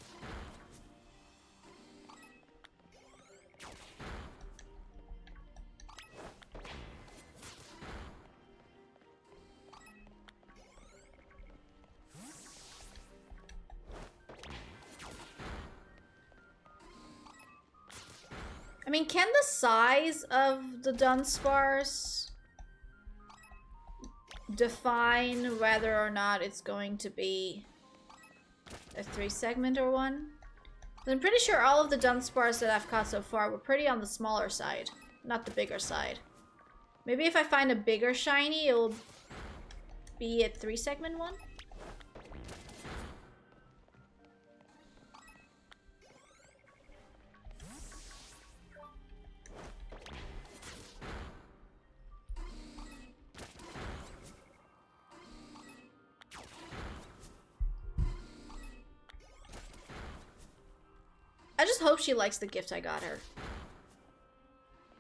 I mean, can the size of the Dunsparce define whether or not it's going to be a 3-segment or one? I'm pretty sure all of the Dunsparce that I've caught so far were pretty on the smaller side, not the bigger side. Maybe if I find a bigger shiny, it'll be a 3-segment one? I just hope she likes the gift I got her.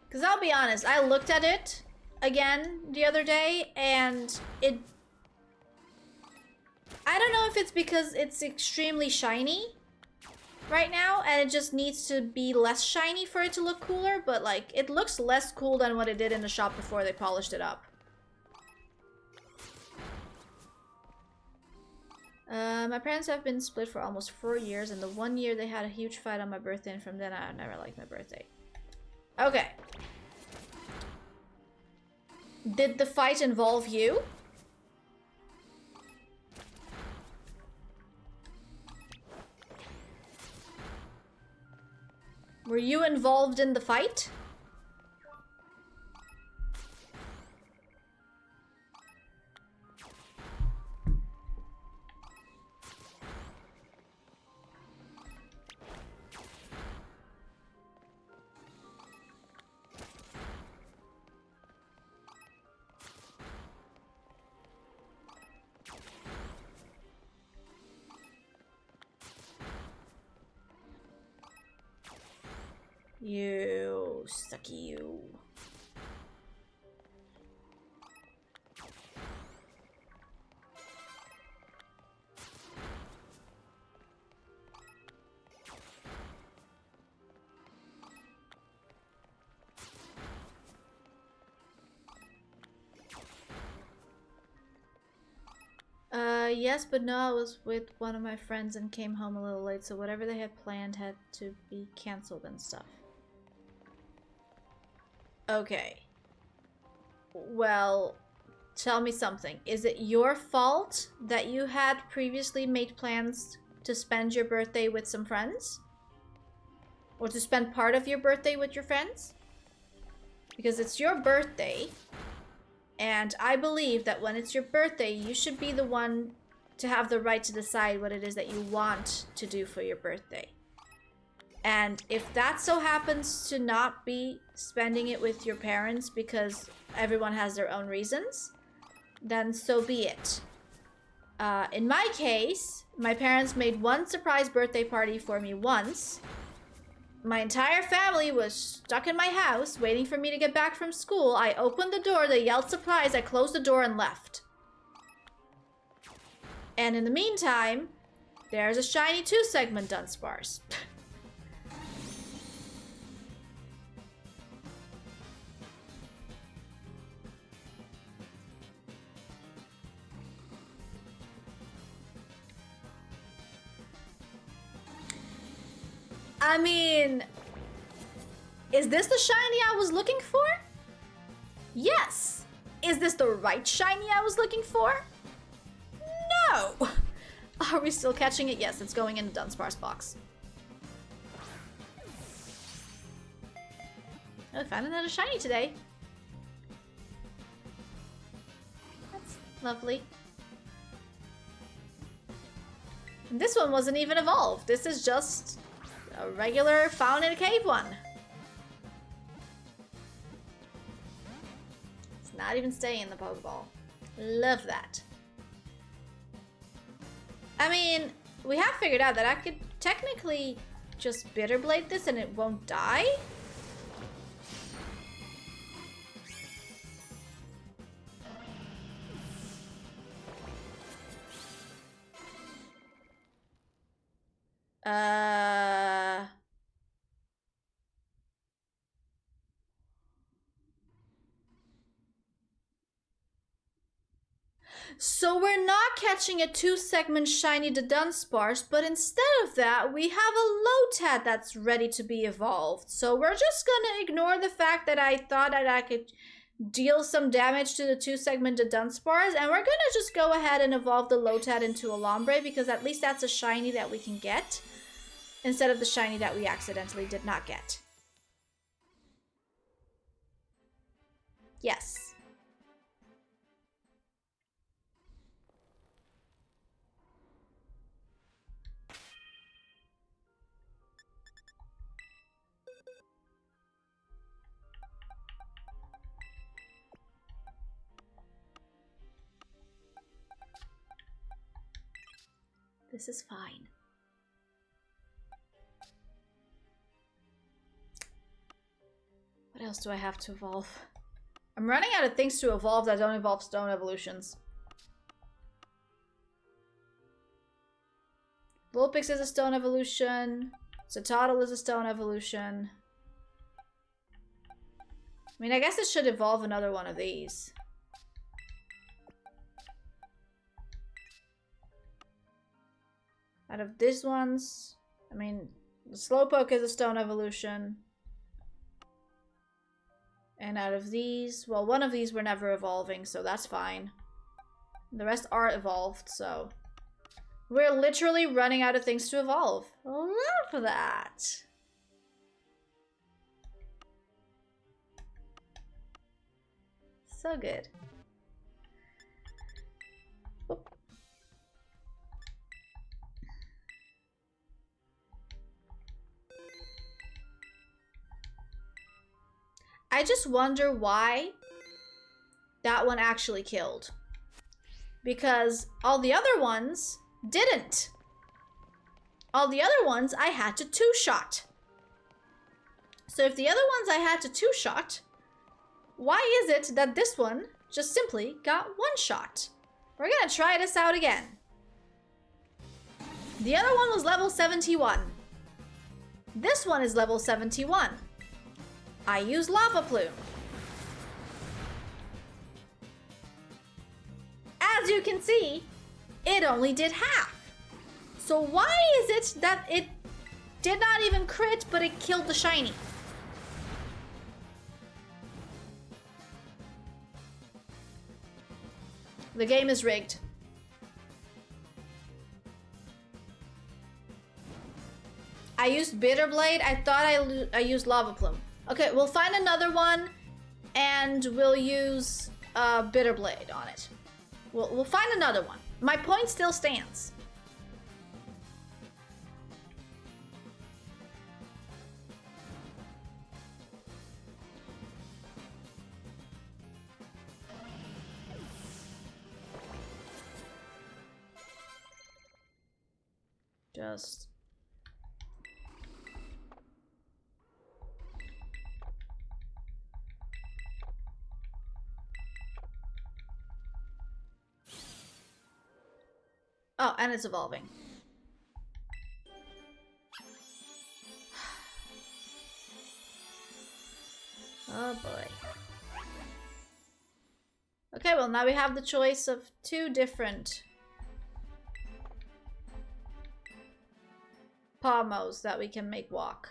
Because I'll be honest, I looked at it again the other day, and it... I don't know if it's because it's extremely shiny right now, and it just needs to be less shiny for it to look cooler, but like, it looks less cool than what it did in the shop before they polished it up. My parents have been split for almost 4 years, and the 1 year they had a huge fight on my birthday, and from then I never liked my birthday. Okay. Did the fight involve you? Were you involved in the fight? You sucky you. Yes, but no, I was with one of my friends and came home a little late, so whatever they had planned had to be canceled and stuff. Okay. Well, tell me something. Is it your fault that you had previously made plans to spend your birthday with some friends? Or to spend part of your birthday with your friends? Because it's your birthday, and I believe that when it's your birthday, you should be the one to have the right to decide what it is that you want to do for your birthday. And if that so happens to not be spending it with your parents because everyone has their own reasons, then so be it. In my case, my parents made one surprise birthday party for me once. My entire family was stuck in my house waiting for me to get back from school. I opened the door, they yelled surprise, I closed the door and left. And in the meantime, there's a shiny 2-segment Dunsparce. I mean, is this the shiny I was looking for? Yes. Is this the right shiny I was looking for? No. Are we still catching it? Yes, it's going in the Dunsparce box. Oh, I found another shiny today. That's lovely. And this one wasn't even evolved. This is just a regular found in a cave one. It's not even staying in the Pokeball. Love that. I mean, we have figured out that I could technically just Bitterblade this and it won't die. So we're not catching a 2-segment shiny Dudunsparce, but instead of that, we have a Lotad that's ready to be evolved. So we're just gonna ignore the fact that I thought that I could deal some damage to the 2-segment Dudunsparce, and we're gonna just go ahead and evolve the Lotad into a Lombre, because at least that's a shiny that we can get, instead of the shiny that we accidentally did not get. Yes. This is fine. What else do I have to evolve? I'm running out of things to evolve that don't involve stone evolutions. Vulpix is a stone evolution. Citadel is a stone evolution. I mean, I guess it should evolve another one of these. Out of these ones, I mean, the Slowpoke is a stone evolution. And out of these, well, one of these were never evolving, so that's fine. The rest are evolved, so we're literally running out of things to evolve. Love that. So good. Oop. I just wonder why that one actually killed. Because all the other ones didn't. All the other ones I had to 2-shot. So if the other ones I had to 2-shot, why is it that this one just simply got 1-shot? We're gonna try this out again. The other one was level 71. This one is level 71. I use Lava Plume. As you can see, it only did half. So why is it that it did not even crit, but it killed the shiny? The game is rigged. I used Bitterblade. I thought I used Lava Plume. Okay, we'll find another one, and we'll use Bitterblade on it. We'll find another one. My point still stands. Just... Oh, and it's evolving. Oh boy. Okay, well now we have the choice of 2 different Pommos that we can make walk.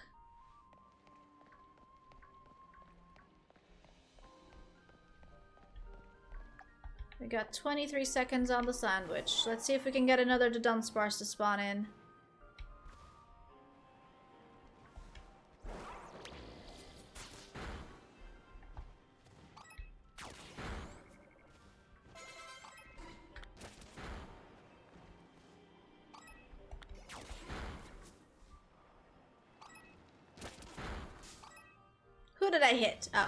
We got 23 seconds on the sandwich. Let's see if we can get another Dunsparce to spawn in. Who did I hit? Oh.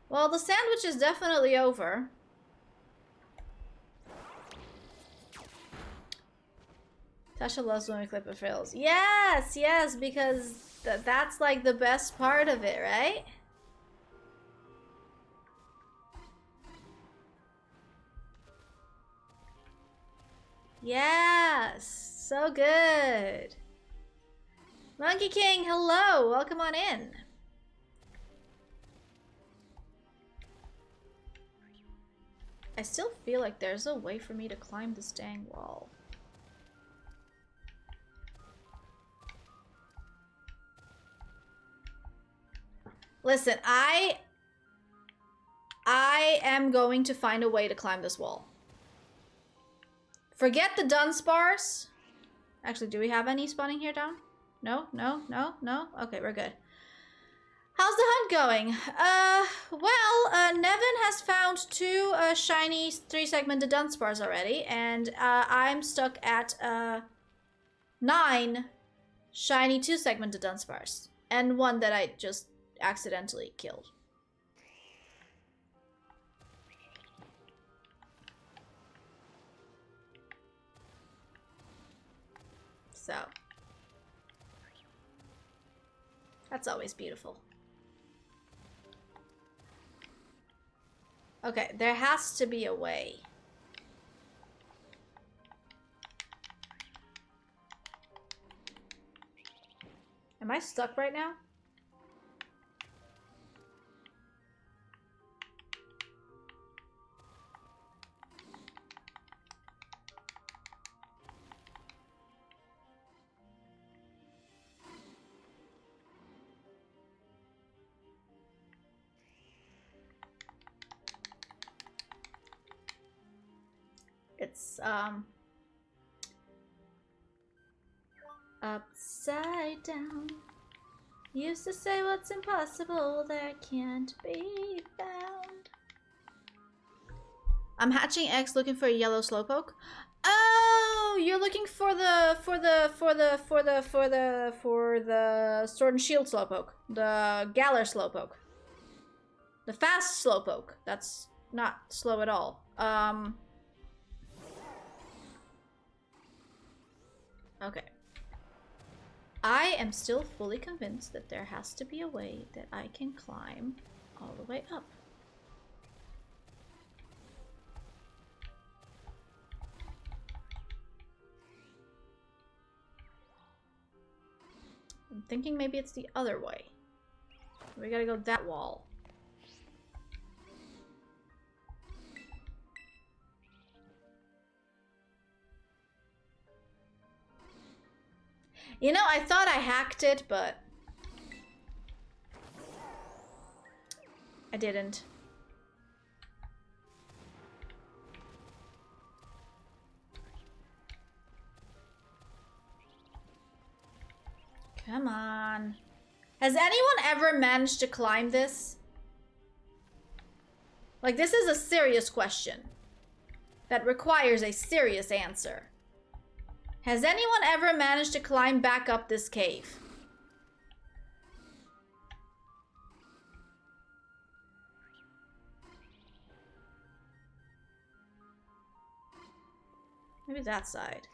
Well, the sandwich is definitely over. Tasha loves when we clip it fails. Yes, yes, because that's like the best part of it, right? Yes, so good. Monkey King, hello, welcome on in. I still feel like there's a way for me to climb this dang wall. Listen, I am going to find a way to climb this wall. Forget the Dunsparce. Actually, do we have any spawning here down? No, no, no, no? Okay, we're good. How's the hunt going? Nevin has found 2 shiny 3-segmented Dunsparce already, and I'm stuck at 9 shiny 2-segmented Dunsparce, and 1 that I just accidentally killed. So, that's always beautiful. Okay, there has to be a way. Am I stuck right now? It's, upside down. Used to say what's impossible that can't be found. I'm hatching eggs looking for a yellow slowpoke. Oh, you're looking for the Sword and Shield slowpoke. The Galar slowpoke. The fast slowpoke. That's not slow at all. Okay. I am still fully convinced that there has to be a way that I can climb all the way up. I'm thinking maybe it's the other way. We gotta go that wall. You know, I thought I hacked it, but I didn't. Come on. Has anyone ever managed to climb this? Like, this is a serious question that requires a serious answer. Has anyone ever managed to climb back up this cave? Maybe that side.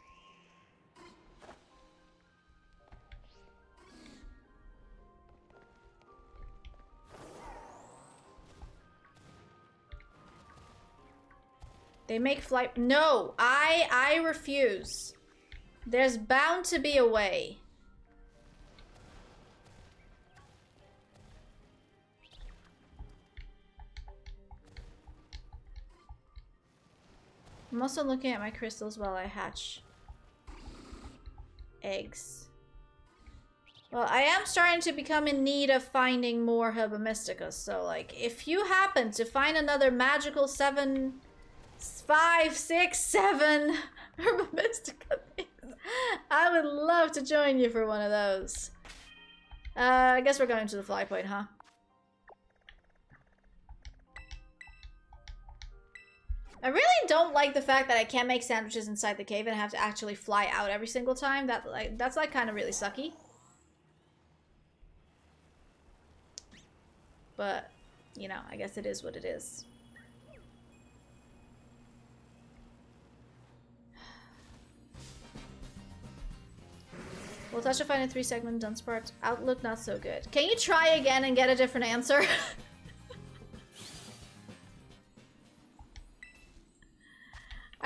They make flight. No, I refuse. There's bound to be a way. I'm also looking at my crystals while I hatch eggs. Well, I am starting to become in need of finding more Herba Mystica, so like, if you happen to find another magical 7, 5, 6, 7 Herba Mystica things, I would love to join you for one of those. I guess we're going to the fly point, huh? I really don't like the fact that I can't make sandwiches inside the cave and have to actually fly out every single time. That's like kind of really sucky. But, you know, I guess it is what it is. We'll touch a fine 3-segment Dunsparce. Outlook not so good. Can you try again and get a different answer?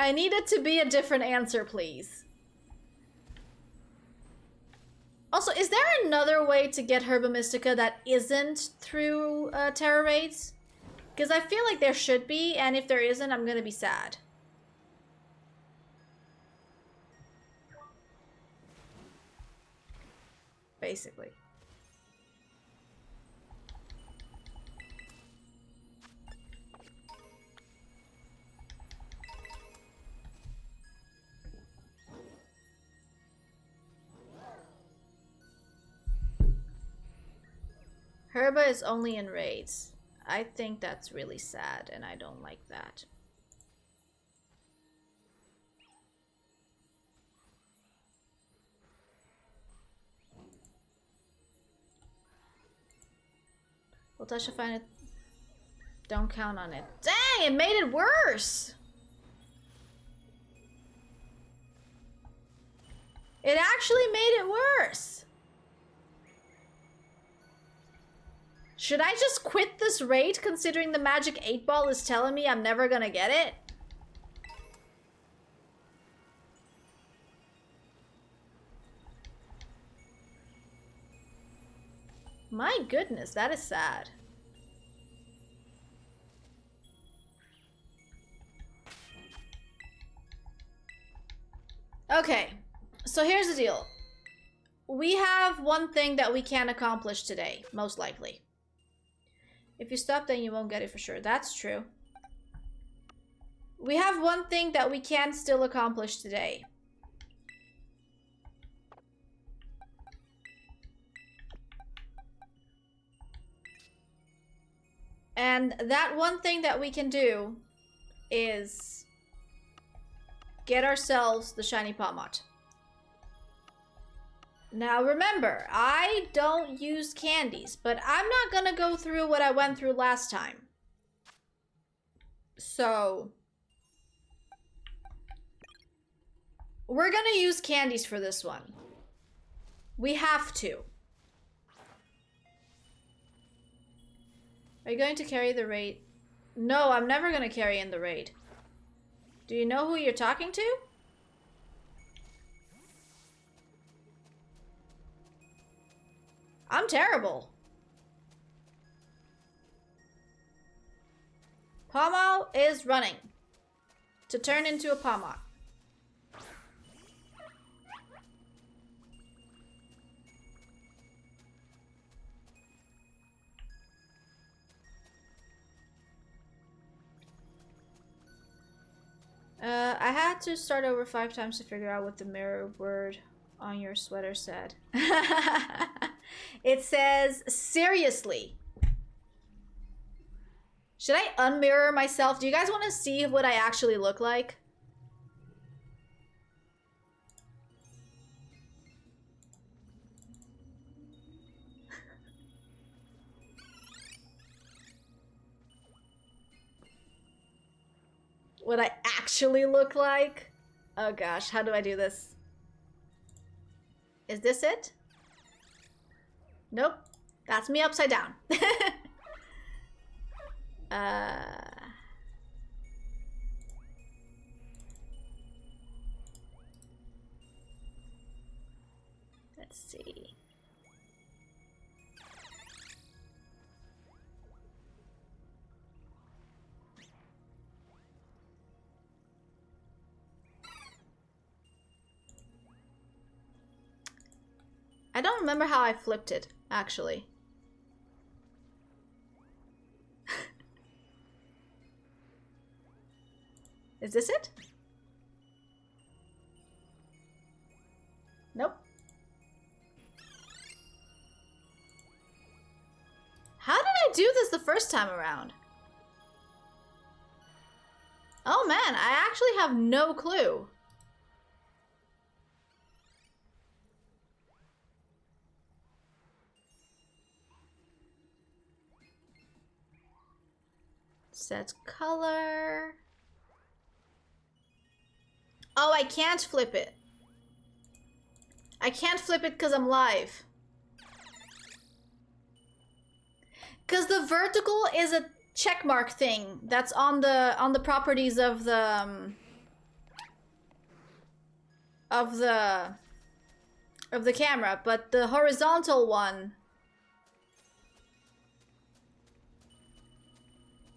I need it to be a different answer, please. Also, is there another way to get Herba Mystica that isn't through Terra Raids? Because I feel like there should be, and if there isn't, I'm gonna be sad. Basically. Herba is only in raids. I think that's really sad, and I don't like that. We'll touch to find it. Don't count on it. Dang, it made it worse! It actually made it worse! Should I just quit this raid considering the magic 8-ball is telling me I'm never gonna get it? My goodness, that is sad. Okay, so here's the deal. We have one thing that we can accomplish today, most likely. If you stop, then you won't get it for sure. That's true. We have one thing that we can still accomplish today. And that one thing that we can do is get ourselves the shiny Pomot. Now remember, I don't use candies, but I'm not gonna go through what I went through last time. So we're gonna use candies for this one. We have to. Are you going to carry the raid? No, I'm never gonna carry in the raid. Do you know who you're talking to? I'm terrible. Pomo is running to turn into a Pomot. I had to start over 5 times to figure out what the mirror word on your sweater said. It says, seriously. Should I unmirror myself? Do you guys want to see what I actually look like? What I actually look like? Oh gosh, how do I do this? Is this it? Nope. That's me upside down. Let's see. I don't remember how I flipped it, actually. Is this it? Nope. How did I do this the first time around? Oh man, I actually have no clue. Set color. Oh, I can't flip it. I can't flip it because I'm live. Because the vertical is a checkmark thing that's on the properties of the camera, but the horizontal one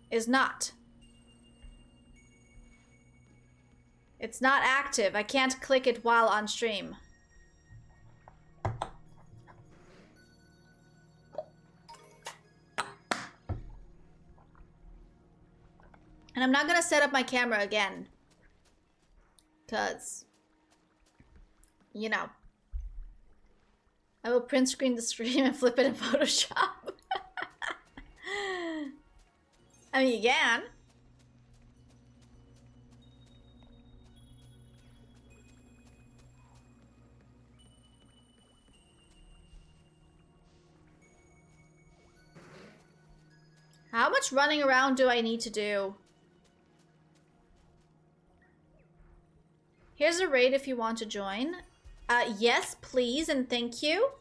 is not. It's not active. I can't click it while on stream. And I'm not gonna set up my camera again. Cause, you know, I will print screen the stream and flip it in Photoshop. I mean, you can. How much running around do I need to do? Here's a raid if you want to join. Yes, please, and thank you.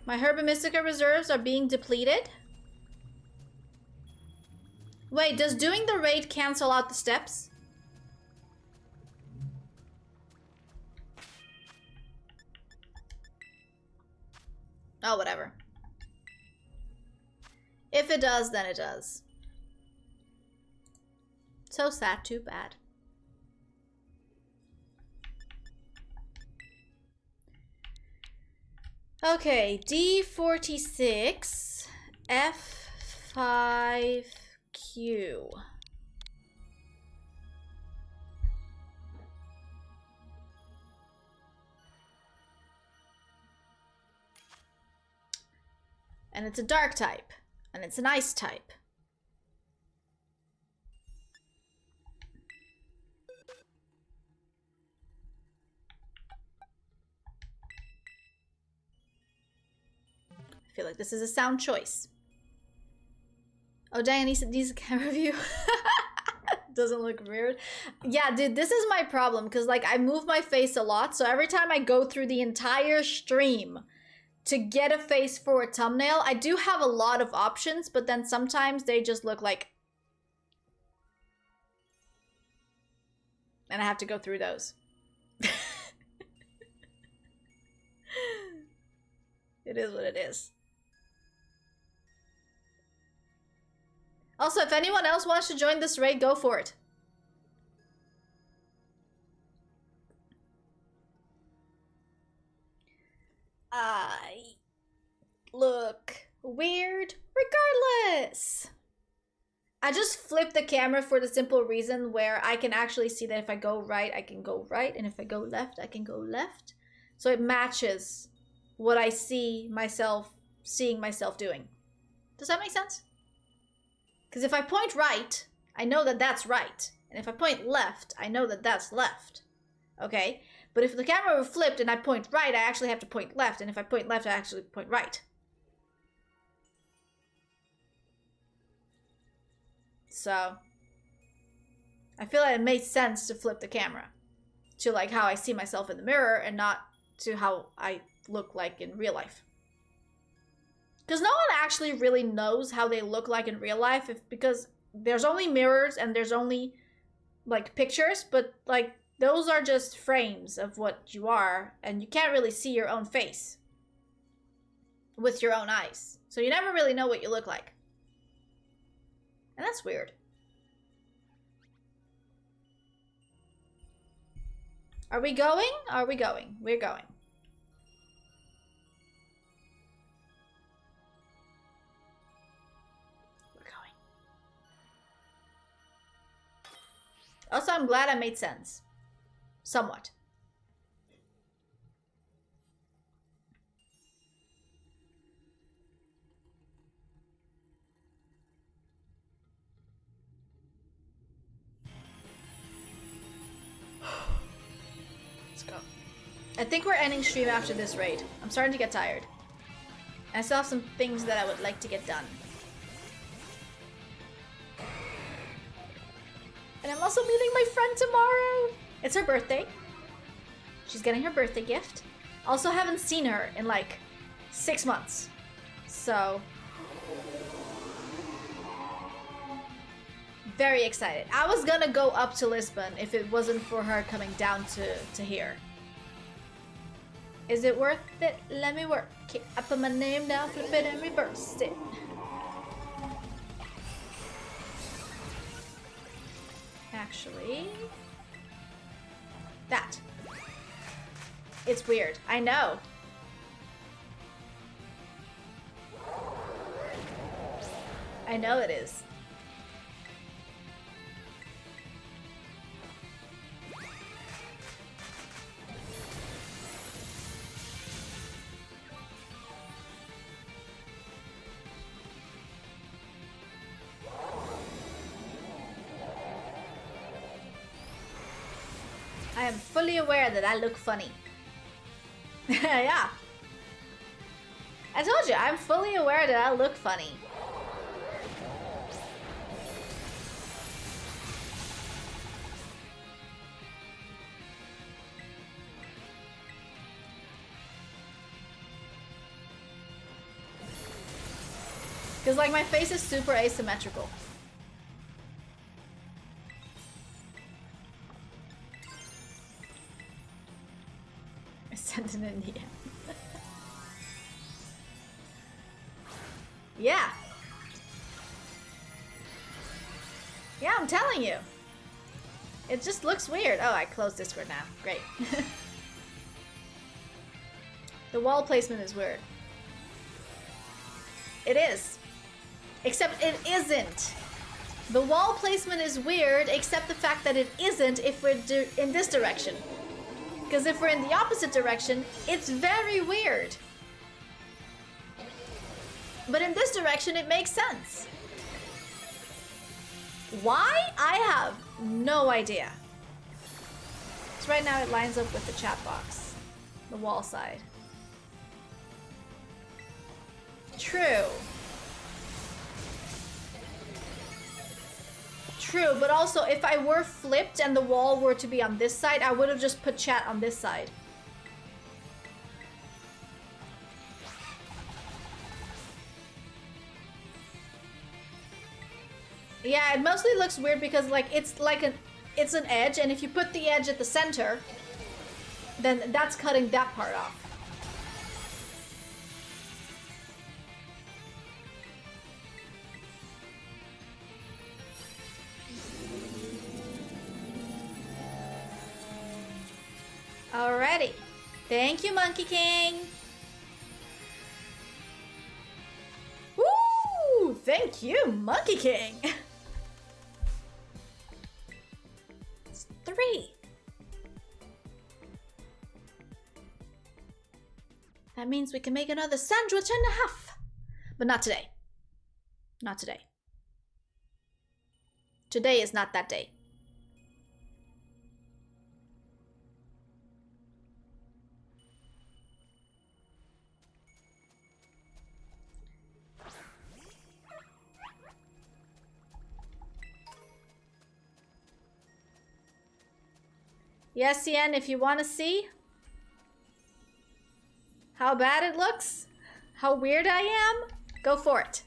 My Herba Mystica reserves are being depleted. Wait, does doing the raid cancel out the steps? Oh, whatever. If it does, then it does. So sad, too bad. Okay, D46, F5Q. And it's a dark type, and it's an ice type. I feel like this is a sound choice. Oh, dang, needs a camera view. Doesn't look weird. Yeah, dude, this is my problem, because, like, I move my face a lot, so every time I go through the entire stream to get a face for a thumbnail, I do have a lot of options, but then sometimes they just look like... And I have to go through those. It is what it is. Also, if anyone else wants to join this raid, go for it. I look weird regardless. I just flip the camera for the simple reason where I can actually see that if I go right, I can go right, and if I go left, I can go left. So it matches what I see myself, seeing myself doing. Does that make sense? Because if I point right, I know that that's right. And if I point left, I know that that's left. Okay? But if the camera were flipped and I point right, I actually have to point left. And if I point left, I actually point right. So, I feel like it made sense to flip the camera to like how I see myself in the mirror and not to how I look like in real life. Because no one actually really knows how they look like in real life because there's only mirrors and there's only like pictures, but like those are just frames of what you are and you can't really see your own face with your own eyes. So you never really know what you look like. And that's weird. Are we going? Are we going? We're going. We're going. Also, I'm glad I made sense. Somewhat. I think we're ending stream after this raid. I'm starting to get tired. I still have some things that I would like to get done. And I'm also meeting my friend tomorrow. It's her birthday. She's getting her birthday gift. Also haven't seen her in like 6 months. So... very excited. I was gonna go up to Lisbon if it wasn't for her coming down to here. Is it worth it? Let me work it. I put my name down, flip it and reverse it. Actually... that. It's weird. I know. I know it is. I am fully aware that I look funny. Yeah. I told you, I'm fully aware that I look funny. Because like my face is super asymmetrical. I sent an Indian. Yeah. Yeah, I'm telling you. It just looks weird. Oh, I closed Discord now. Great. The wall placement is weird. It is. Except it isn't. The wall placement is weird, except the fact that it isn't if we're in this direction. Because if we're in the opposite direction, it's very weird. But in this direction, it makes sense. Why? I have no idea. So right now it lines up with the chat box. The wall side. True. True, but also if I were flipped and the wall were to be on this side, I would have just put chat on this side. Yeah, it mostly looks weird because like it's an edge, and if you put the edge at the center, then that's cutting that part off. Alrighty. Thank you, Monkey King. Woo! Thank you, Monkey King. It's 3. That means we can make another sandwich and a half. But not today. Not today. Today is not that day. Yes, Yen, if you want to see how bad it looks, how weird I am, go for it.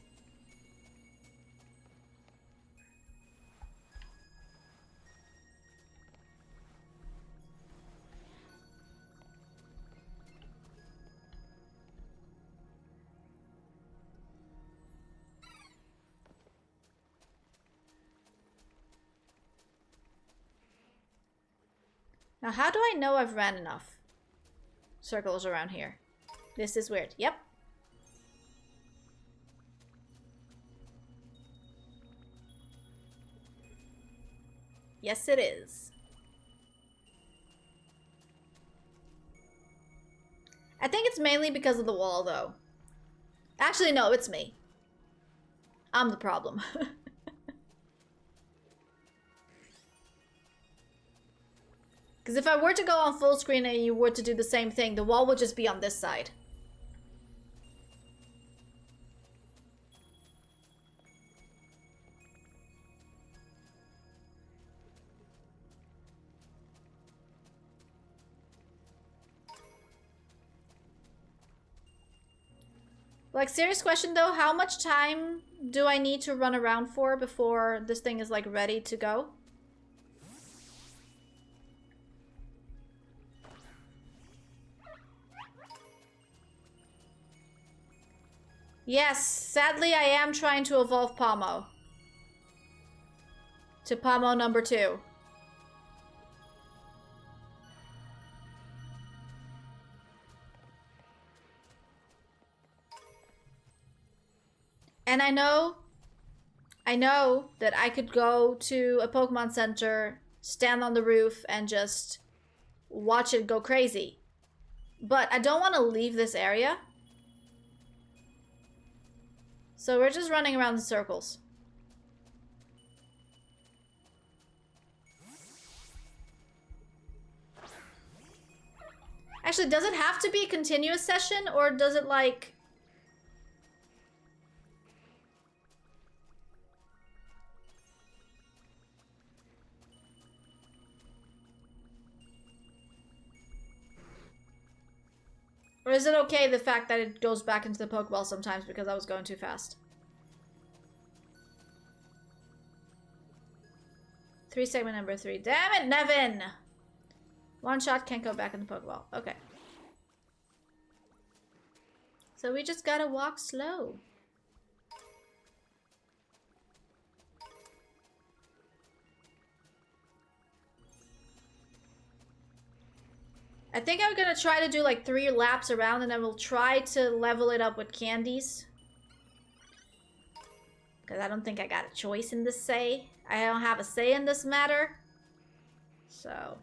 Now, how do I know I've ran enough circles around here? This is weird. Yep. Yes, it is. I think it's mainly because of the wall, though. Actually, no, it's me. I'm the problem. Because if I were to go on full screen and you were to do the same thing, the wall would just be on this side. Like, serious question though, how much time do I need to run around for before this thing is like ready to go? Yes, sadly I am trying to evolve Pomo. To Pomo number 2. And I know that I could go to a Pokemon Center, stand on the roof, and just watch it go crazy. But I don't want to leave this area. So we're just running around in circles. Actually, does it have to be a continuous session, or does it like... Or is it okay the fact that it goes back into the Pokeball sometimes because I was going too fast? 3 segment number 3. Damn it, Nevin! One shot can't go back in the Pokeball. Okay. So we just gotta walk slow. I think I'm gonna try to do like 3 laps around and then we'll try to level it up with candies. Because I don't think I got a choice in this say. I don't have a say in this matter. So...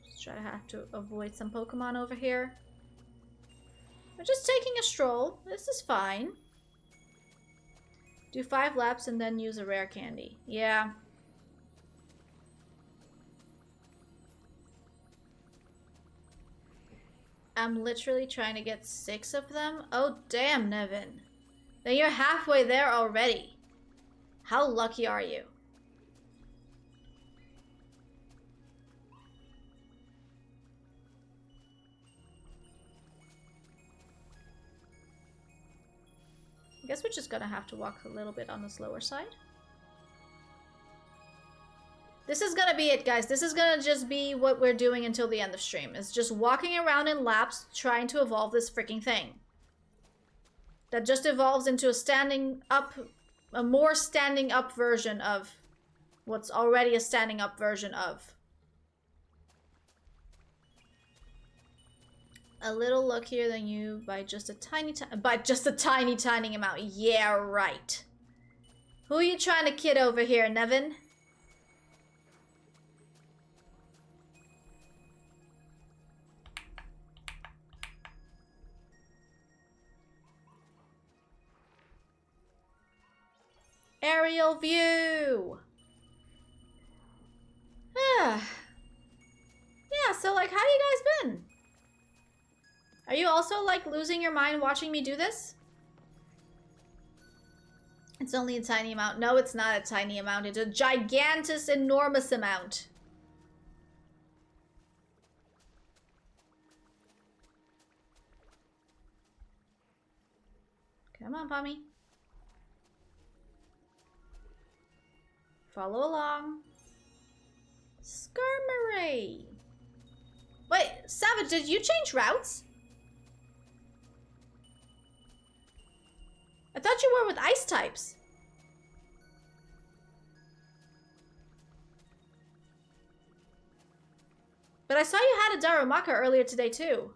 just try to have to avoid some Pokemon over here. We're just taking a stroll. This is fine. Do 5 laps and then use a rare candy. Yeah. I'm literally trying to get 6 of them. Oh, damn, Nevin. Then you're halfway there already. How lucky are you? I guess we're just gonna have to walk a little bit on the slower side. This is gonna be it, guys. This is gonna just be what we're doing until the end of stream. It's just walking around in laps trying to evolve this freaking thing. That just evolves into a standing up, a more standing up version of what's already a standing up version of. A little luckier than you by just a tiny amount. Yeah, right. Who are you trying to kid over here, Nevin? Aerial view. Yeah, so like, how you guys been? Are you also like losing your mind watching me do this? It's only a tiny amount. No, it's not a tiny amount. It's a gigantic, enormous amount. Come on, Pommy. Follow along. Skarmory. Wait, Savage, did you change routes? I thought you were with ice types. But I saw you had a Darumaka earlier today too.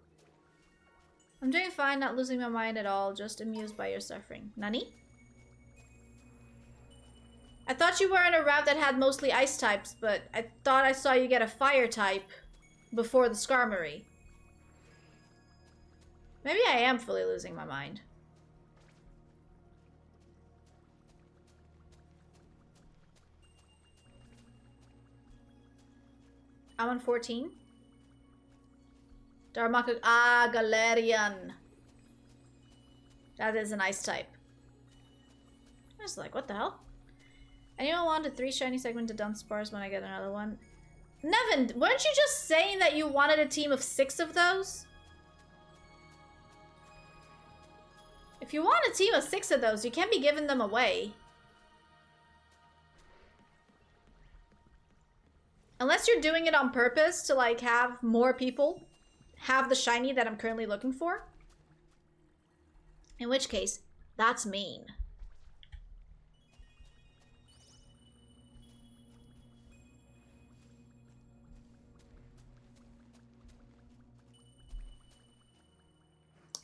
I'm doing fine, not losing my mind at all, just amused by your suffering. Nani? I thought you were in a route that had mostly ice types, but I thought I saw you get a fire type before the Skarmory. Maybe I am fully losing my mind. I'm on 14. Darumaka. Ah, Galarian. That is an ice type. I was like, what the hell? Anyone want a 3 shiny segment to Dunsparce when I get another one? Nevin, weren't you just saying that you wanted a team of 6 of those? If you want a team of 6 of those, you can't be giving them away. Unless you're doing it on purpose to like have more people have the shiny that I'm currently looking for. In which case, that's mean.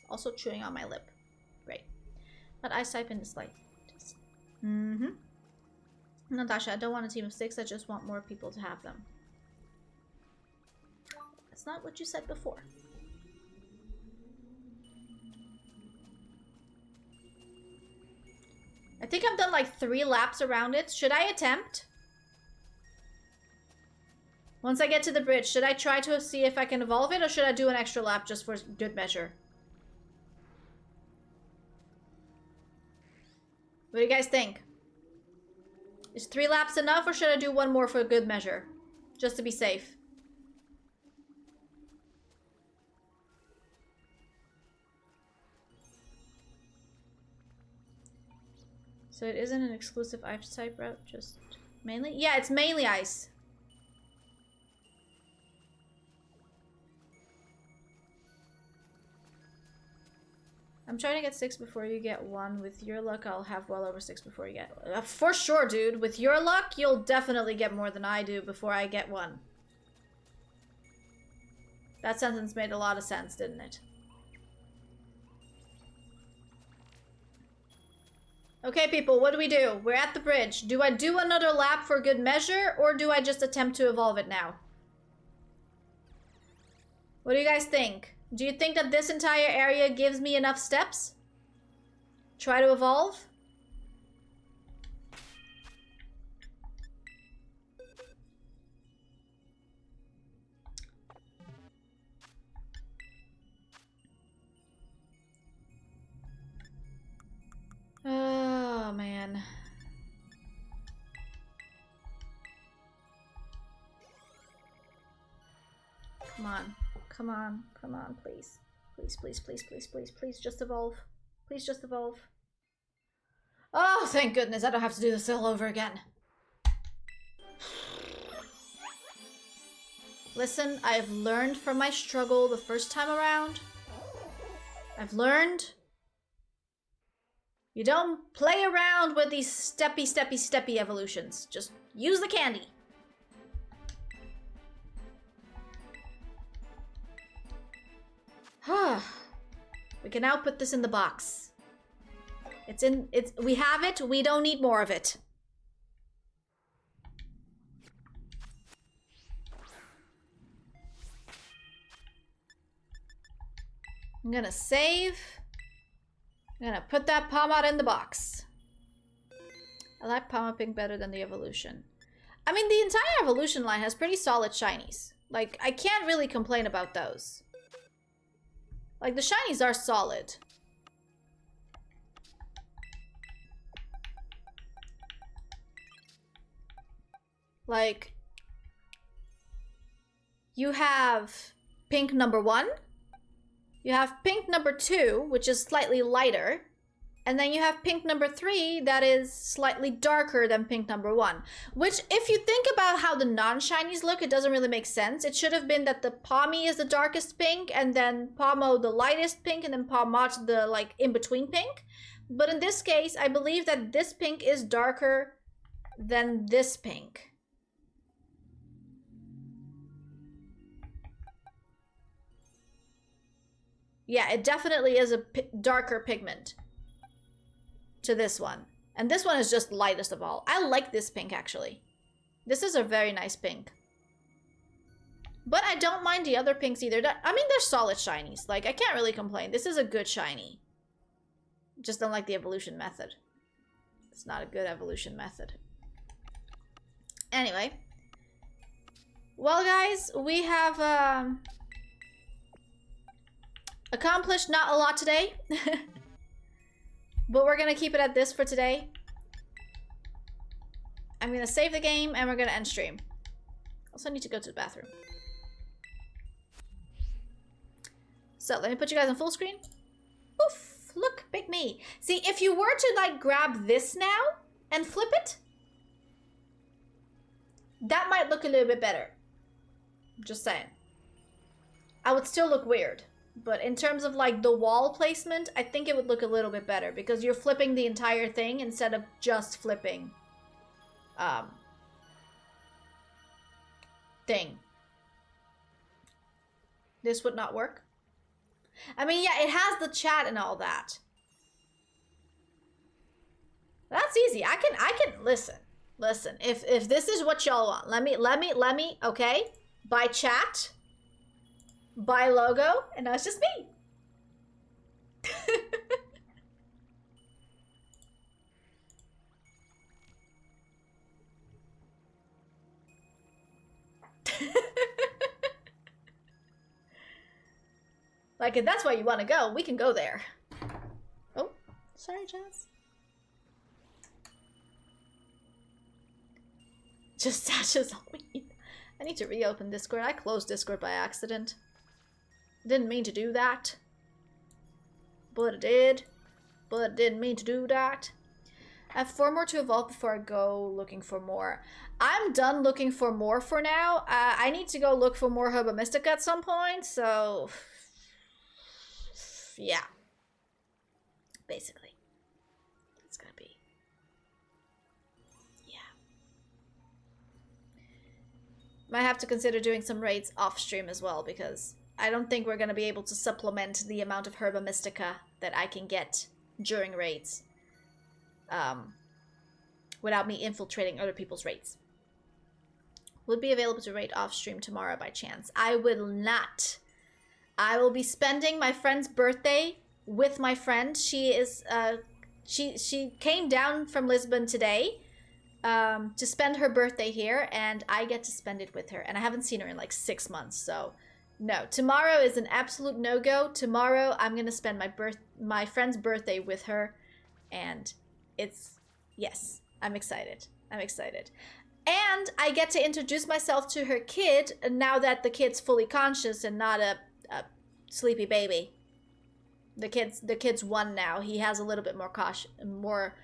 Also chewing on my lip. Great. But I type in the slide. Mm-hmm. Natasha, I don't want a team of 6. I just want more people to have them. That's not what you said before. I think I've done like 3 laps around it. Should I attempt? Once I get to the bridge, should I try to see if I can evolve it, or should I do an extra lap just for good measure? What do you guys think? Is 3 laps enough, or should I do 1 more for good measure? Just to be safe. So it isn't an exclusive ice type route, just mainly? Yeah, it's mainly ice. I'm trying to get 6 before you get 1. With your luck, I'll have well over 6 before you get... for sure, dude. With your luck, you'll definitely get more than I do before I get 1. That sentence made a lot of sense, didn't it? Okay, people, what do we do? We're at the bridge. Do I do another lap for good measure, or do I just attempt to evolve it now? What do you guys think? Do you think that this entire area gives me enough steps? Try to evolve? Oh, man. Come on. Come on. Come on, please. Please, please, please, please, please, please just evolve. Please just evolve. Oh, thank goodness. I don't have to do this all over again. Listen, I've learned from my struggle the first time around. I've learned. You don't play around with these steppy evolutions. Just use the candy. We can now put this in the box. We have it, we don't need more of it. I'm gonna save. I'm gonna put that Pawmot in the box. I like Pawmot Pink better than the evolution. I mean, the entire evolution line has pretty solid shinies. Like, I can't really complain about those. Like, the shinies are solid. Like, you have pink number 1. You have pink number 2, which is slightly lighter. And then you have pink number 3 that is slightly darker than pink number 1. Which, if you think about how the non-shinies look, it doesn't really make sense. It should have been that the Pawmi is the darkest pink, and then Pawmo the lightest pink, and then Pawmot the, like, in-between pink. But in this case, I believe that this pink is darker than this pink. Yeah, it definitely is a darker pigment to this one. And this one is just lightest of all. I like this pink, actually. This is a very nice pink. But I don't mind the other pinks either. I mean, they're solid shinies. Like, I can't really complain. This is a good shiny. Just don't like the evolution method. It's not a good evolution method. Anyway. Well, guys, we have accomplished not a lot today. But we're gonna keep it at this for today. I'm gonna save the game and we're gonna end stream. Also need to go to the bathroom. So let me put you guys on full screen. Oof, look, big me. See, if you were to like grab this now and flip it, that might look a little bit better. Just saying. I would still look weird. But in terms of like the wall placement, I think it would look a little bit better because you're flipping the entire thing instead of just flipping thing. This would not work. I mean, yeah, it has the chat and all that. That's easy. I can listen. Listen. If this is what y'all want, let me, okay? By chat. By logo, and now it's just me. Like, if that's where you want to go, we can go there. Oh, sorry, Jazz. Just Sasha's all we need. I need to reopen Discord. I closed Discord by accident. Didn't mean to do that. But it did. But didn't mean to do that. I have 4 more to evolve before I go looking for more. I'm done looking for more for now. I need to go look for more Herba Mystica at some point, so... yeah. Basically. It's gonna be... yeah. Might have to consider doing some raids off stream as well, because... I don't think we're going to be able to supplement the amount of Herba Mystica that I can get during raids. Without me infiltrating other people's raids. Would be available to raid off stream tomorrow by chance. I will not. I will be spending my friend's birthday with my friend. She is, she came down from Lisbon today to spend her birthday here, and I get to spend it with her. And I haven't seen her in like 6 months, so... no, tomorrow is an absolute no-go. Tomorrow, I'm gonna spend my friend's birthday with her, and it's, yes, I'm excited. I'm excited. And I get to introduce myself to her kid now that the kid's fully conscious and not a sleepy baby. The kid's 1 now. He has a little bit more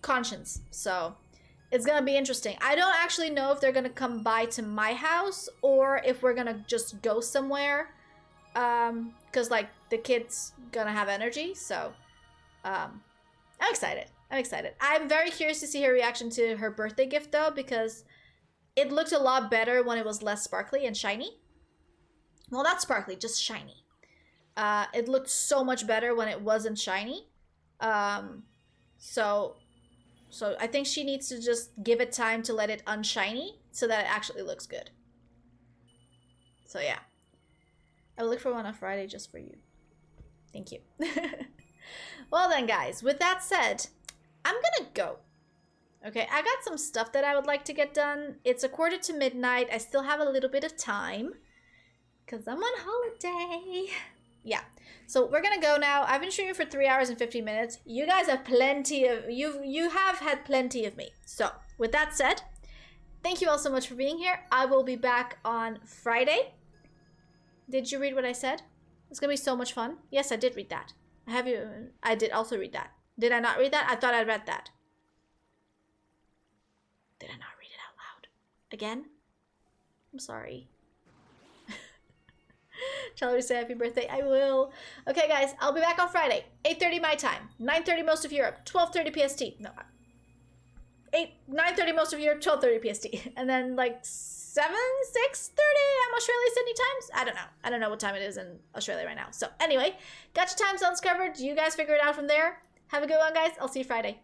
conscience, so... it's gonna be interesting. I don't actually know if they're gonna come by to my house or if we're gonna just go somewhere. Because, like, the kid's gonna have energy, so... I'm excited. I'm excited. I'm very curious to see her reaction to her birthday gift, though, because it looked a lot better when it was less sparkly and shiny. Well, not sparkly, just shiny. It looked so much better when it wasn't shiny. So I think she needs to just give it time to let it unshiny so that it actually looks good. So yeah. I will look for one on Friday just for you. Thank you. Well then, guys, with that said, I'm gonna go. Okay, I got some stuff that I would like to get done. It's 1:45 midnight. I still have a little bit of time because I'm on holiday. Yeah. So we're gonna go now. I've been streaming for 3 hours and 15 minutes. You guys have plenty of you have had plenty of me. So with that said, thank you all so much for being here. I will be back on Friday. Did you read what I said? It's gonna be so much fun. Yes, I did read that. I did also read that. Did I not read that? I thought I read that. Did I not read it out loud? Again? I'm sorry. Shall we say happy birthday? I will. Okay, guys, I'll be back on Friday. 8:30 my time. 9:30 most of Europe. 12:30 PST. No. 9:30 most of Europe. 12:30 PST. And then like 6:30 I'm Australia Sydney times. I don't know. I don't know what time it is in Australia right now. So anyway, got your time zones covered. You guys figure it out from there. Have a good one, guys. I'll see you Friday.